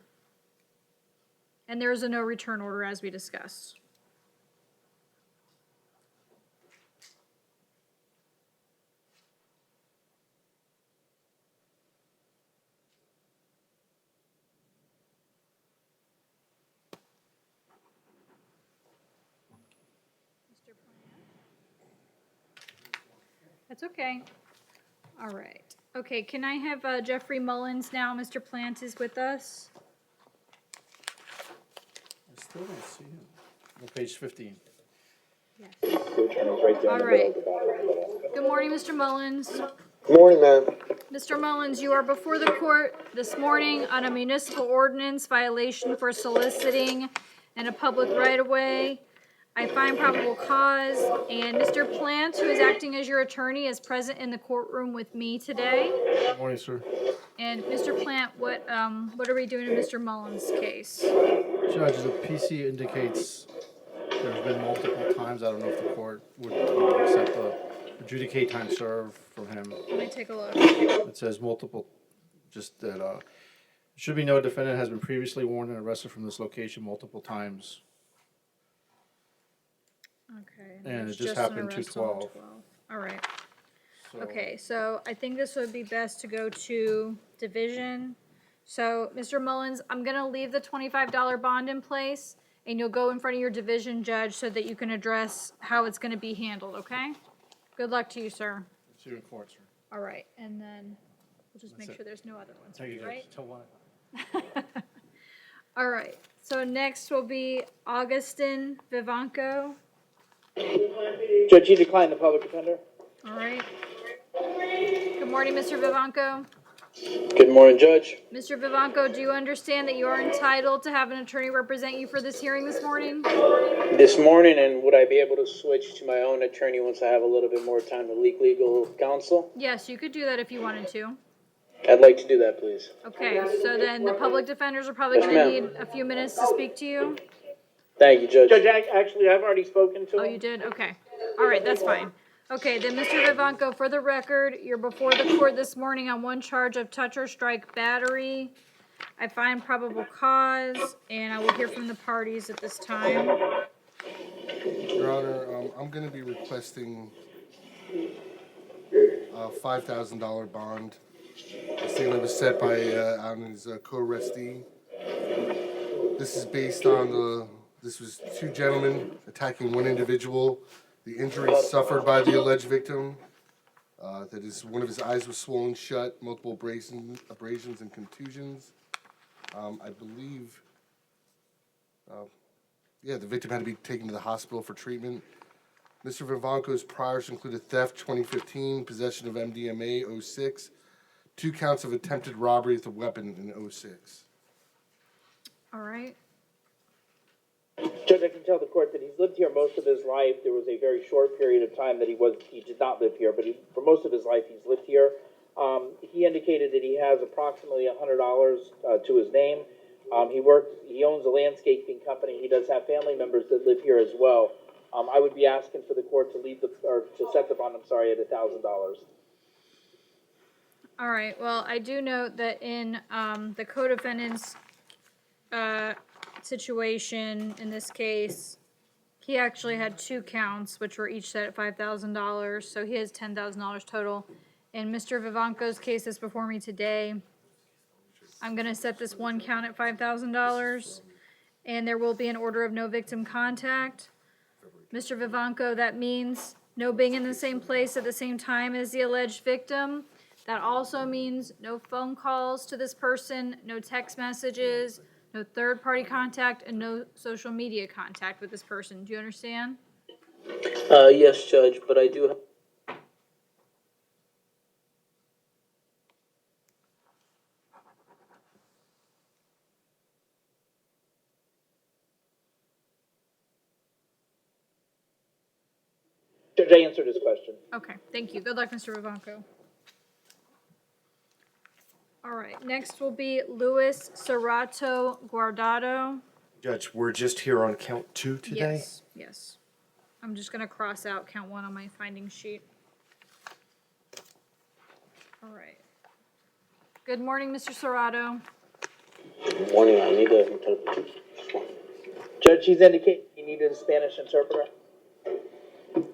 And there is a no return order as we discussed. That's okay. All right. Okay, can I have Jeffrey Mullins now? Mr. Plant is with us. I still don't see him. On page 15. All right. Good morning, Mr. Mullins. Good morning, ma'am. Mr. Mullins, you are before the court this morning on a municipal ordinance violation for soliciting in a public right-of-way. I find probable cause, and Mr. Plant, who is acting as your attorney, is present in the courtroom with me today. Good morning, sir. And Mr. Plant, what are we doing in Mr. Mullins' case? Judge, the PC indicates there's been multiple times, I don't know if the court would accept the adjudicate time served from him. Let me take a look. It says multiple, just that, it should be noted defendant has been previously warned and arrested from this location multiple times. Okay. And there's it just an happened arrest on 2/12. 12. All right. So- Okay, so I think this would be best to go to division. So, Mr. Mullins, I'm gonna leave the $25 bond in place, and you'll go in front of your division judge so that you can address how it's gonna be handled, okay? Good luck to you, sir. See you in court, sir. All right, and then we'll just That's make it. sure there's no other ones, Thank you, Judge. right? Till one. All right, so next will be Augustin Vivanco. Judge, you decline the public defender? All right. Good morning, Mr. Vivanco. Good morning, Judge. Mr. Vivanco, do you understand that you are entitled to have an attorney represent you for this hearing this morning? This morning, and would I be able to switch to my own attorney once I have a little bit more time to legal counsel? Yes, you could do that if you wanted to. I'd like to do that, please. Okay, so then the public defenders are probably Yes, gonna ma'am. need a few minutes to speak to you. Thank you, Judge. Judge, actually, I've already spoken to him. Oh, you did? Okay. All right, that's fine. Okay, then Mr. Vivanco, for the record, you're before the court this morning on one charge of touch or strike battery. I find probable cause, and I will hear from the parties at this time. Your Honor, I'm going to be requesting a $5,000 bond. The statement was set by on his co-arrestee. This is based on this was two gentlemen attacking one individual. The injuries suffered by the alleged victim, that is, one of his eyes was swollen shut, multiple abrasions and contusions. I believe, the victim had to be taken to the hospital for treatment. Mr. Vivanco's priors included theft 2015, possession of MDMA 06, 2 counts of attempted robbery with a weapon in 06. All right. Judge, I can tell the court that he's lived here most of his life. There was a very short period of time that he did not live here, but for most of his life he's lived here. He indicated that he has approximately $100 to his name. He owns a landscaping company. He does have family members that live here as well. I would be asking for the court to set the bond, at $1,000. All right, well, I do note that in the co-defendant's situation, in this case, he actually had 2 counts, which were each set at $5,000, so he has $10,000 total. In Mr. Vivanco's case that's before me today, I'm going to set this one count at $5,000, and there will be an order of no victim contact. Mr. Vivanco, that means no being in the same place at the same time as the alleged victim. That also means no phone calls to this person, no text messages, no third-party contact, and no social media contact with this person. Do you understand? Yes, Judge, but I do. Judge, I answered his question. Okay, thank you. Good luck, Mr. Vivanco. All right, next will be Luis Serrato Guardado. Judge, we're just here on count 2 today? Yes. I'm just gonna cross out count 1 on my finding sheet. All right. Good morning, Mr. Serrato. Good morning. I need an interpreter. Judge, he's indicated he needed a Spanish interpreter.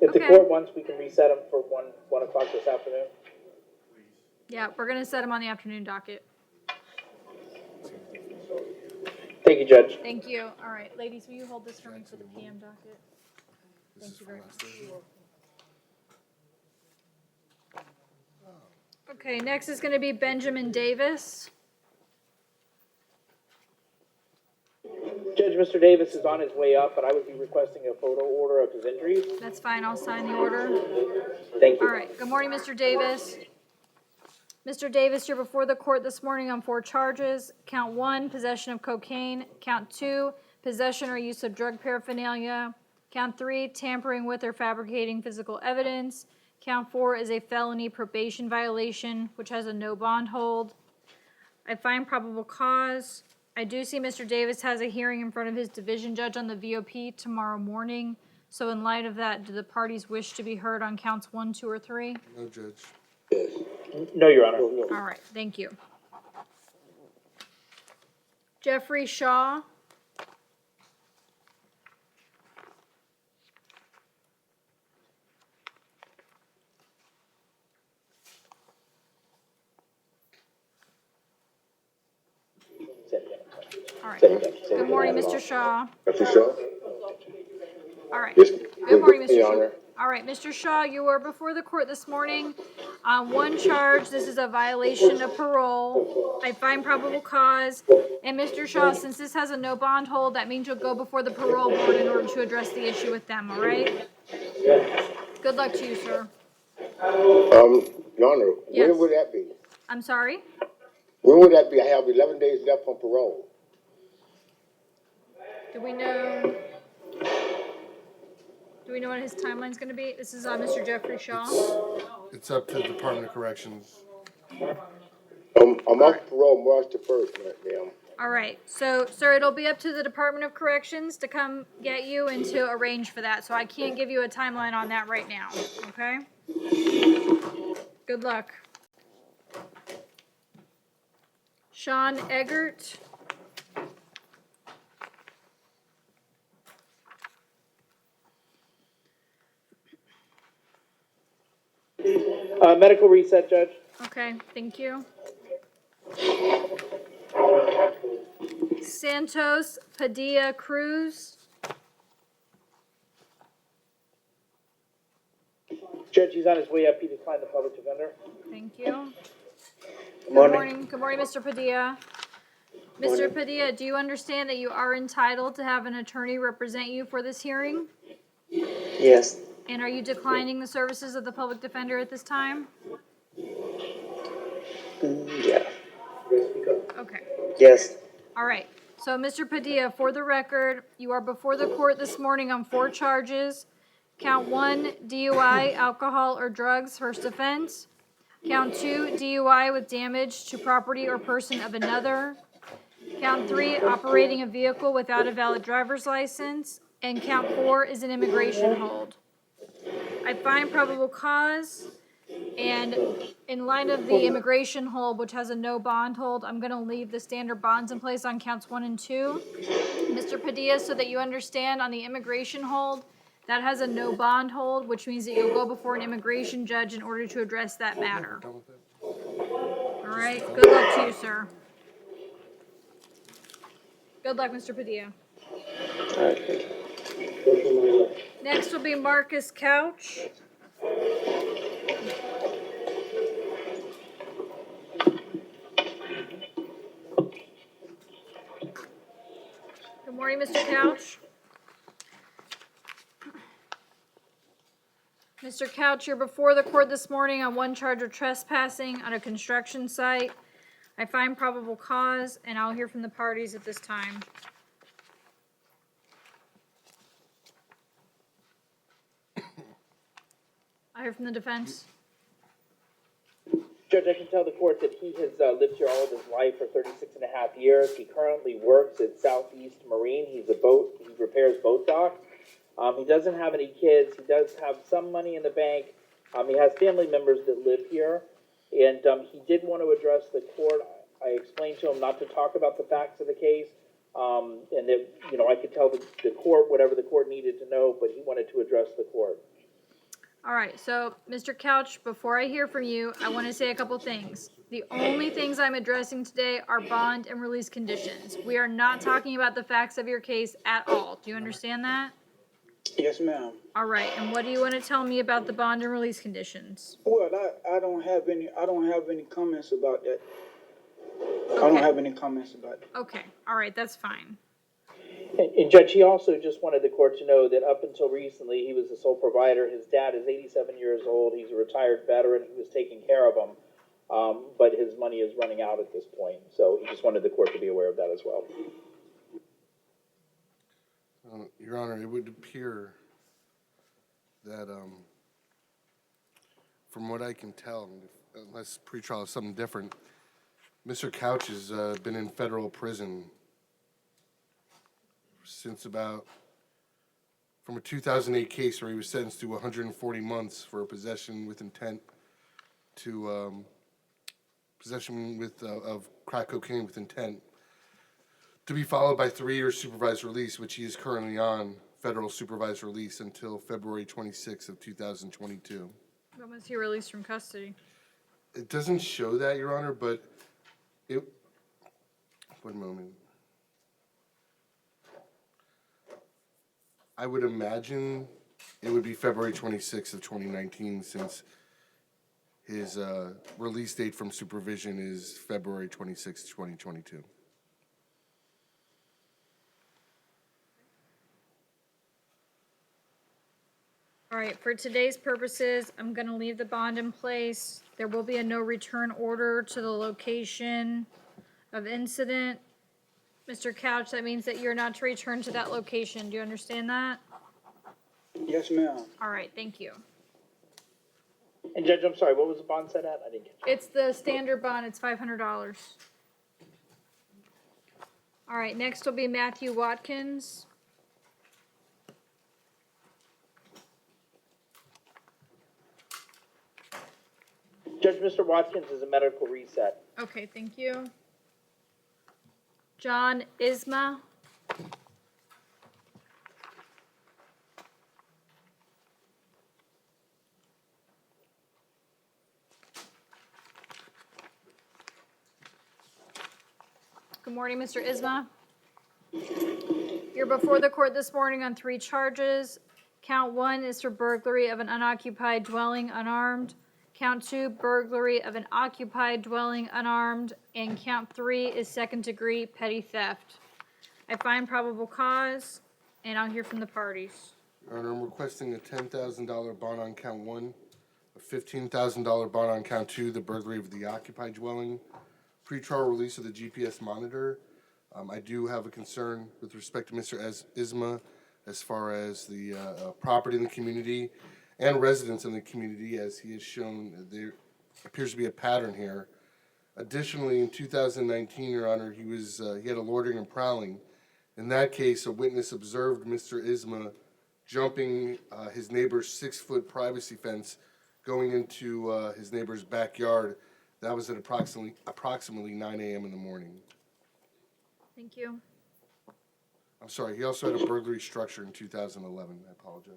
If the court wants, we can reset him for 1 o'clock this afternoon. Yeah, we're gonna set him on the afternoon docket. Thank you, Judge. Thank you. All right, ladies, will you hold this for me for the PM docket? Thank you very much. Okay, next is gonna be Benjamin Davis. Judge, Mr. Davis is on his way up, but I would be requesting a photo order of his injuries. That's fine, I'll sign the order. Thank you. All right, good morning, Mr. Davis. Mr. Davis, you're before the court this morning on 4 charges. Count 1, possession of cocaine. Count 2, possession or use of drug paraphernalia. Count 3, tampering with or fabricating physical evidence. Count 4 is a felony probation violation, which has a no bond hold. I find probable cause. I do see Mr. Davis has a hearing in front of his division judge on the VOP tomorrow morning. So in light of that, do the parties wish to be heard on counts 1, 2, or 3? No, Judge. No, Your Honor. All right, thank you. Jeffrey Shaw. All right. Good morning, Mr. Shaw. Mr. Shaw? All right. Yes. Good morning, Mr. Your Shaw. Honor. All right, Mr. Shaw, you were before the court this morning on 1 charge. This is a violation of parole. I find probable cause. And Mr. Shaw, since this has a no bond hold, that means you'll go before the parole board in order to address the issue with them, all right? Good luck to you, sir. Your Honor, Yes. when would that be? I'm sorry? When would that be? I have 11 days left on parole. Do we know what his timeline's gonna be? This is Mr. Jeffrey Shaw. It's up to the Department of Corrections. I'm off parole March the 1st, ma'am. All right, so, sir, it'll be up to the Department of Corrections to come get you and to arrange for that, so I can't give you a timeline on that right now, okay? Good luck. Sean Eggert. Medical reset, Judge. Okay, thank you. Santos Padilla Cruz. Judge, he's on his way up. He declined the public defender. Thank you. Good morning. Good morning, Mr. Padilla. Mr. Padilla, do you understand that you are entitled to have an attorney represent you for this hearing? Yes. And are you declining the services of the public defender at this time? Yeah. Okay. Yes. All right. So, Mr. Padilla, for the record, you are before the court this morning on 4 charges. Count 1, DUI, alcohol or drugs, first offense. Count 2, DUI with damage to property or person of another. Count 3, operating a vehicle without a valid driver's license. And count 4 is an immigration hold. I find probable cause, and in light of the immigration hold, which has a no bond hold, I'm going to leave the standard bonds in place on counts 1 and 2. Mr. Padilla, so that you understand, on the immigration hold, that has a no bond hold, which means that you'll go before an immigration judge in order to address that matter. All right, good luck to you, sir. Good luck, Mr. Padilla. Next will be Marcus Couch. Good morning, Mr. Couch. Mr. Couch, you're before the court this morning on 1 charge of trespassing on a construction site. I find probable cause, and I'll hear from the parties at this time. I hear from the defense. Judge, I can tell the court that he has lived here all of his life for 36 and a half years. He currently works at Southeast Marine. He repairs boat docks. He doesn't have any kids. He does have some money in the bank. He has family members that live here. And he did want to address the court. I explained to him not to talk about the facts of the case. And that, I could tell the court whatever the court needed to know, but he wanted to address the court. All right, so Mr. Couch, before I hear from you, I want to say a couple things. The only things I'm addressing today are bond and release conditions. We are not talking about the facts of your case at all. Do you understand that? Yes, ma'am. All right, and what do you want to tell me about the bond and release conditions? Well, I don't have any comments about that. Okay. I don't have any comments about it. Okay, all right, that's fine. And Judge, he also just wanted the court to know that up until recently, he was the sole provider. His dad is 87 years old. He's a retired veteran. He was taking care of him. But his money is running out at this point. So he just wanted the court to be aware of that as well. Your Honor, it would appear that, from what I can tell, unless pretrial is something different, Mr. Couch has been in federal prison since from a 2008 case where he was sentenced to 140 months for possession with intent to possession of crack cocaine with intent, to be followed by 3 years supervised release, which he is currently on federal supervised release until February 26th of 2022. When was he released from custody? It doesn't show that, Your Honor, but one moment. I would imagine it would be February 26th of 2019, since his release date from supervision is February 26th, 2022. All right, for today's purposes, I'm gonna leave the bond in place. There will be a no return order to the location of incident. Mr. Couch, that means that you're not to return to that location. Do you understand that? Yes, ma'am. All right, thank you. And Judge, I'm sorry, what was the bond set at? I didn't catch It's the standard bond, it's $500. All right, next will be Matthew Watkins. Judge, Mr. Watkins is a medical reset. Okay, thank you. John Isma. Good morning, Mr. Isma. You're before the court this morning on 3 charges. Count 1 is for burglary of an unoccupied dwelling unarmed. Count 2, burglary of an occupied dwelling unarmed. And count 3 is second-degree petty theft. I find probable cause, and I'll hear from the parties. Your Honor, I'm requesting a $10,000 bond on count 1, a $15,000 bond on count 2, the burglary of the occupied dwelling, pretrial release of the GPS monitor. I do have a concern with respect to Mr. Isma as far as the property in the community and residents in the community, as he has shown there appears to be a pattern here. Additionally, in 2019, Your Honor, he had a loitering and prowling. In that case, a witness observed Mr. Isma jumping his neighbor's 6-foot privacy fence, going into his neighbor's backyard. That was at approximately 9 a.m. in the morning. Thank you. I'm sorry, he also had a burglary structure in 2011. I apologize.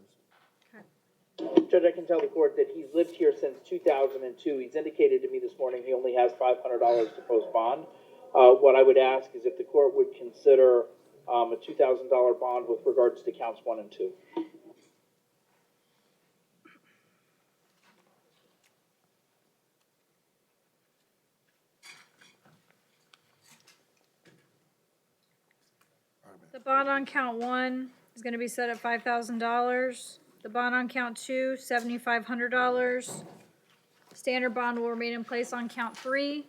Judge, I can tell the court that he's lived here since 2002. He's indicated to me this morning he only has $500 to post bond. What I would ask is if the court would consider a $2,000 bond with regards to counts 1 and 2. The bond on count 1 is going to be set at $5,000. The bond on count 2, $7,500. Standard bond will remain in place on count 3.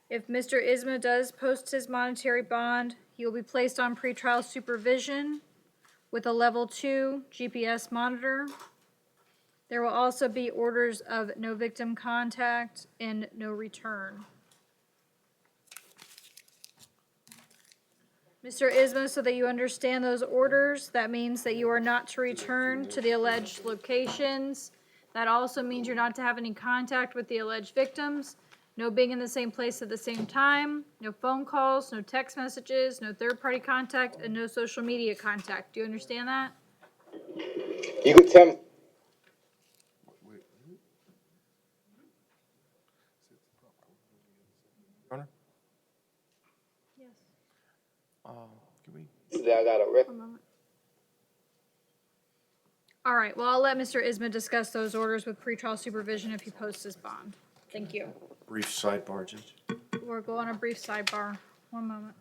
If Mr. Isma does post his monetary bond, he will be placed on pretrial supervision with a level 2 GPS monitor. There will also be orders of no victim contact and no return. Mr. Isma, so that you understand those orders, that means that you are not to return to the alleged locations. That also means you're not to have any contact with the alleged victims, no being in the same place at the same time, no phone calls, no text messages, no third-party contact, and no social media contact. Do you understand that? You could tell me. Honor? Yes. Can we? I got a record. One moment. All right, well, I'll let Mr. Isma discuss those orders with pretrial supervision if he posts his bond. Thank you. Brief sidebar, Judge. We'll go on a brief sidebar. One moment.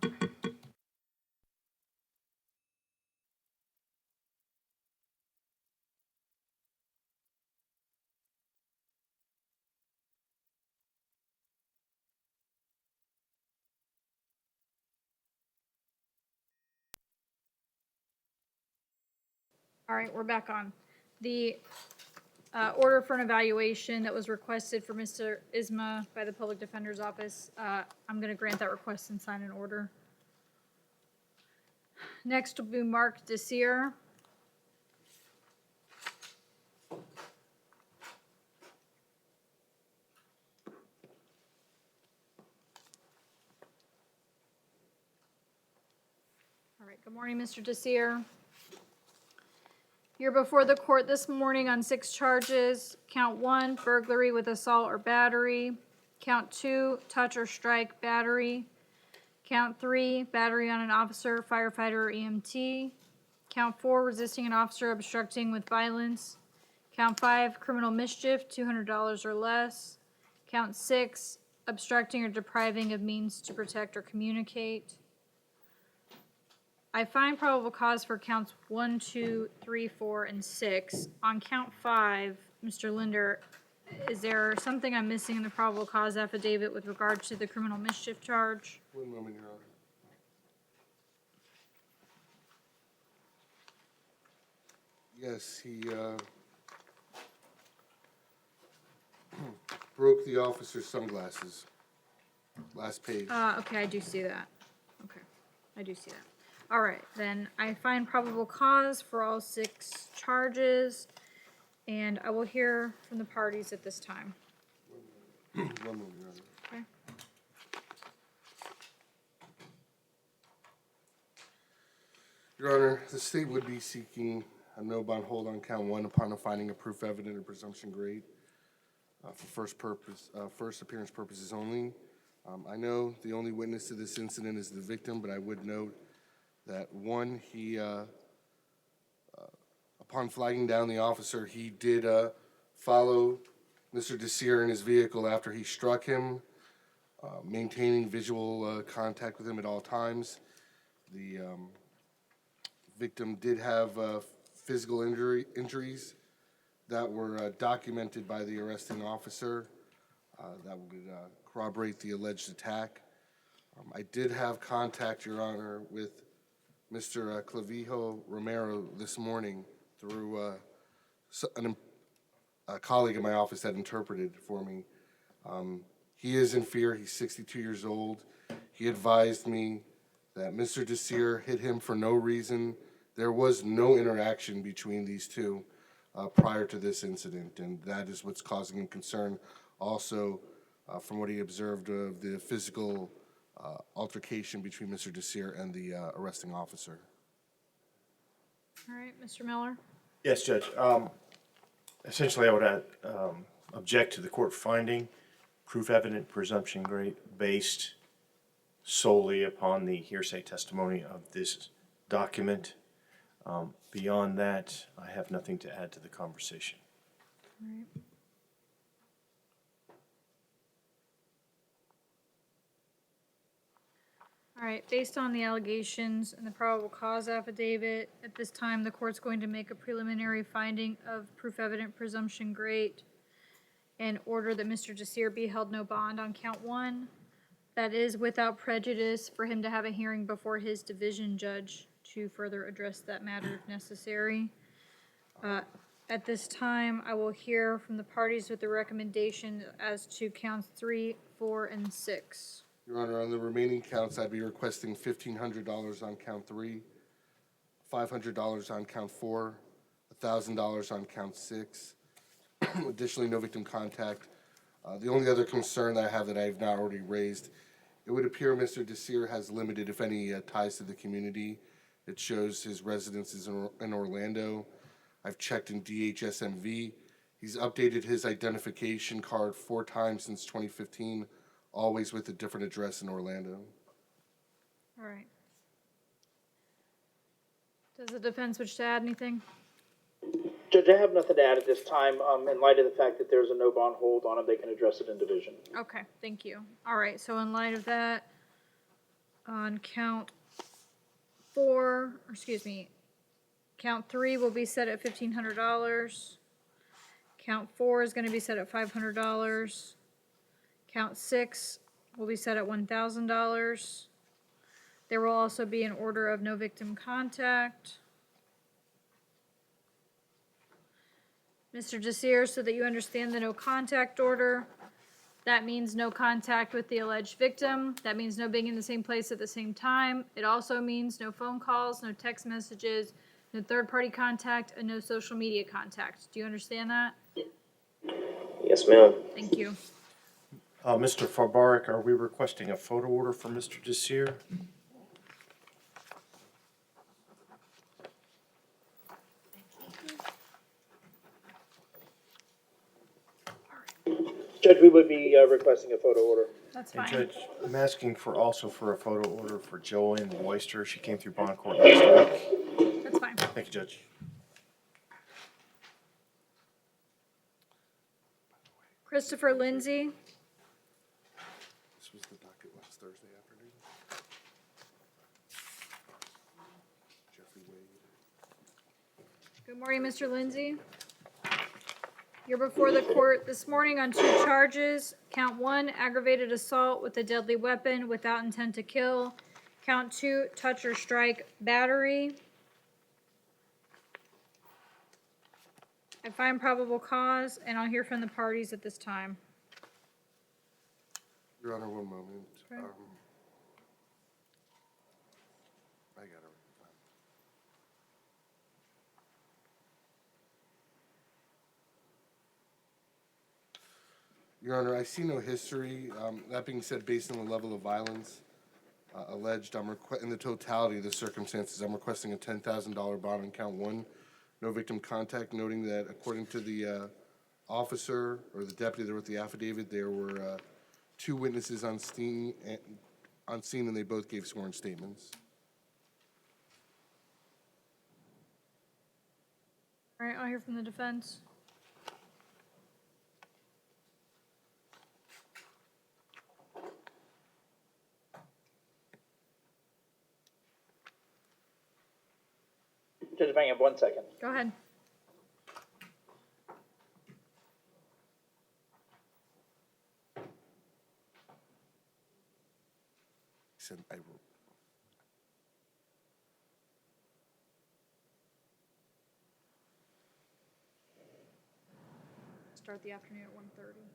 All right, we're back on. The order for an evaluation that was requested for Mr. Isma by the Public Defender's Office, I'm going to grant that request and sign an order. Next will be Mark Desir. All right, good morning, Mr. Desir. You're before the court this morning on 6 charges. Count 1, burglary with assault or battery. Count 2, touch or strike battery. Count 3, battery on an officer, firefighter, or EMT. Count 4, resisting an officer, obstructing with violence. Count 5, criminal mischief, $200 or less. Count 6, obstructing or depriving of means to protect or communicate. I find probable cause for counts 1, 2, 3, 4, and 6. On count 5, Mr. Linder, is there something I'm missing in the probable cause affidavit with regard to the criminal mischief charge? One moment, Your Honor. Yes, he broke the officer's sunglasses. Last page. Okay, I do see that. Okay, I do see that. All right, then I find probable cause for all 6 charges, and I will hear from the parties at this time. One moment, Your Honor. Okay. Your Honor, the state would be seeking a no bond hold on count 1 upon a finding of proof evident or presumption great for first appearance purposes only. I know the only witness to this incident is the victim, but I would note that one, he, upon flagging down the officer, he did follow Mr. Desir in his vehicle after he struck him, maintaining visual contact with him at all times. The victim did have physical injuries that were documented by the arresting officer that would corroborate the alleged attack. I did have contact, Your Honor, with Mr. Clavijo Romero this morning through a colleague in my office that interpreted for me. He is in fear. He's 62 years old. He advised me that Mr. Desir hit him for no reason. There was no interaction between these two prior to this incident, and that is what's causing him concern. Also, from what he observed of the physical altercation between Mr. Desir and the arresting officer. All right, Mr. Miller? Yes, Judge. Essentially, I would object to the court finding proof evident presumption great based solely upon the hearsay testimony of this document. Beyond that, I have nothing to add to the conversation. All right. All right, based on the allegations and the probable cause affidavit, at this time, the court's going to make a preliminary finding of proof evident presumption great and order that Mr. Desir be held no bond on count 1. That is without prejudice for him to have a hearing before his division judge to further address that matter if necessary. At this time, I will hear from the parties with the recommendation as to counts 3, 4, and 6. Your Honor, on the remaining counts, I'd be requesting $1,500 on count 3, $500 on count 4, $1,000 on count 6. Additionally, no victim contact. The only other concern that I have that I have not already raised, it would appear Mr. Desir has limited, if any, ties to the community. It shows his residence is in Orlando. I've checked in DHSMV. He's updated his identification card 4 times since 2015, always with a different address in Orlando. All right. Does the defense wish to add anything? Judge, I have nothing to add at this time. In light of the fact that there's a no bond hold on him, they can address it in division. Okay, thank you. All right, so in light of that, on count 3 will be set at $1,500. Count 4 is going to be set at $500. Count 6 will be set at $1,000. There will also be an order of no victim contact. Mr. Desir, so that you understand the no contact order, that means no contact with the alleged victim. That means no being in the same place at the same time. It also means no phone calls, no text messages, no third-party contact, and no social media contact. Do you understand that? Yes, ma'am. Thank you. Mr. Farbarik, are we requesting a photo order for Mr. Desir? Judge, we would be requesting a photo order. That's And fine. Judge, I'm asking also for a photo order for Joanne Royster. She came through bond court last week. That's fine. Thank you, Judge. Christopher Lindsay. This was the docket last Thursday afternoon. Good morning, Mr. Lindsay. You're before the court this morning on 2 charges. Count 1, aggravated assault with a deadly weapon without intent to kill. Count 2, touch or strike battery. I find probable cause, and I'll hear from the parties at this time. Your Honor, one moment. Okay. I got it. Your Honor, I see no history. That being said, based on the level of violence alleged, in the totality of the circumstances, I'm requesting a $10,000 bond on count 1, no victim contact, noting that according to the officer or the deputy that wrote the affidavit, there were 2 witnesses on scene, and they both gave sworn statements. All right, I'll hear from the defense. Judge Mangan, 1 second. Go ahead. I wrote. Start the afternoon at 1:30.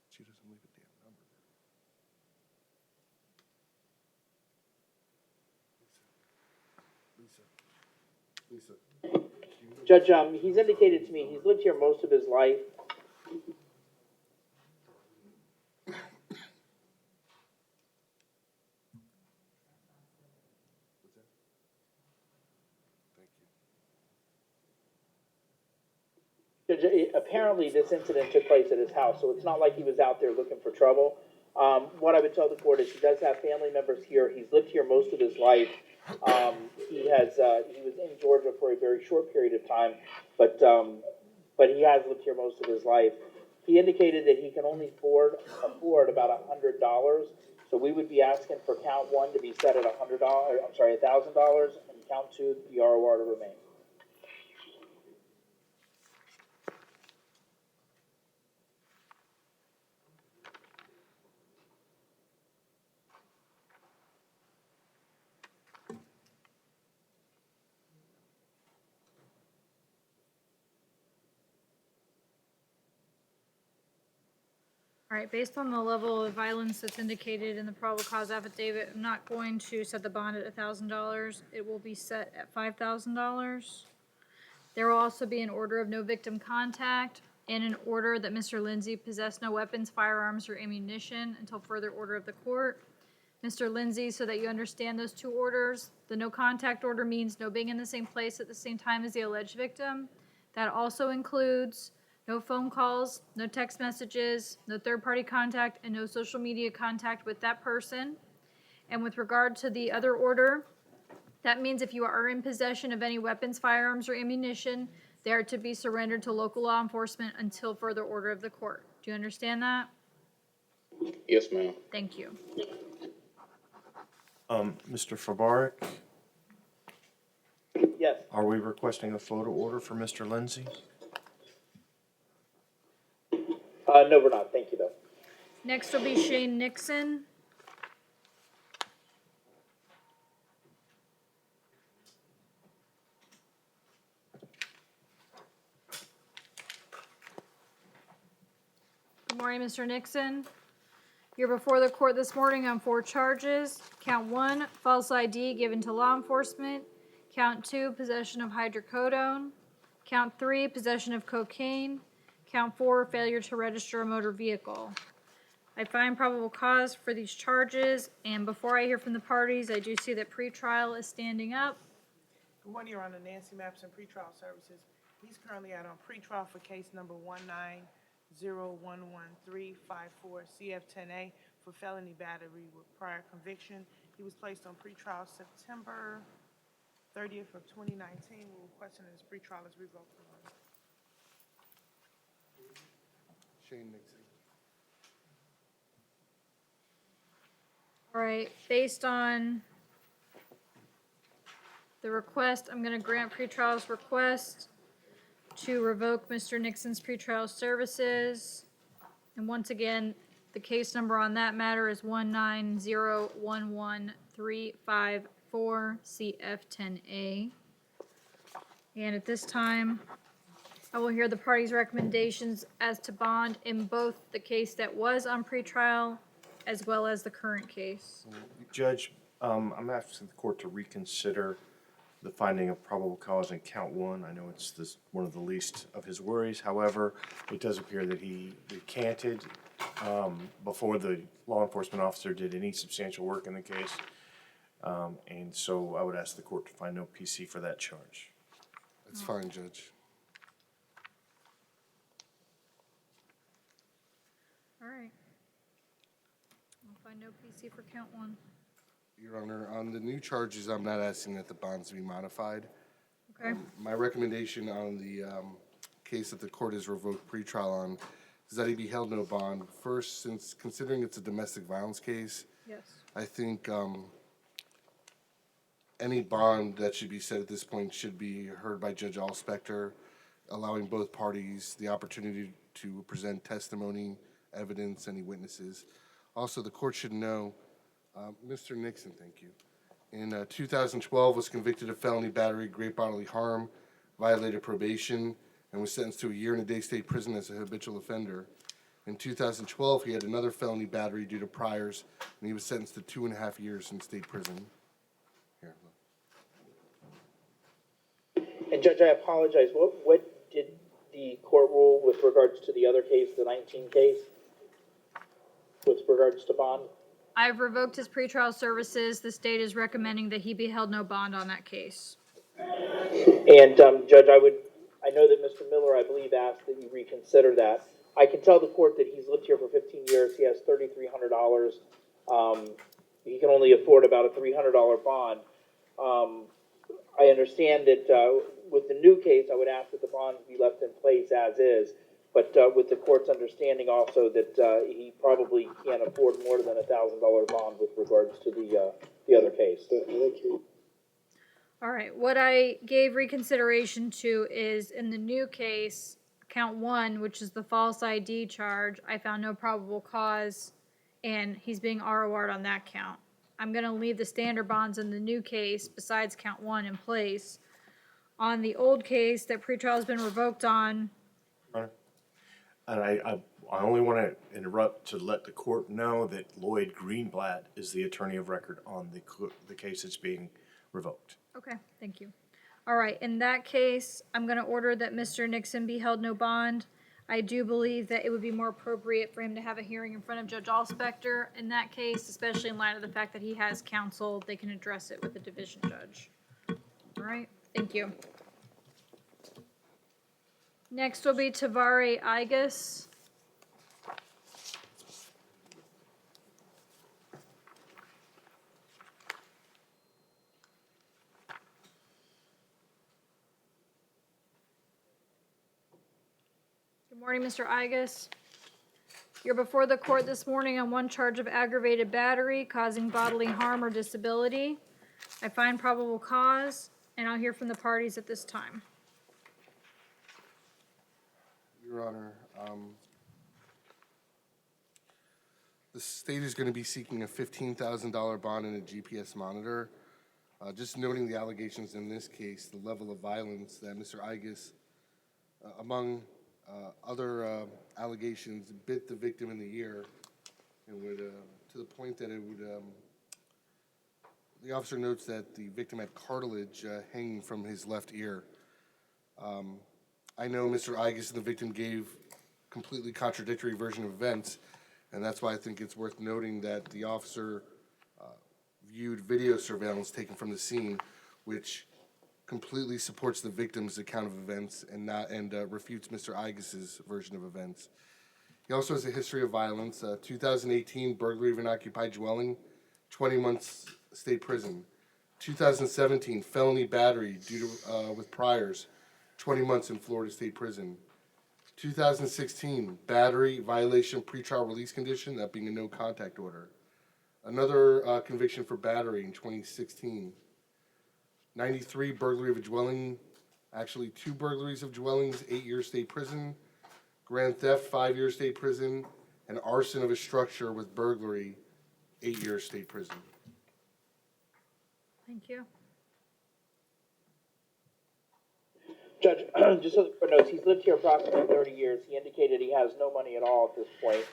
She doesn't leave a damn number there. Lisa. Judge, he's indicated to me he's lived here most of his life. Judge, apparently this incident took place at his house, so it's not like he was out there looking for trouble. What I would tell the court is he does have family members here. He's lived here most of his life. He was in Georgia for a very short period of time, but he has lived here most of his life. He indicated that he can only afford about $100. So we would be asking for count 1 to be set at $1,000, and count 2, the ROR to remain. All right, based on the level of violence that's indicated in the probable cause affidavit, I'm not going to set the bond at $1,000. It will be set at $5,000. There will also be an order of no victim contact and an order that Mr. Lindsay possess no weapons, firearms, or ammunition until further order of the court. Mr. Lindsay, so that you understand those 2 orders, the no contact order means no being in the same place at the same time as the alleged victim. That also includes no phone calls, no text messages, no third-party contact, and no social media contact with that person. And with regard to the other order, that means if you are in possession of any weapons, firearms, or ammunition, they are to be surrendered to local law enforcement until further order of the court. Do you understand that? Yes, ma'am. Thank you. Mr. Fabarik, Yes. are we requesting a photo order for Mr. Lindsay? No, we're not. Thank you, though. Next will be Shane Nixon. Good morning, Mr. Nixon. You're before the court this morning on 4 charges. Count 1, false ID given to law enforcement. Count 2, possession of hydrocodone. Count 3, possession of cocaine. Count 4, failure to register a motor vehicle. I find probable cause for these charges, and before I hear from the parties, I do see that pretrial is standing up. Good morning, Your Honor. Nancy Mapson, Pretrial Services. He's currently out on pretrial for case number 1901134 CF10A for felony battery with prior conviction. He was placed on pretrial September 30th of 2019. We're requesting that his pretrial is revoked. Shane Nixon. All right, based on the request, I'm gonna grant pretrial's request to revoke Mr. Nixon's pretrial services. And once again, the case number on that matter is 19011-354 CF10A. And at this time, I will hear the parties' recommendations as to bond in both the case that was on pretrial as well as the current case. Judge, I'm asking the court to reconsider the finding of probable cause in count one. I know it's one of the least of his worries. However, it does appear that he recanted before the law enforcement officer did any substantial work in the case. And so I would ask the court to find no PC for that charge. That's fine, Judge. All right. I'll find no PC for count one. Your Honor, on the new charges, I'm not asking that the bonds be modified. Okay. My recommendation on the case that the court has revoked pretrial on is that he be held no bond. First, since considering it's a domestic violence case, Yes. I think any bond that should be set at this point should be heard by Judge Allspector, allowing both parties the opportunity to present testimony, evidence, any witnesses. Also, the court should know, Mr. Nixon, thank you, in 2012 was convicted of felony battery, great bodily harm, violated probation, and was sentenced to a year and a day state prison as a habitual offender. In 2012, he had another felony battery due to priors, and he was sentenced to 2.5 years in state prison. Here, look. And Judge, I apologize, what did the court rule with regards to the other case, the 19 case? With regards to bond? I've revoked his pretrial services. The state is recommending that he be held no bond on that case. And Judge, I know that Mr. Miller, I believe, asked that you reconsider that. I can tell the court that he's lived here for 15 years. He has $3,300. He can only afford about a $300 bond. I understand that with the new case, I would ask that the bonds be left in place as is. But with the court's understanding also that he probably can't afford more than a $1,000 bond with regards to the other case. All right, what I gave reconsideration to is in the new case, count one, which is the false ID charge, I found no probable cause, and he's being ROR'd on that count. I'm gonna leave the standard bonds in the new case, besides count one, in place. On the old case that pretrial has been revoked on, And I only want to interrupt to let the court know that Lloyd Greenblatt is the attorney of record on the case that's being revoked. okay, thank you. All right, in that case, I'm gonna order that Mr. Nixon be held no bond. I do believe that it would be more appropriate for him to have a hearing in front of Judge Allspector in that case, especially in light of the fact that he has counsel. They can address it with the division judge. All right, thank you. Next will be Tavari Igus. Good morning, Mr. Igus. You're before the court this morning on one charge of aggravated battery causing bodily harm or disability. I find probable cause, and I'll hear from the parties at this time. Your Honor, the state is going to be seeking a $15,000 bond and a GPS monitor. Just noting the allegations in this case, the level of violence that Mr. Igus, among other allegations, bit the victim in the ear, and would, to the point that it would, the officer notes that the victim had cartilage hanging from his left ear. I know Mr. Igus and the victim gave completely contradictory version of events, and that's why I think it's worth noting that the officer viewed video surveillance taken from the scene, which completely supports the victim's account of events and refutes Mr. Igus's version of events. He also has a history of violence. 2018 burglary of an occupied dwelling, 20 months state prison. 2017 felony battery due to with priors, 20 months in Florida State Prison. 2016 battery violation pretrial release condition, that being a no contact order. Another conviction for battery in 2016. 93, burglary of a dwelling, actually 2 burglaries of dwellings, 8-year state prison. Grand theft, 5-year state prison. And arson of a structure with burglary, 8-year state prison. Thank you. Judge, just so the court knows, he's lived here approximately 30 years. He indicated he has no money at all at this point.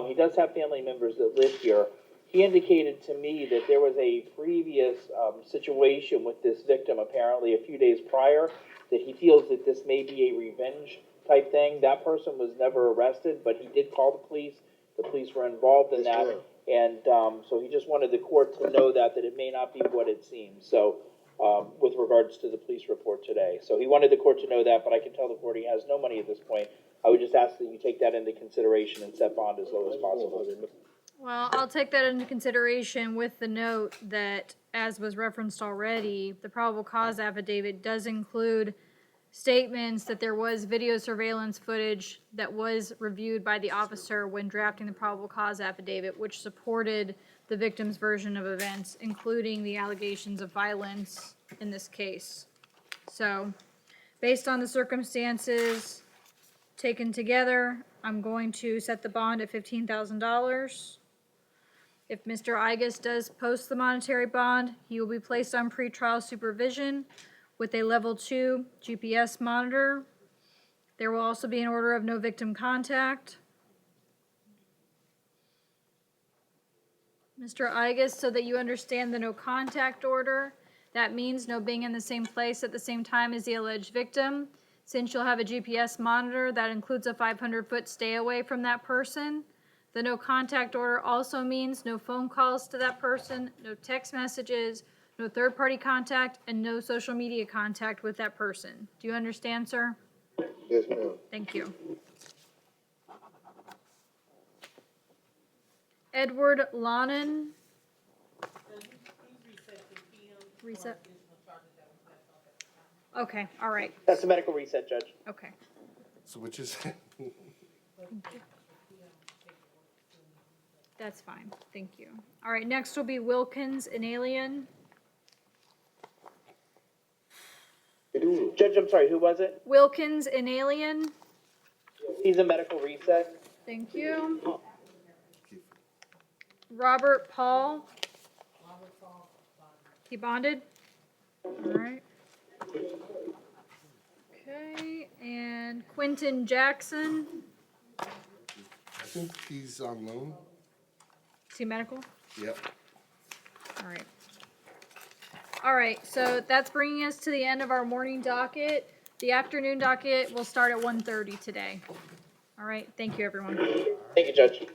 He does have family members that live here. He indicated to me that there was a previous situation with this victim, apparently a few days prior, that he feels that this may be a revenge type thing. That person was never arrested, but he did call the police. The police were involved in that. And so he just wanted the court to know that it may not be what it seems. So with regards to the police report today. So he wanted the court to know that, but I can tell the court he has no money at this point. I would just ask that you take that into consideration and set bond as low as possible. Well, I'll take that into consideration with the note that, as was referenced already, the probable cause affidavit does include statements that there was video surveillance footage that was reviewed by the officer when drafting the probable cause affidavit, which supported the victim's version of events, including the allegations of violence in this case. So, based on the circumstances taken together, I'm going to set the bond at $15,000. If Mr. Igus does post the monetary bond, he will be placed on pretrial supervision with a level 2 GPS monitor. There will also be an order of no victim contact. Mr. Igus, so that you understand the no contact order, that means no being in the same place at the same time as the alleged victim. Since you'll have a GPS monitor, that includes a 500-foot stay away from that person. The no contact order also means no phone calls to that person, no text messages, no third-party contact, and no social media contact with that person. Do you understand, sir? Yes, ma'am. Thank you. Edward Lonan. Reset. Okay, all right. That's a medical reset, Judge. Okay. So which is, That's fine. Thank you. All right, next will be Wilkins, an alien. Judge, I'm sorry, who was it? Wilkins, an alien. He's a medical reset. Thank you. Robert Paul. He bonded? All right. Okay, and Quentin Jackson. I think he's on loan. Is he medical? Yep. All right. All right, so that's bringing us to the end of our morning docket. The afternoon docket will start at 1:30 today. All right, thank you, everyone. Thank you, Judge.